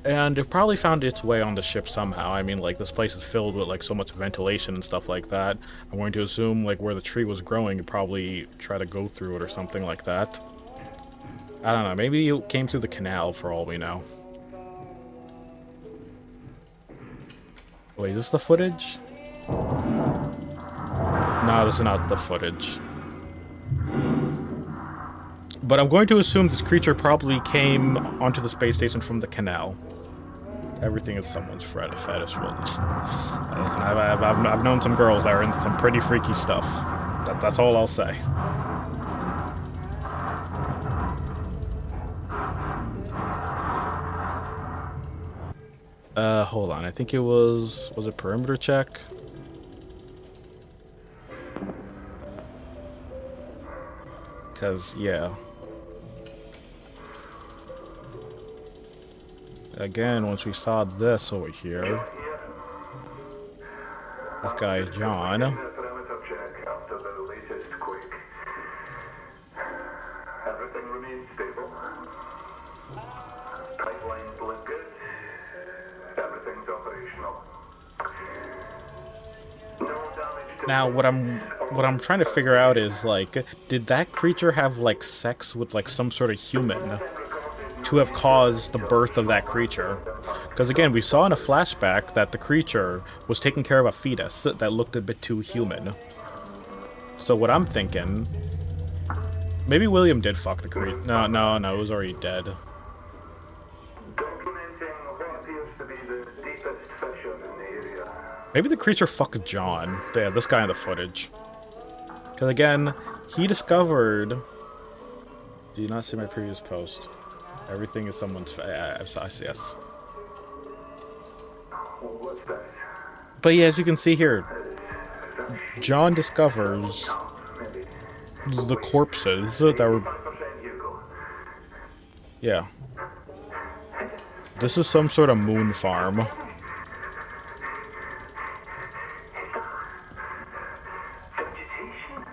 And it probably found its way on the ship somehow. I mean, like, this place is filled with, like, so much ventilation and stuff like that. I'm going to assume, like, where the tree was growing, it probably try to go through it or something like that. I don't know. Maybe it came through the canal, for all we know. Wait, is this the footage? No, this is not the footage. But I'm going to assume this creature probably came onto the space station from the canal. Everything is someone's fetish. Well, listen, I've known some girls that are into some pretty freaky stuff. That's all I'll say. Hold on. I think it was it perimeter check? Because, yeah. Again, once we saw this over here, this guy John. Perimeter check after the latest quake. Everything remains stable. Pipelines look good. Everything's operational. No damage to Now, what I'm trying to figure out is, like, did that creature have, like, sex with, like, some sort of human to have caused the birth of that creature? Because, again, we saw in a flashback that the creature was taking care of a fetus that looked a bit too human. So what I'm thinking, maybe William did fuck the creature. No, it was already dead. documenting what appears to be the deepest fissure in the area. Maybe the creature fucked John. Yeah, this guy in the footage. Because again, he discovered... Do you not see my previous post? Everything is someone's... yes. What's that? But yeah, as you can see here, John discovers the corpses that were... 5% Hugo. Yeah. This is some sort of moon farm. Vegetation?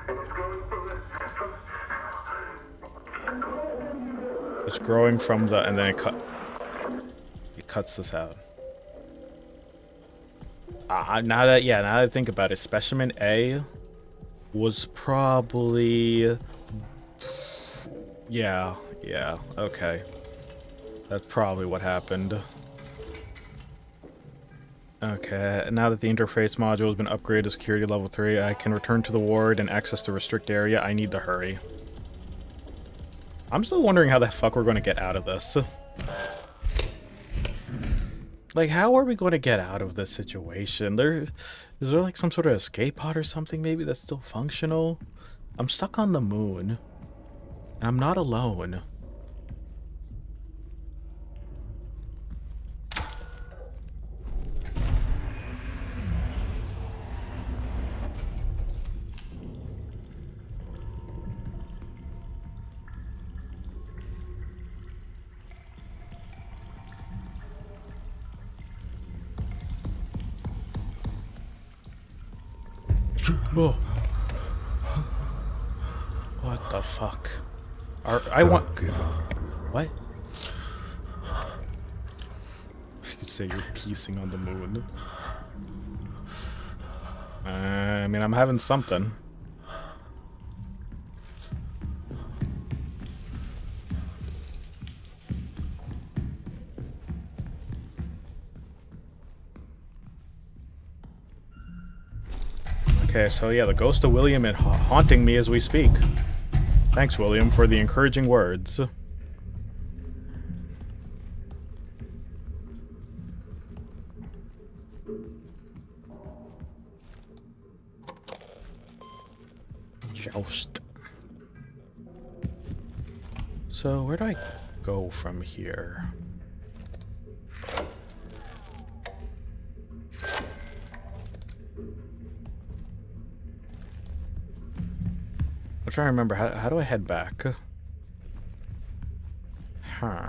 And it's growing from It's growing from the... And then it cuts this out. Now that I think about it, Specimen A was probably... Yeah, okay. That's probably what happened. Okay, now that the interface module has been upgraded to security level 3, I can return to the ward and access the restrict area. I need to hurry. I'm still wondering how the fuck we're going to get out of this. Like, how are we going to get out of this situation? Is there like some sort of escape pod or something maybe that's still functional? I'm stuck on the moon. And I'm not alone. Oh. What the fuck? I want... Don't give up. What? You could say you're piecing on the moon. I mean, I'm having something. Okay, so yeah, the ghost of William is haunting me as we speak. Thanks, William, for the encouraging words. Joust. So, where do I go from here? I'm trying to remember, how do I head back? Huh.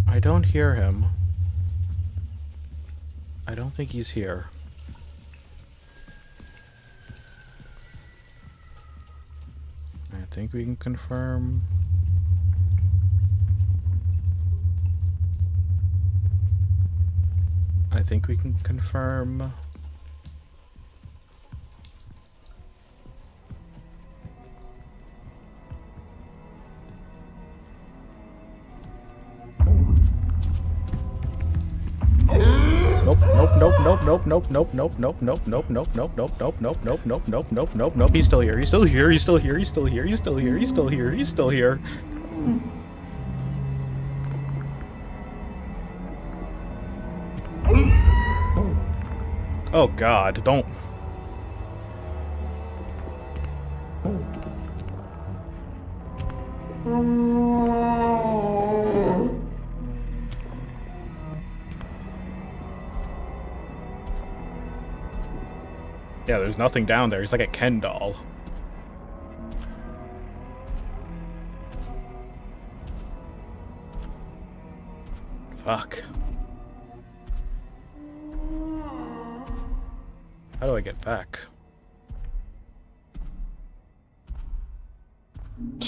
I don't hear him. I don't think he's here. I think we can confirm. I think we can confirm. Nope, nope, nope, nope, nope, nope, nope, nope, nope, nope, nope, nope, nope, nope, nope, nope, nope, nope. He's still here. He's still here. He's still here. He's still here. He's still here. He's still here. He's still here. Oh God! Don't. Yeah, there's nothing down there. He's like a Ken doll. Fuck. How do I get back?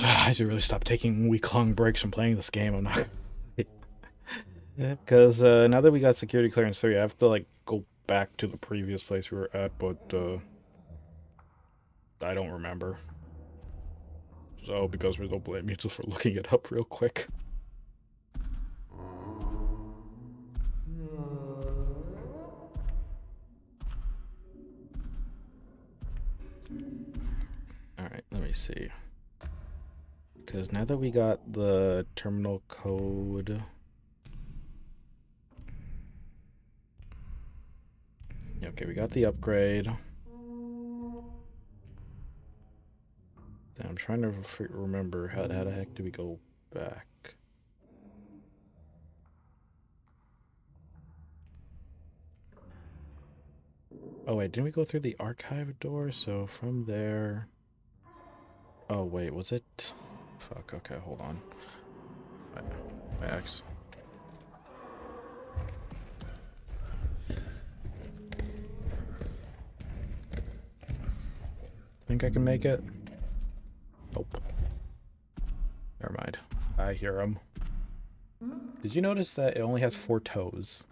I should really stop taking week-long breaks from playing this game. I'm not... Because now that we got security clearance 3, I have to, like, go back to the previous place we were at, but, I don't remember. So, because don't blame me just for looking it up real quick. Alright, let me see. Because now that we got the terminal code... Okay, we got the upgrade. I'm trying to remember how the heck do we go back? Oh wait, didn't we go through the archive door? So from there... Oh wait, was it? Fuck, okay, hold on. My X. Think I can make it? Nope. Never mind. I hear him. Did you notice that it only has 4 toes?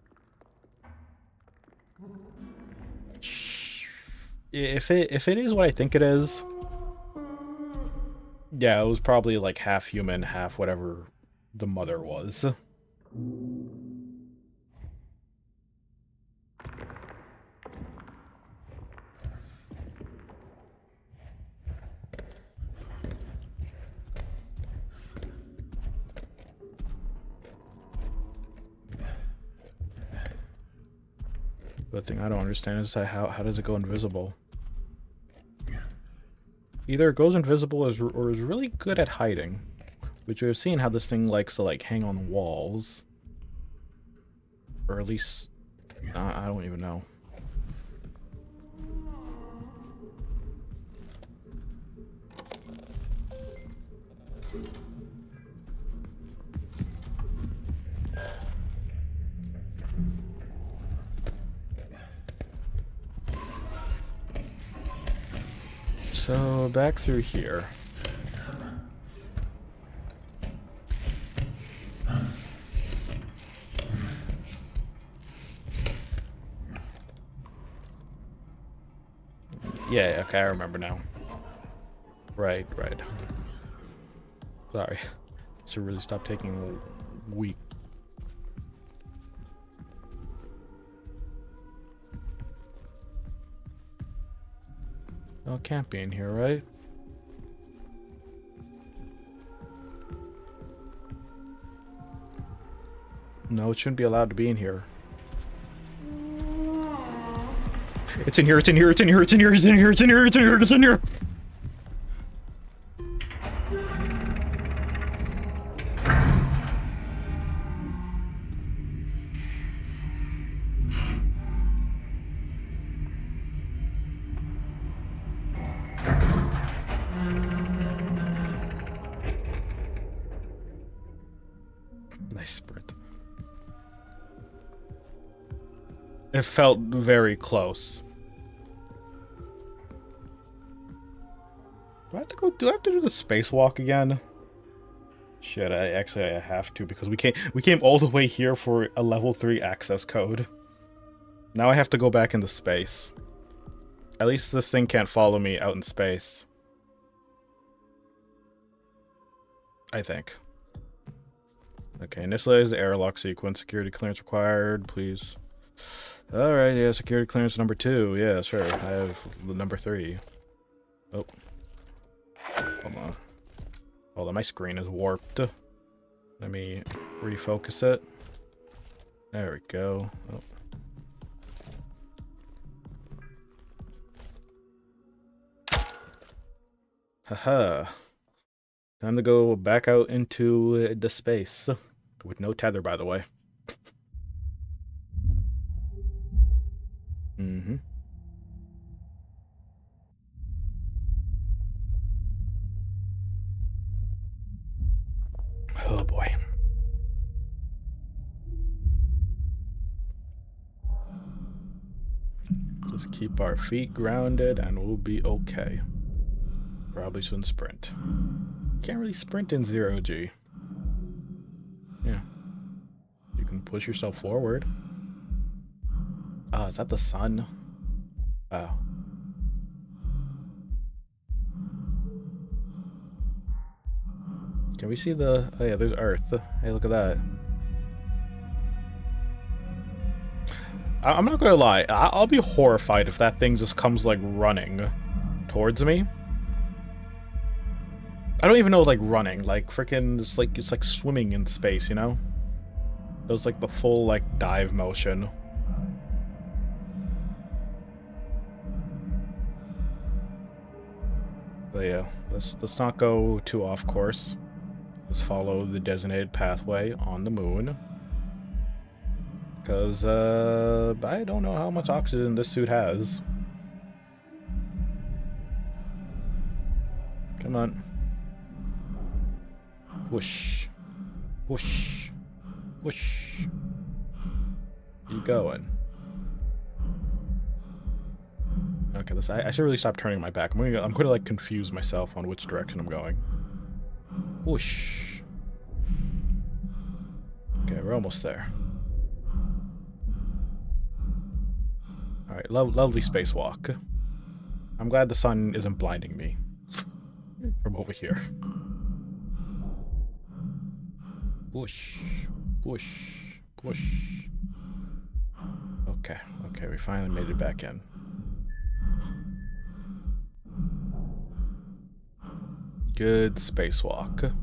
If it is what I think it is, yeah, it was probably like half human, half whatever the mother was. The thing I don't understand is how does it go invisible? Either it goes invisible or is really good at hiding, which we've seen how this thing likes to like hang on walls, or at least I don't even know. So back through here. Yeah, okay, I remember now. Right. Sorry. Should really stop taking weak. Oh, it can't be in here, right? No, it shouldn't be allowed to be in here. It's in here, it's in here, it's in here, it's in here, it's in here, it's in here, it's in here, it's in here! Nice sprint. It felt very close. Do I have to go? Do I have to do the spacewalk again? Shit, I have to because we came all the way here for a level 3 access code. Now I have to go back into space. At least this thing can't follow me out in space. I think. Okay, initialize the airlock sequence. Security clearance required, please. Alright, yeah, security clearance number 2. Yeah, sure. I have the number 3. Oh. Hold on. Hold on, my screen is warped. Let me refocus it. There we go. Oh. Haha. Time to go back out into the space. With no tether, by the way. Mm-hmm. Oh boy. Just keep our feet grounded and we'll be okay. Probably shouldn't sprint. Can't really sprint in 0G. Yeah. You can push yourself forward. Oh, is that the sun? Oh. Can we see the... Oh yeah, there's Earth. Hey, look at that. I'm not gonna lie. I'll be horrified if that thing just comes, like, running towards me. I don't even know, like, running. Like, freaking... It's like swimming in space, you know? It was, like, the full, like, dive motion. But yeah, let's not go too off course. Let's follow the designated pathway on the moon. Because, I don't know how much oxygen this suit has. Come on. Whoosh. Whoosh. Whoosh. You going? Okay, this I should really stop turning my back. I'm gonna like confuse myself on which direction I'm going. Whoosh. Okay, we're almost there. Alright, lovely spacewalk. I'm glad the sun isn't blinding me from over here. Whoosh. Whoosh. Whoosh. Okay, okay, we finally made it back in. Good spacewalk.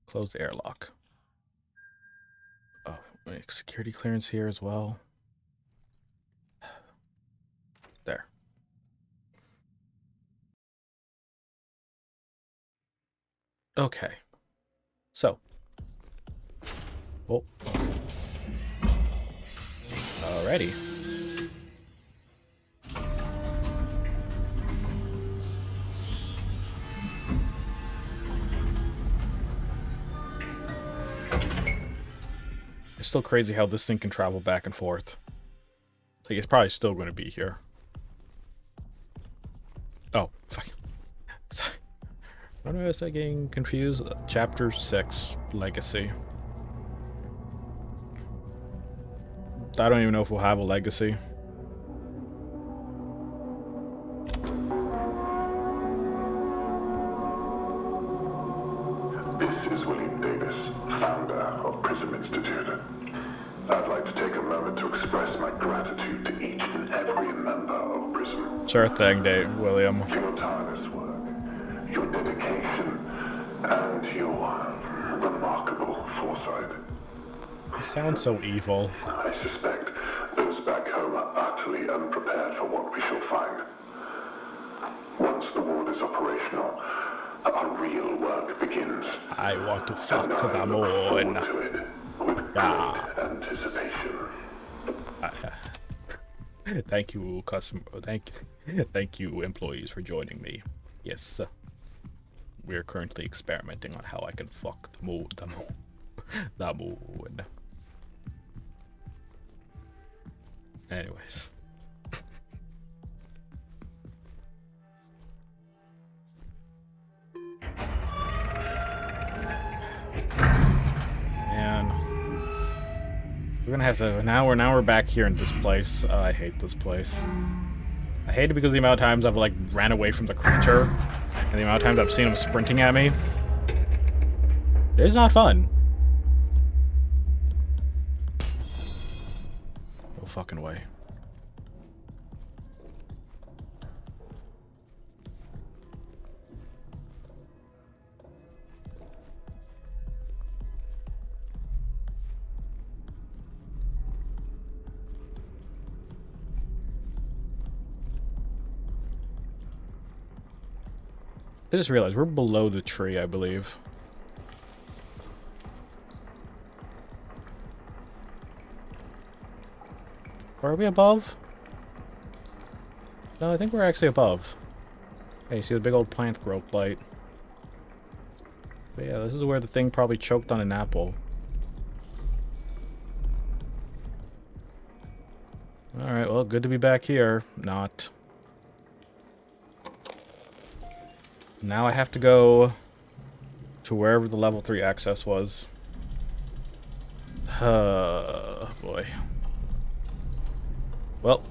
Close the airlock. Oh, security clearance here as well. There. Okay. So. Oh. Alrighty. It's still crazy how this thing can travel back and forth. Like, it's probably still going to be here. Oh, fuck. What was I getting confused? Chapter 6, Legacy. I don't even know if we'll have a legacy. This is William Davis, founder of Prism Institute. I'd like to take a moment to express my gratitude to each and every member of Prism. Sure thing, Dave, William. For your tireless work, your dedication, and your remarkable foresight. It sounds so evil. I suspect those back home are utterly unprepared for what we shall find. Once the ward is operational, our real work begins. I want to fuck And I the look forward moon. to it with great anticipation. Thank you, thank you, employees, for joining me. Yes, we are currently experimenting on how I can fuck the moon. The moon. Anyways. Man. We're gonna have to now we're back here in this place. I hate this place. I hate it because the amount of times I've like ran away from the creature and the amount of times I've seen him sprinting at me. It's not fun. No fucking way. I just realized we're below the tree, I believe. Or are we above? No, I think we're actually above. Hey, you see the big old plant growth light. But yeah, this is where the thing probably choked on an apple. Alright, well, good to be back here. Not. Now I have to go to wherever the level 3 access was. Boy. Well.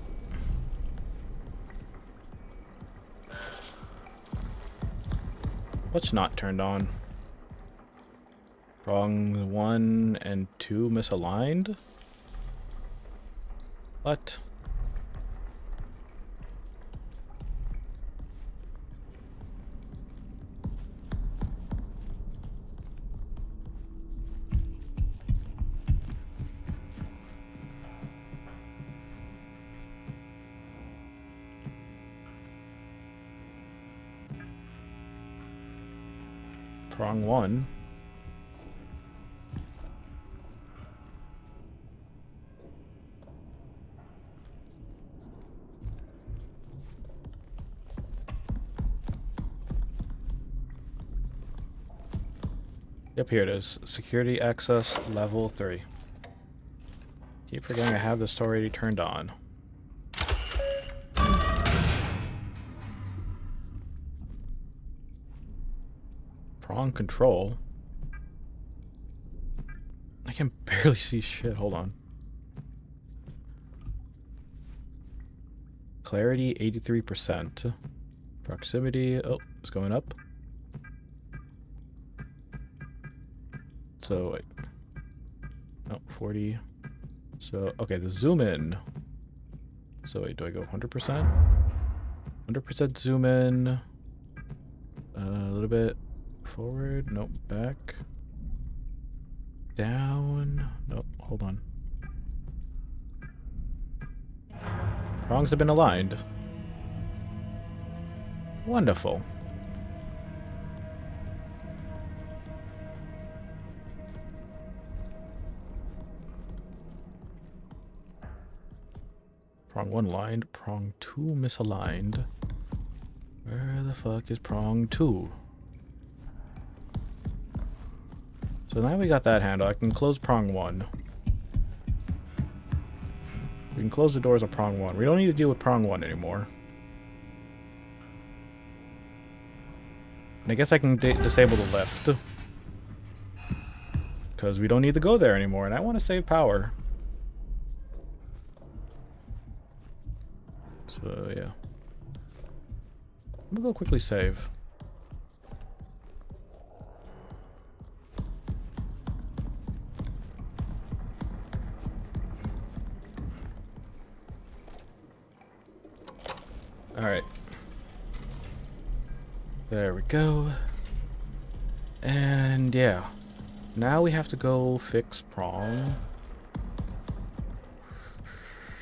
What's not turned on? Wrong 1 and 2 misaligned? What? Prong 1. Yep, here it is. Security access level 3. Keep forgetting I have this already turned on. Prong control. I can barely see shit. Hold on. Clarity 83%. Proximity. Oh, it's going up. So wait. No, 40. So okay, the zoom in. So wait, do I go 100%? 100% zoom in. A little bit forward. Nope. Back. Down. Nope. Hold on. Prongs have been aligned. Wonderful. Prong 1 aligned. Prong 2 misaligned. Where the fuck is prong 2? So now we got that handle. I can close prong 1. We can close the doors of prong 1. We don't need to deal with prong 1 anymore. And I guess I can disable the lift. Because we don't need to go there anymore, and I want to save power. So, yeah. I'm gonna go quickly save. Alright. There we go. And yeah. Now we have to go fix prong.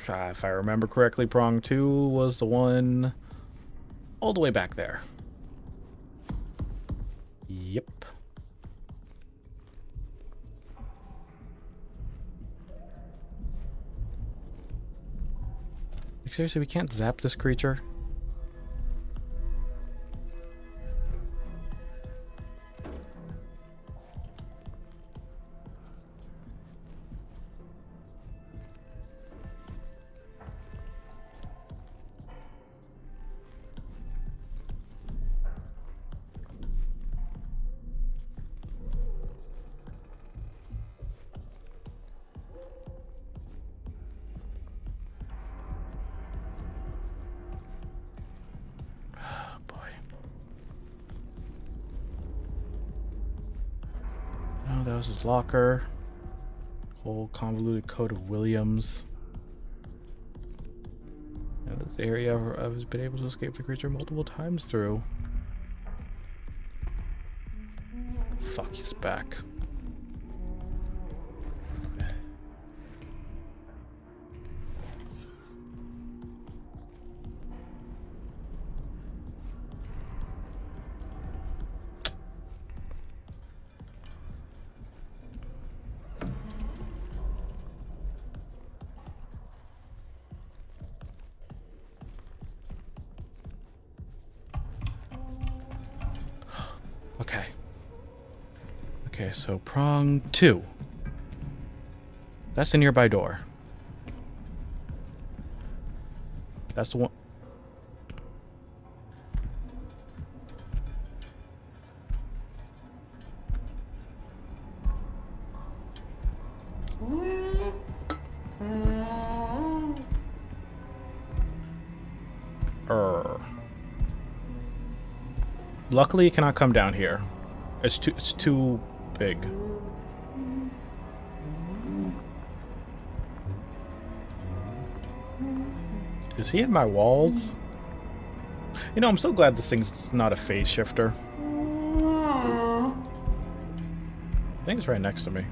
If I remember correctly, prong 2 was the one all the way back there. Yep. Like, seriously, we can't zap this creature? That was his locker. Whole convoluted code of Williams. And this area I've been able to escape the creature multiple times through. Fuck, he's back. Okay. Okay, so prong 2. That's the nearby door. That's the one. Luckily, it cannot come down here. It's too big. Is he in my walls? You know, I'm so glad this thing's not a phase shifter. I think it's right next to me.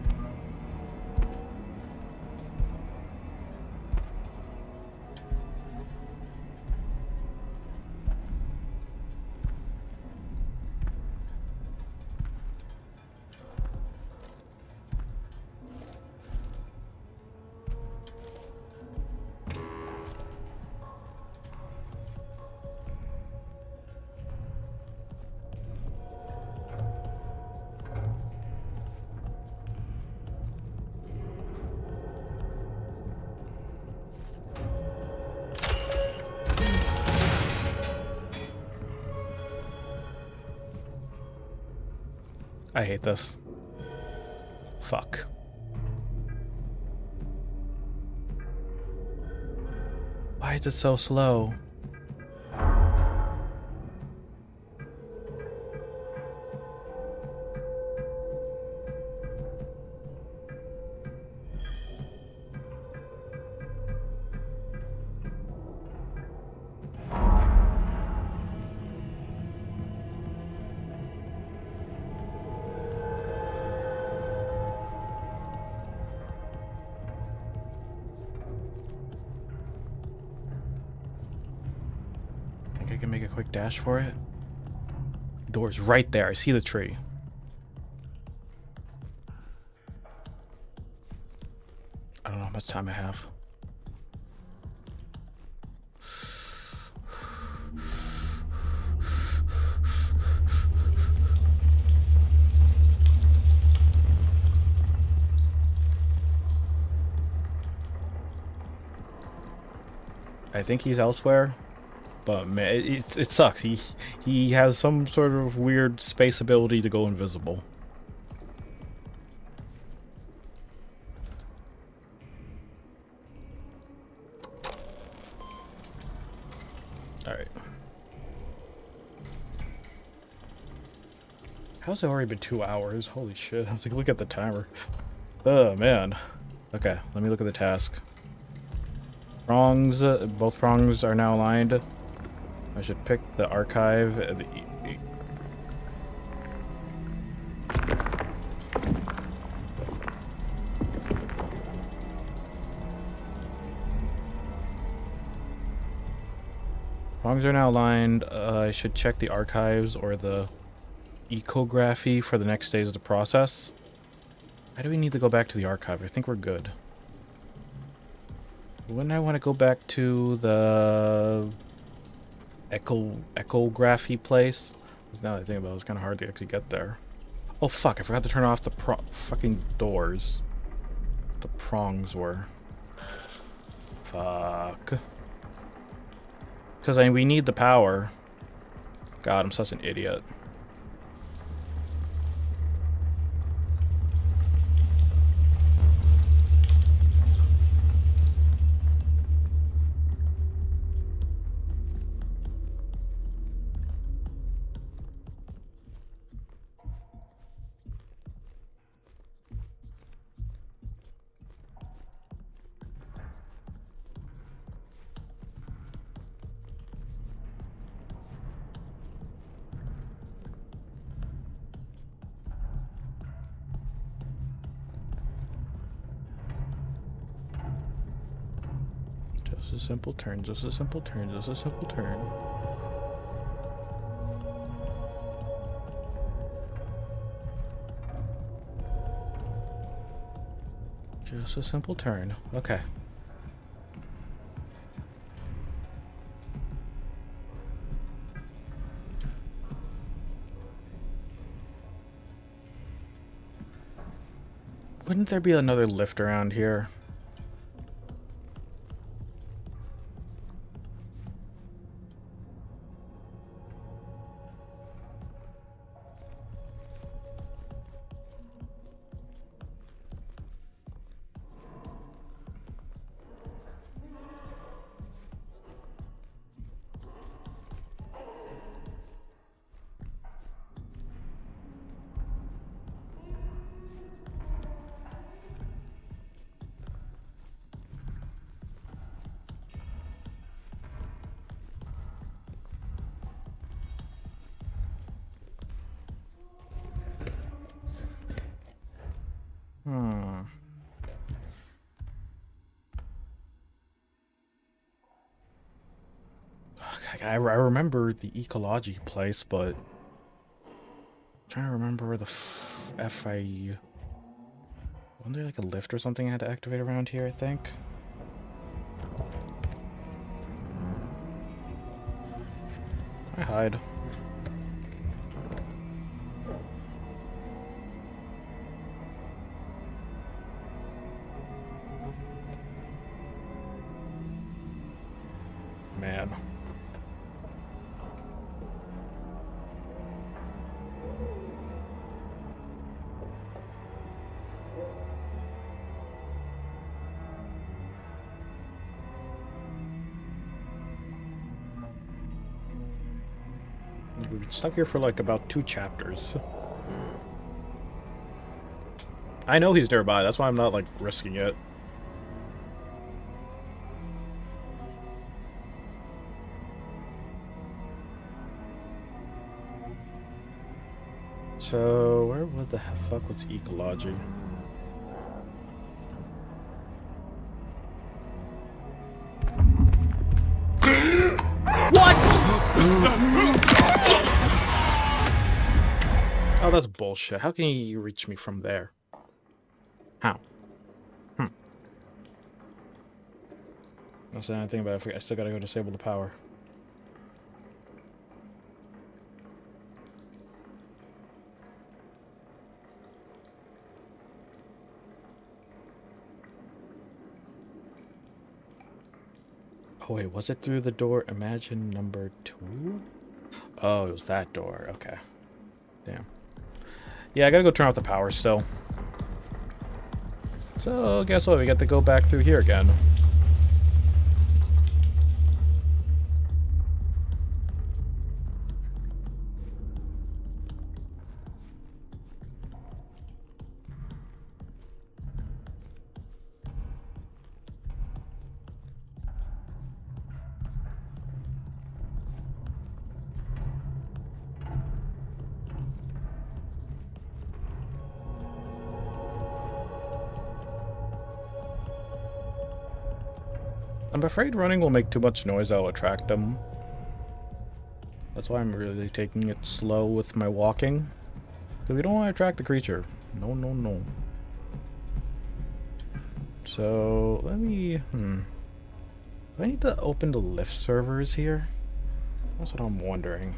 I hate this. Fuck. Why is it so slow? Think I can make a quick dash for it? Door's right there. I see the tree. I don't know how much time I have. I think he's elsewhere, but man, it sucks. He has some sort of weird space ability to go invisible. All right. How's it already been 2 hours? Holy shit! I was like, look at the timer. Oh man. Okay, let me look at the task. Prongs, both prongs are now aligned. I should pick the archive. Prongs are now aligned. I should check the archives or the ecography for the next stage of the process. Why do we need to go back to the archive? I think we're good. Wouldn't I want to go back to the echography place? Because now that I think about it, it's kind of hard to actually get there. Oh fuck, I forgot to turn off the fucking doors. The prongs were. Fuck. Because we need the power. God, I'm such an idiot. Just a simple turn, just a simple turn, just a simple turn. Just a simple turn. Okay. Wouldn't there be another lift around here? I remember the ecology place, but I'm trying to remember where the F I... Wasn't there like a lift or something I had to activate around here, I think? I hide. Man. We've been stuck here for like about 2 chapters. I know he's nearby, that's why I'm not like risking it. So, where would the fuck was ecology? What? Oh, that's bullshit. How can he reach me from there? How? I don't say anything about it. I still gotta go disable the power. Oh wait, was it through the door? Imagine number 2? Oh, it was that door. Okay. Damn. Yeah, I gotta go turn off the power still. So, guess what? We got to go back through here again. I'm afraid running will make too much noise. I'll attract them. That's why I'm really taking it slow with my walking. Because we don't want to attract the creature. No, no, no. So, let me... Do I need to open the lift servers here? That's what I'm wondering.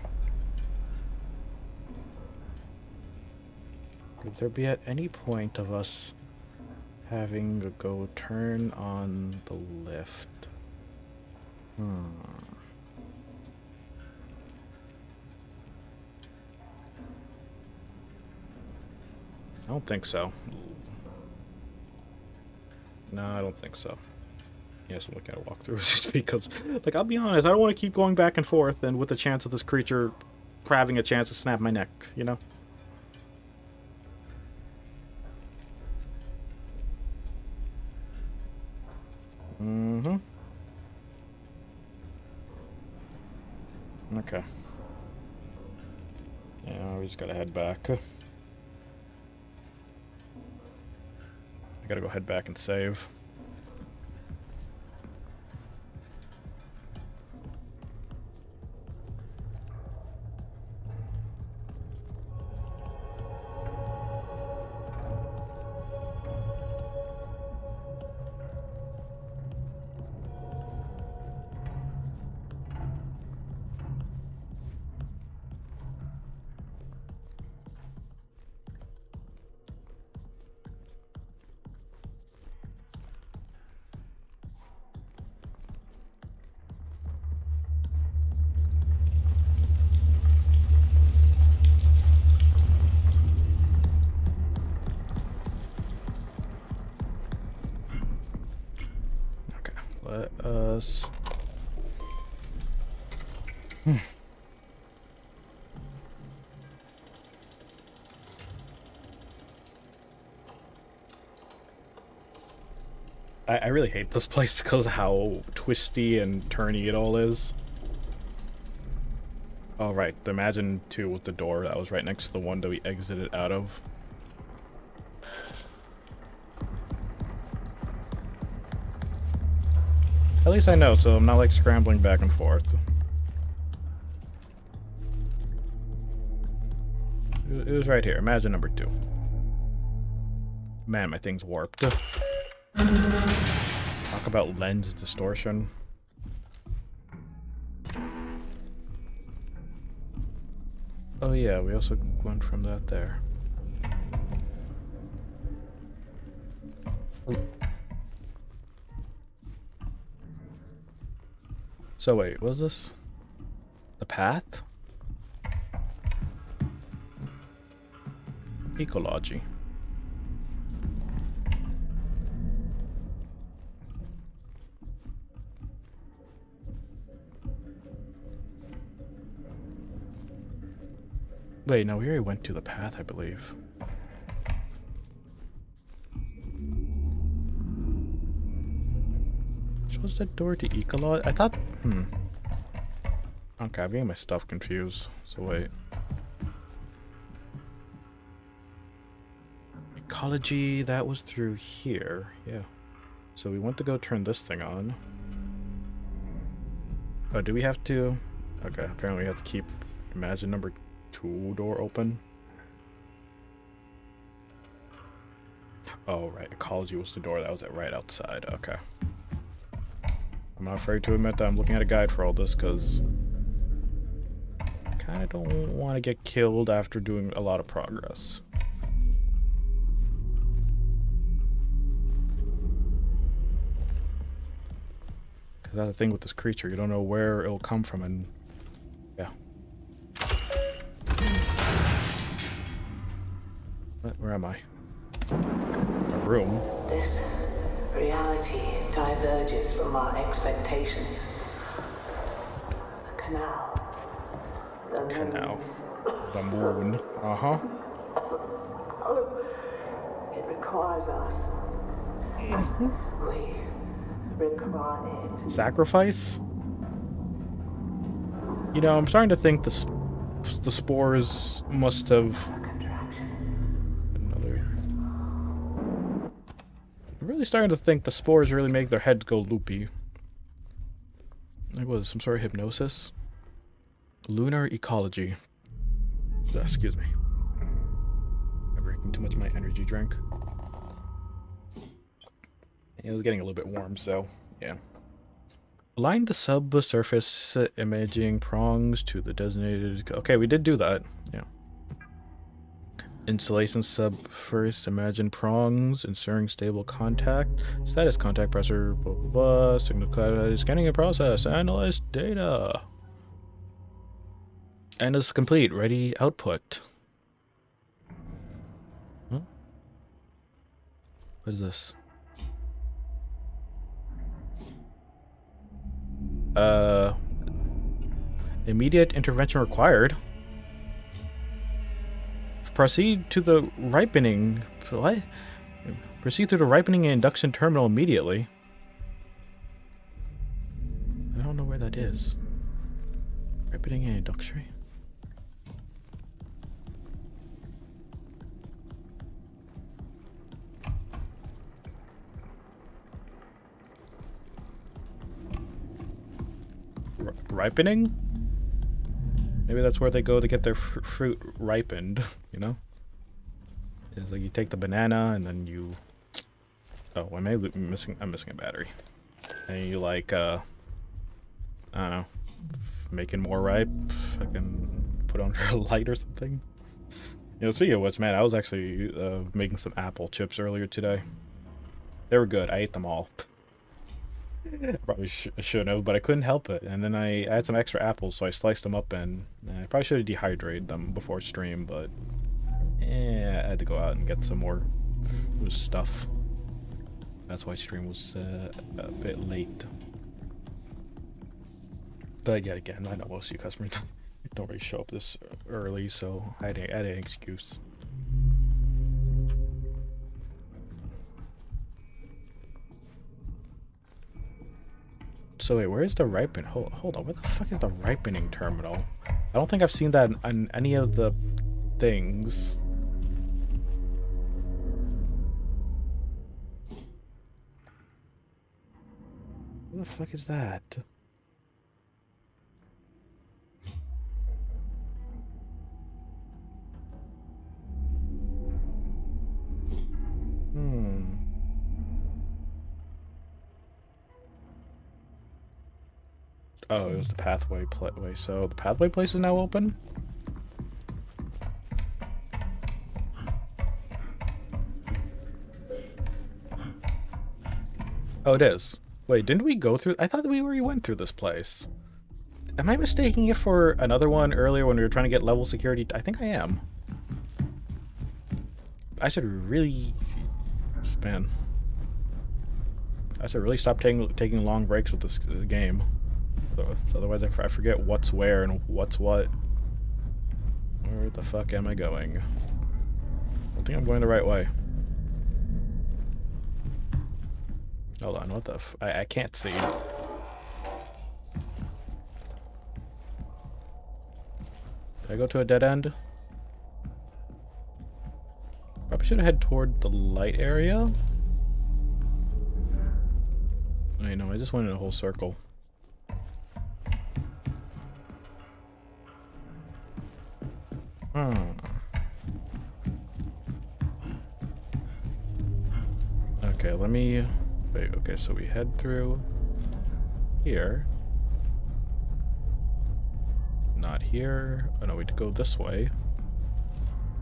Could there be at any point of us having to go turn on the lift? I don't think so. No, I don't think so. Yes, I'm looking at a walkthrough just because, like, I'll be honest, I don't want to keep going back and forth and with the chance of this creature having a chance to snap my neck, you know? Okay. Yeah, we just gotta head back. I gotta go head back and save. Let us... I really hate this place because of how twisty and turny it all is. Oh, right. The Imagine 2 with the door that was right next to the one that we exited out of. At least I know, so I'm not like scrambling back and forth. It was right here. Imagine number 2. Man, my thing's warped. Talk about lens distortion. Oh yeah, we also went from that there. So wait, was this the path? Ecology. Wait, no, we already went to the path, I believe. Which was the door to Ecolodge? I thought... Okay, I'm getting my stuff confused. So wait. Ecology, that was through here. Yeah. So we went to go turn this thing on. Oh, do we have to... Okay, apparently we have to keep Imagine number 2 door open. Oh, right. Ecology was the door that was right outside. Okay. I'm not afraid to admit that I'm looking at a guide for all this, because I kind of don't want to get killed after doing a lot of progress. Because that's the thing with this creature. You don't know where it'll come from, and... yeah. Where am I? My room. This reality diverges from our expectations. The canal. The Canal. The moon. Uh-huh. It requires us. We require it. Sacrifice? You know, I'm starting to think the spores must have... Another... I'm really starting to think the spores really make their heads go loopy. It was some sort of hypnosis. Lunar ecology. Excuse me. I'm drinking too much of my energy drink. It was getting a little bit warm, so yeah. Align the subsurface imaging prongs to the designated... Okay, we did do that. Yeah. Installation sub first imagine prongs, ensuring stable contact. Status contact pressure, blah blah blah. Signal scanning in process. Analyze data. And is complete. Ready output. Huh? What is this? Immediate intervention required. Proceed to the ripening... What? Proceed to the ripening and induction terminal immediately. I don't know where that is. Ripening and induction? Ripening? Maybe that's where they go to get their fruit ripened, you know? It's like you take the banana and then you... Oh, am I missing? I'm missing a battery. And you like, I don't know, make it more ripe. I can put on a light or something. You know, speaking of which, man, I was actually making some apple chips earlier today. They were good. I ate them all. Probably shouldn't have, but I couldn't help it. And then I had some extra apples, so I sliced them up, and I probably should have dehydrated them before stream, but I had to go out and get some more stuff. That's why stream was a bit late. But yet again, I know most of you customers don't really show up this early, so I had an excuse. So wait, where is the ripen? Hold on, where the fuck is the ripening terminal? I don't think I've seen that on any of the things. Where the fuck is that? Oh, it was the pathway way. So the pathway place is now open? Oh, it is. Wait, didn't we go through? I thought that we already went through this place. Am I mistaking it for another one earlier when we were trying to get level security? I think I am. I should really... Man. I should really stop taking long breaks with this game. So otherwise I forget what's where and what's what. Where the fuck am I going? I don't think I'm going the right way. Hold on, what the I can't see. Did I go to a dead end? Probably should head toward the light area. I know, I just went in a whole circle. Okay, let me... Wait, okay, so we head through here. Not here. Oh no, we go this way.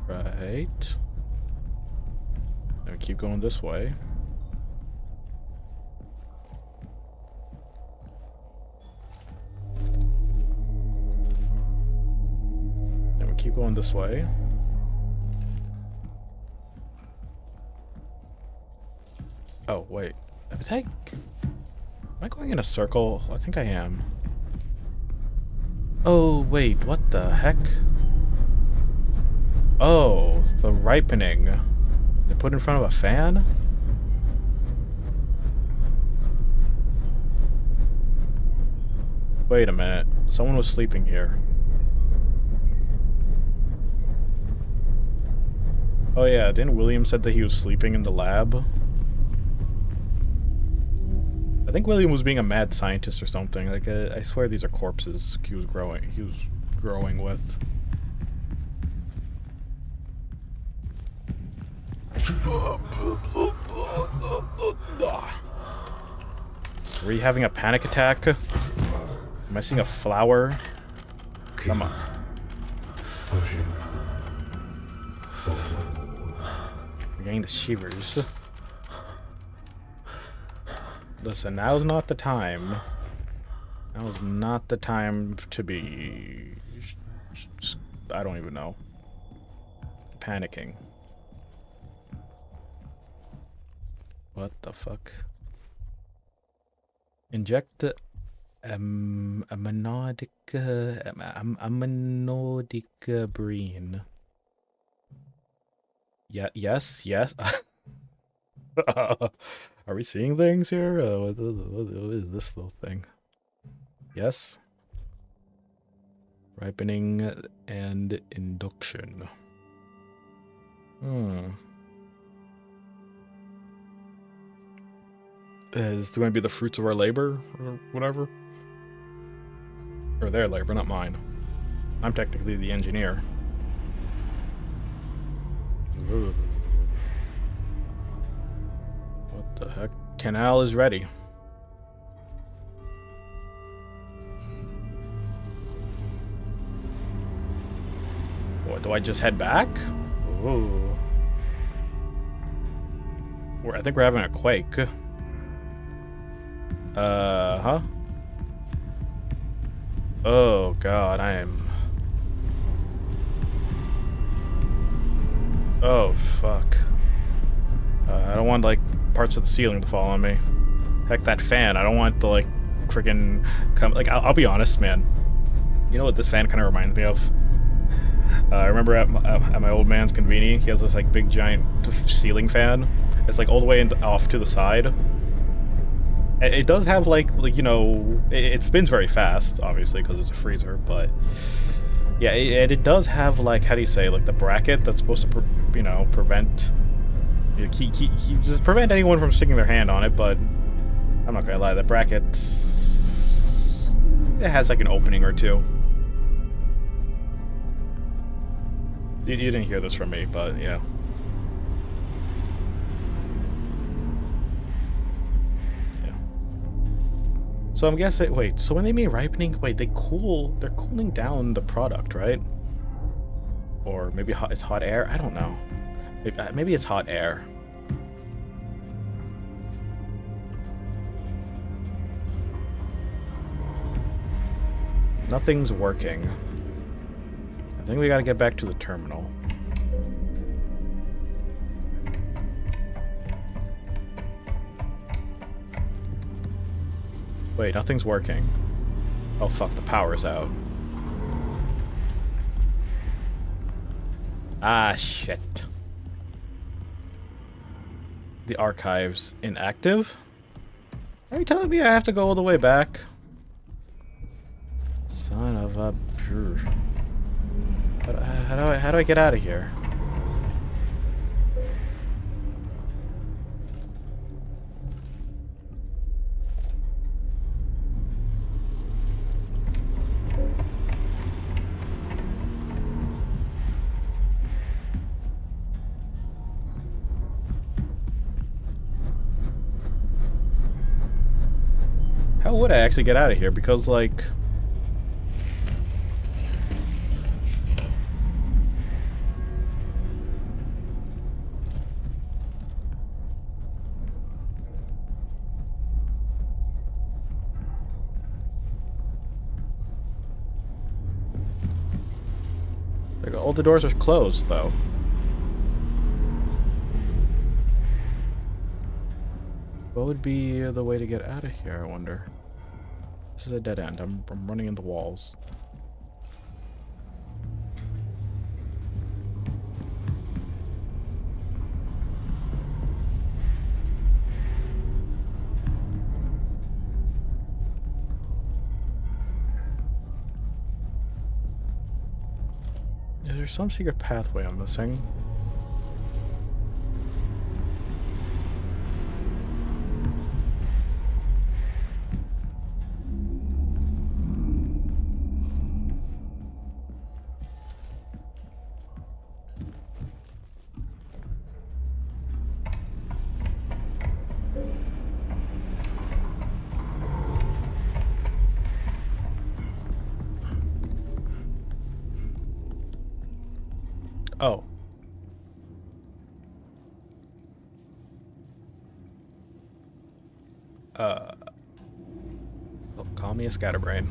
Right. Then we keep going this way. Then we keep going this way. Oh, wait. Am I going in a circle? I think I am. Oh, wait. What the heck? Oh, the ripening. They put in front of a fan? Wait a minute. Someone was sleeping here. Oh yeah, didn't William said that he was sleeping in the lab? I think William was being a mad scientist or something. Like, I swear these are corpses he was growing with. Were you having a panic attack? Am I seeing a flower? Come on. I'm getting the shivers. Listen, now's not the time. Now's not the time to be... I don't even know. Panicking. What the fuck? Inject ammonodicabrine. Yeah, yes. Are we seeing things here? What is this little thing? Yes. Ripening and induction. Is it going to be the fruits of our labor or whatever? Or their labor, not mine. I'm technically the engineer. Ugh. What the heck? Canal is ready. What, do I just head back? Ooh. I think we're having a quake. Huh? Oh god, I am... Oh, fuck. I don't want, like, parts of the ceiling to fall on me. Heck, that fan, I don't want to, like, freaking come... Like, I'll be honest, man. You know what this fan kind of reminds me of? I remember at my old man's conveni, he has this, like, big, giant ceiling fan. It's, like, all the way off to the side. It does have, like you know... It spins very fast, obviously, because it's a freezer, but... Yeah, it does have, like, how do you say, like, the bracket that's supposed to, you know, prevent... just prevent anyone from sticking their hand on it, but... I'm not gonna lie, the bracket... It has, like, an opening or two. You didn't hear this from me, but, yeah. So I'm guessing, wait, so when they mean ripening, wait, they're cooling down the product, right? Or maybe it's hot air? I don't know. Maybe it's hot air. Nothing's working. I think we gotta get back to the terminal. Wait, nothing's working. Oh fuck, the power's out. Ah, shit. The archive's inactive? Are you telling me I have to go all the way back? Son of a... How do I get out of here? How would I actually get out of here? Because, like... like, all the doors are closed, though. What would be the way to get out of here, I wonder? This is a dead end. I'm running into walls. Is there some secret pathway I'm missing? Oh. Oh, call me a scatterbrain.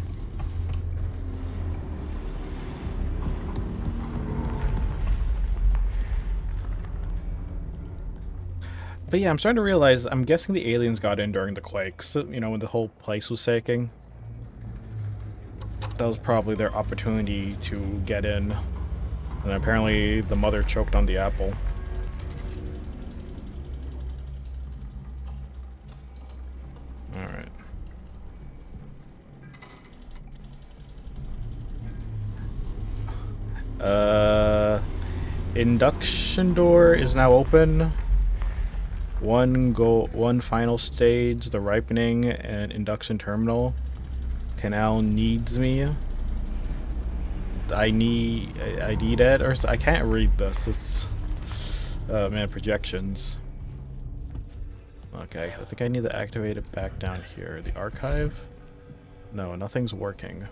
But yeah, I'm starting to realize, I'm guessing the aliens got in during the quakes, you know, when the whole place was shaking. That was probably their opportunity to get in. And apparently the mother choked on the apple. Alright. Induction door is now open. One final stage, the ripening and induction terminal. Canal needs me. I need it, or I can't read this. It's man, projections. Okay, I think I need to activate it back down here. The archive? No, nothing's working.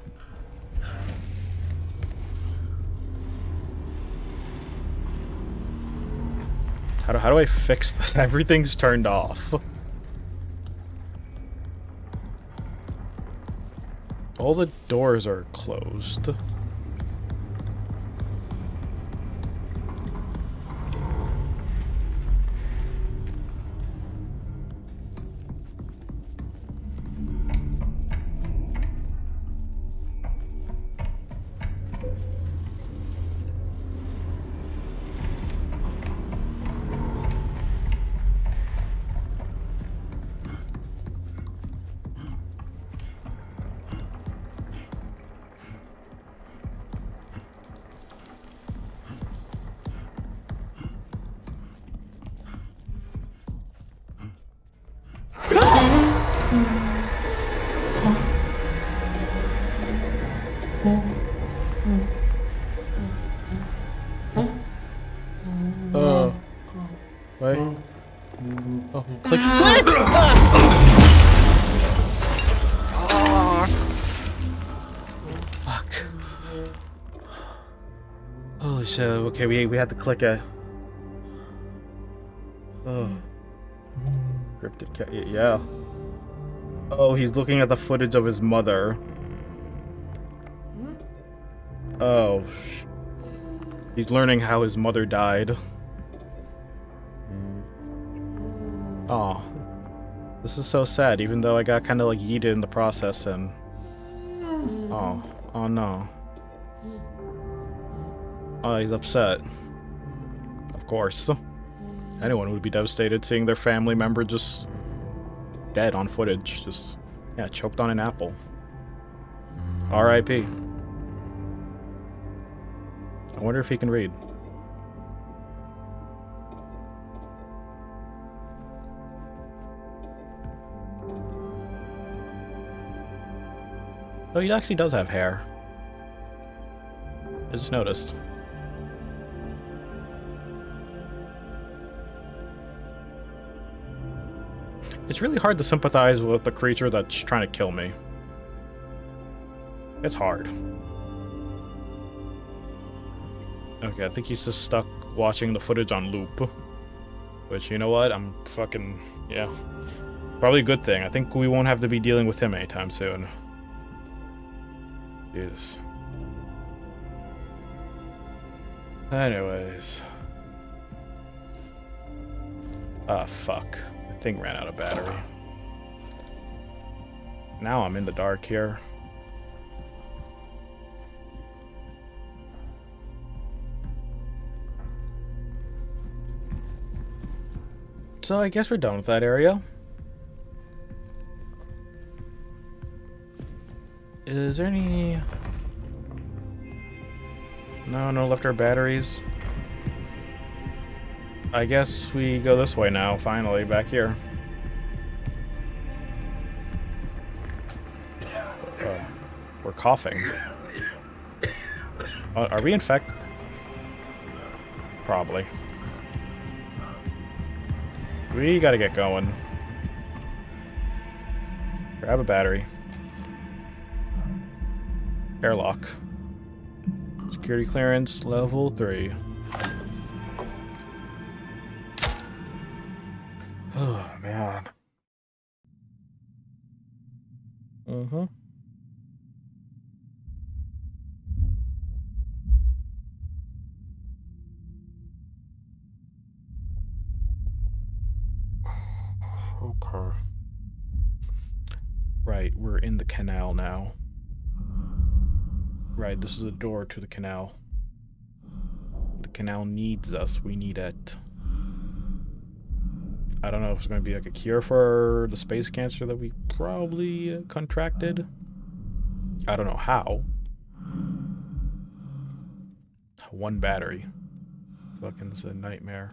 How do I fix this? Everything's turned off. All the doors are closed. Wait. Oh, click. Fuck. Holy shit. Okay, we had to click a. Oh. Cryptid yeah. Oh, he's looking at the footage of his mother. Oh. He's learning how his mother died. Oh, this is so sad, even though I got kind of like yeeted in the process and... Oh no. Oh, he's upset. Of course. Anyone would be devastated seeing their family member just dead on footage. Just, yeah, choked on an apple. R.I.P. I wonder if he can read. Oh, he actually does have hair. I just noticed. It's really hard to sympathize with the creature that's trying to kill me. It's hard. Okay, I think he's just stuck watching the footage on loop. Which, you know what? I'm fucking... yeah. Probably a good thing. I think we won't have to be dealing with him anytime soon. Jesus. Anyways. Ah, fuck. The thing ran out of battery. Now I'm in the dark here. So I guess we're done with that area. Is there any... No leftover batteries. I guess we go this way now, finally, back here. We're coughing. Are we infected? Probably. We gotta get going. Grab a battery. Airlock. Security clearance level 3. Oh, man. Mm-hmm. Okay. Right, we're in the canal now. Right, this is the door to the canal. The canal needs us. We need it. I don't know if it's going to be like a cure for the space cancer that we probably contracted. I don't know how. 1 battery. Fucking, this is a nightmare.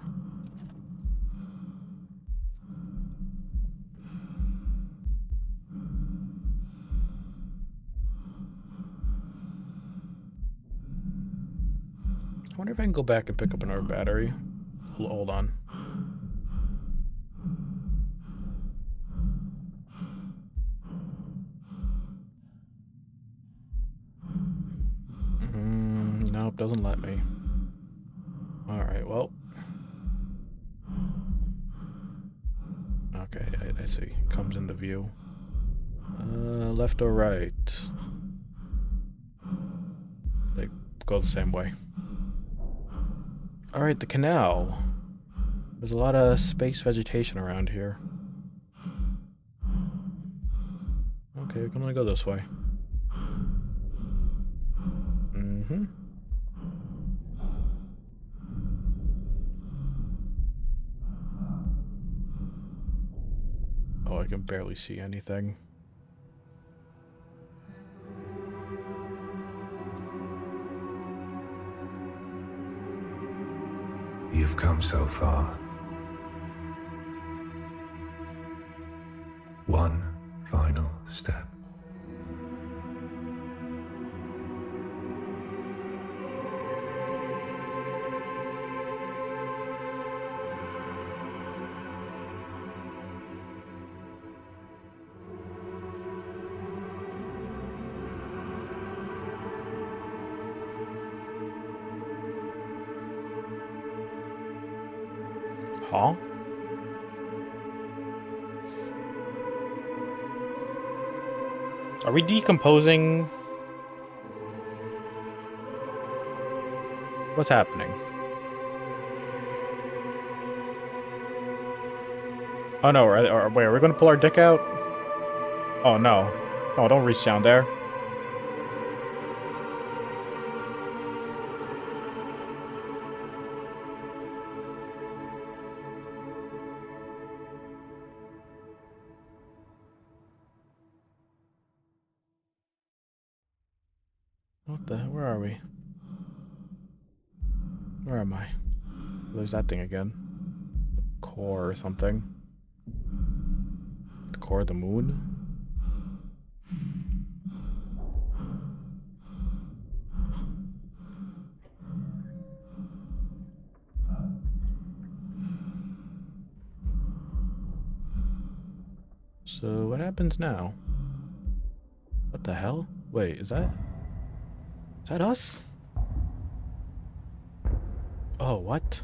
I wonder if I can go back and pick up another battery. Hold on. Nope, doesn't let me. Alright, well. Okay, I see. Comes in the view. Left or right? They go the same way. Alright, the canal. There's a lot of space vegetation around here. Okay, we can only go this way. Mm-hmm. Oh, I can barely see anything. You've come so far. One final step. Huh? Are we decomposing? What's happening? Oh no, wait, are we gonna pull our dick out? Oh no. Oh, don't reach down there. What the? Where are we? Where am I? There's that thing again. Core or something. The core of the moon? So what happens now? What the hell? Wait, is that us? Oh, what?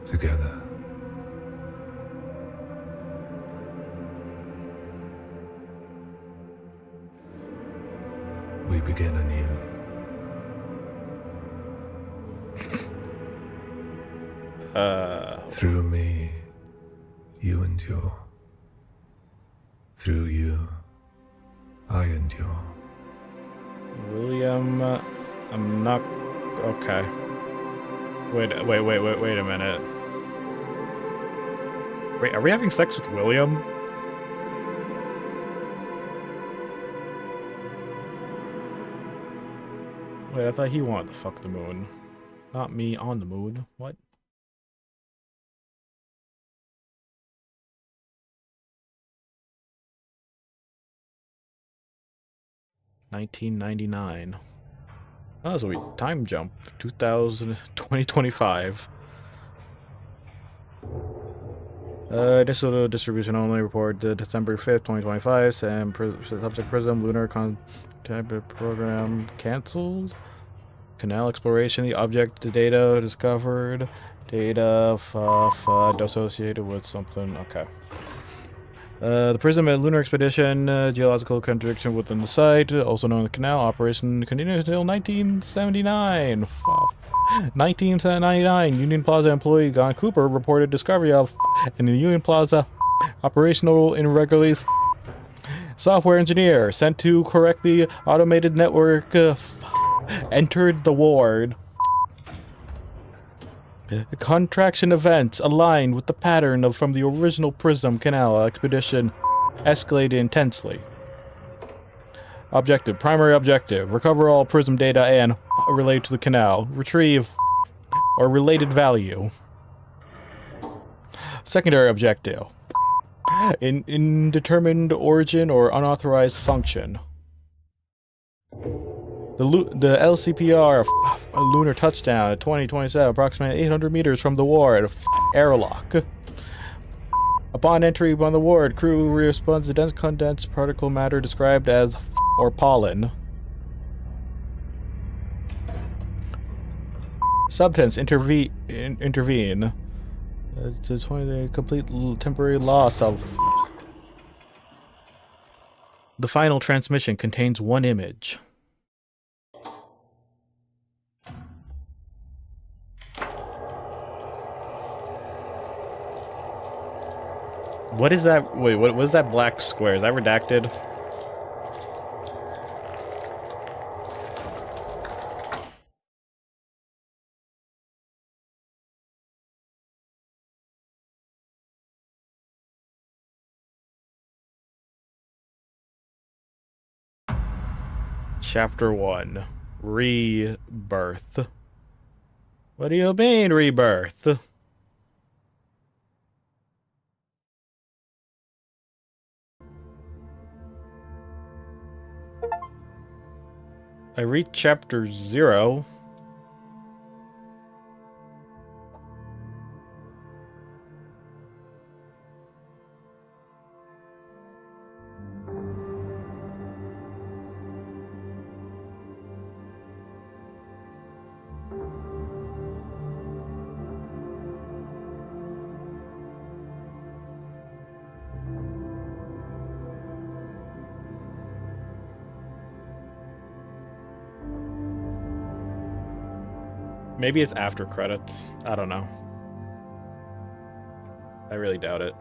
Together, we begin anew. Through me, you endure. Through you, I endure. William, I'm not... Okay. Wait a minute. Wait, are we having sex with William? Wait, I thought he wanted to fuck the moon. Not me on the moon. What? $1999. Oh, so we time jump. 2025. This is a distribution only report. December 5th, 2025. Subject Prism Lunar Contact Program cancelled. Canal exploration. The object data discovered. Data associated with something. Okay. The Prism and Lunar Expedition, geological contradiction within the site, also known as the canal, operation continued until 1979. 1999, Union Plaza employee Don Cooper reported discovery of in the Union Plaza operational irregularities. Software engineer sent to correct the automated network entered the ward. Contraction events aligned with the pattern from the original Prism Canal expedition escalated intensely. Objective. Primary objective. Recover all Prism data and relate to the canal. Retrieve or related value. Secondary objective. Indeterminate origin or unauthorized function. The LCPR lunar touchdown at 2027, approximately 800 meters from the ward. Airlock. Upon entry on the ward, crew responds to dense condensed particle matter described as or pollen. Substance intervene. To 20 complete temporary loss of. The final transmission contains one image. What is that? Wait, what is that black square? Is that redacted? Chapter 1. Rebirth. What do you mean, rebirth? I read chapter 0. Maybe it's after credits. I don't know. I really doubt it.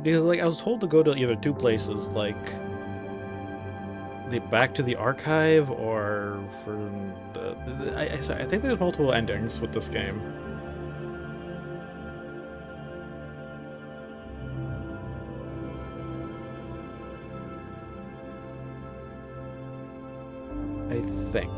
because like I was told to go to either two places, like the back to the archive or for I think there's multiple endings with this game. I think.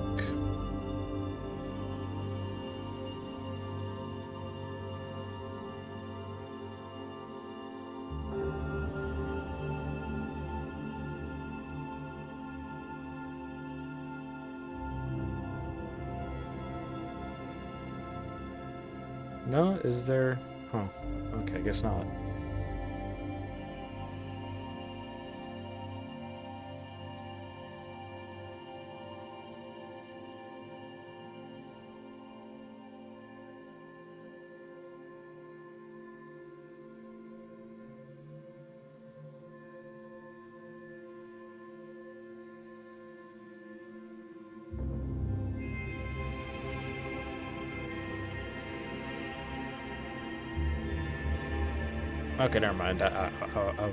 No, is there? Huh. Okay, I guess not. Okay, never mind. I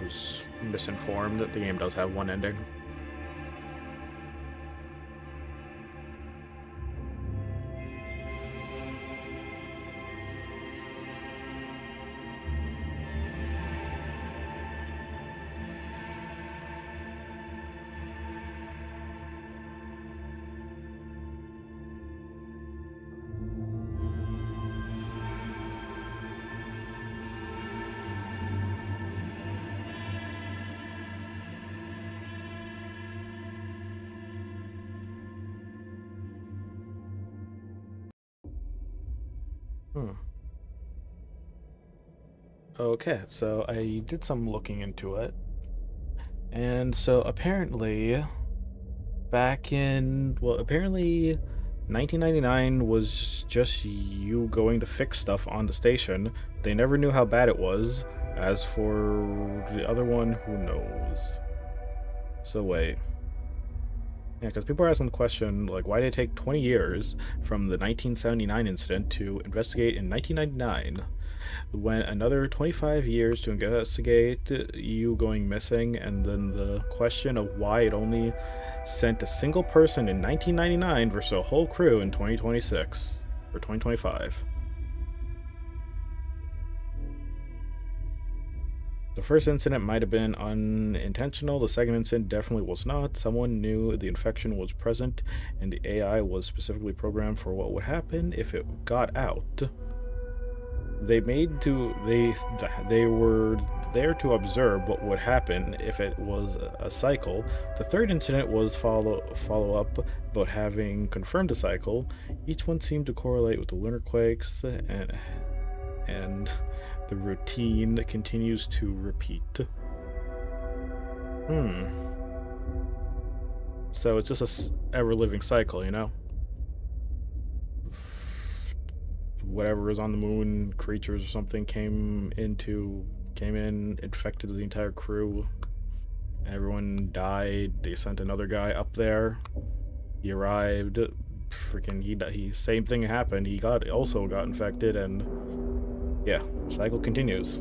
was misinformed that the game does have one ending. Hmm. Okay, so I did some looking into it. And so apparently, apparently 1999 was just you going to fix stuff on the station. They never knew how bad it was. As for the other one, who knows? So wait. Yeah, because people are asking the question, like, why did it take 20 years from the 1979 incident to investigate in 1999? When another 25 years to investigate you going missing, and then the question of why it only sent a single person in 1999 versus a whole crew in 2026 or 2025. The first incident might have been unintentional. The second incident definitely was not. Someone knew the infection was present, and the AI was specifically programmed for what would happen if it got out. They were there to observe what would happen if it was a cycle. The third incident was follow up about having confirmed a cycle. Each one seemed to correlate with the lunar quakes, and the routine continues to repeat. Hmm. So it's just a ever living cycle, you know? Whatever is on the moon, creatures or something came in, infected the entire crew. Everyone died. They sent another guy up there. He arrived. Freaking he same thing happened. He also got infected, and yeah, cycle continues.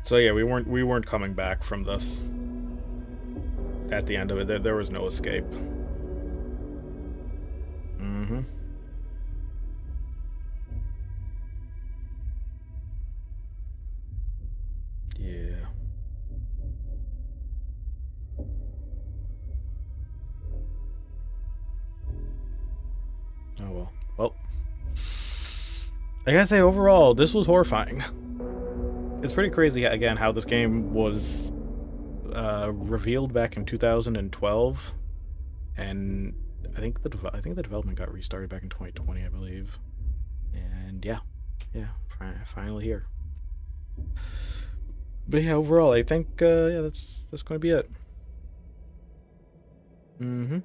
So yeah, we weren't coming back from this. At the end of it, there was no escape. Mm-hmm. Yeah. Oh well. Well, I gotta say, overall, this was horrifying. It's pretty crazy, again, how this game was revealed back in 2012, and I think the development got restarted back in 2020, I believe. And yeah, finally here. But yeah, overall, I think yeah, that's going to be it. Mm-hmm.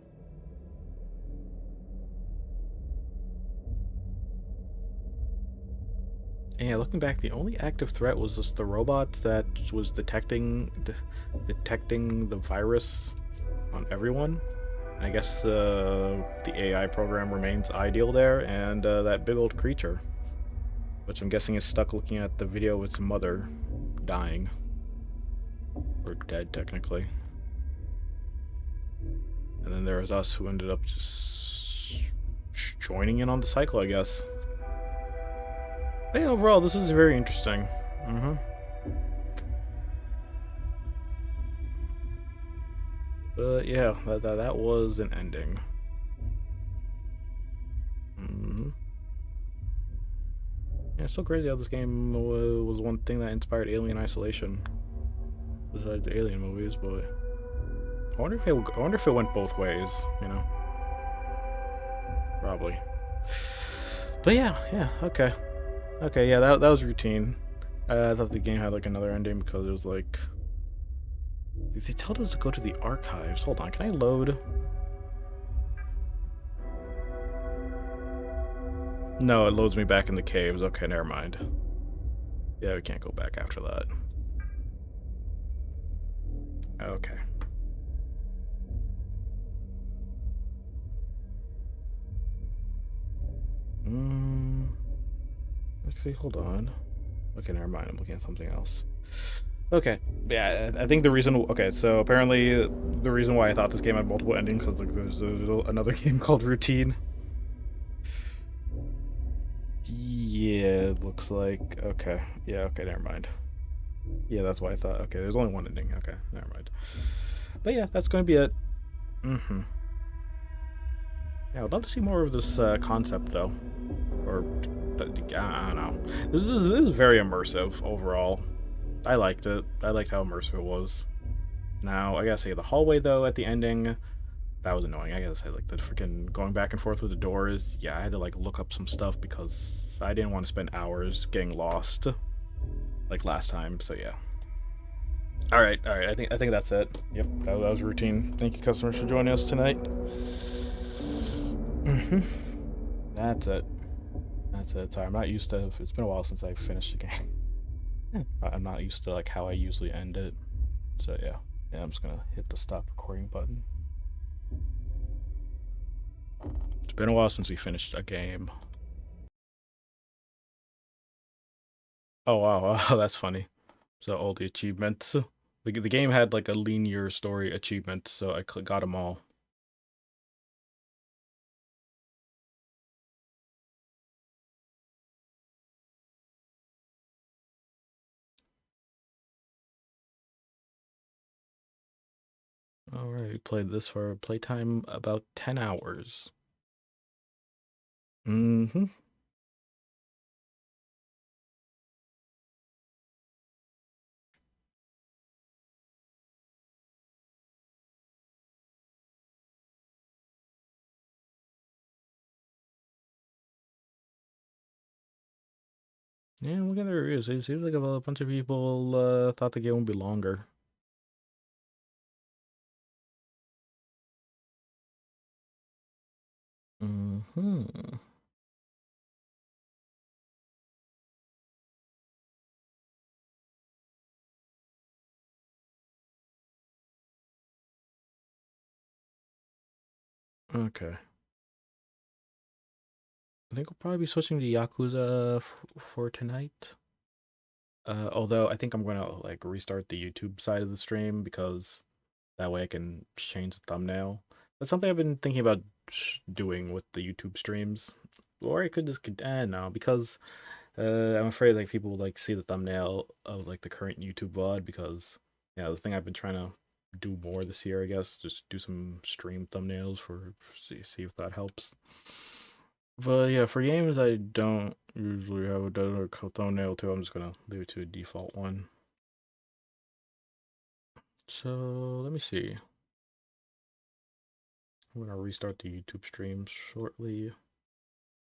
And yeah, looking back, the only active threat was just the robots that was detecting the virus on everyone. I guess the AI program remains ideal there, and that big old creature, which I'm guessing is stuck looking at the video of its mother dying. Or dead, technically. And then there was us who ended up just joining in on the cycle, I guess. But yeah, overall, this is very interesting. But yeah, that was an ending. Yeah, it's so crazy how this game was one thing that inspired Alien Isolation. Besides the Alien movies, but I wonder if it went both ways. You know, probably. But yeah, okay, yeah, that was routine. I thought the game had like another ending because it was like they told us to go to the archives. Hold on, can I load? No, it loads me back in the caves. Okay, never mind. Yeah, we can't go back after that. Okay. Let's see, hold on. Okay, never mind. I'm looking at something else. Okay, yeah, I think the reason. Okay, so apparently the reason why I thought this game had multiple endings because like there's another game called Routine. Yeah, it looks like. Okay, yeah, okay, never mind. Yeah, that's why I thought. Okay, there's only one ending. Okay, never mind. But yeah, that's going to be it. Yeah, I'd love to see more of this concept though, or I don't know. This is very immersive overall. I liked it. I liked how immersive it was. Now, I gotta say, the hallway, though, at the ending, that was annoying. I gotta say, like, the freaking going back and forth with the doors, yeah, I had to, like, look up some stuff because I didn't want to spend hours getting lost, like last time, so yeah. Alright, I think that's it. Yep, that was routine. Thank you, customers, for joining us tonight. That's it. That's it. Sorry, I'm not used to, it's been a while since I finished the game. I'm not used to, like, how I usually end it. So yeah, I'm just gonna hit the stop recording button. It's been a while since we finished a game. Oh wow, wow, that's funny. So all the achievements. The game had like a linear story achievement, so I got them all. All right, we played this for playtime about 10 hours. Mm-hmm. Yeah, look at the reviews. It seems like a bunch of people thought the game would be longer. Mm-hmm. Okay. I think we'll probably be switching to Yakuza for tonight. Although I think I'm gonna like restart the YouTube side of the stream because that way I can change the thumbnail. That's something I've been thinking about doing with the YouTube streams. Or I could just no, because I'm afraid like people would like see the thumbnail of like the current YouTube VOD because yeah, the thing I've been trying to do more this year, I guess, just do some stream thumbnails for see if that helps. But yeah, for games I don't usually have a thumbnail too. I'm just gonna leave it to a default one. So let me see. I'm gonna restart the YouTube stream shortly.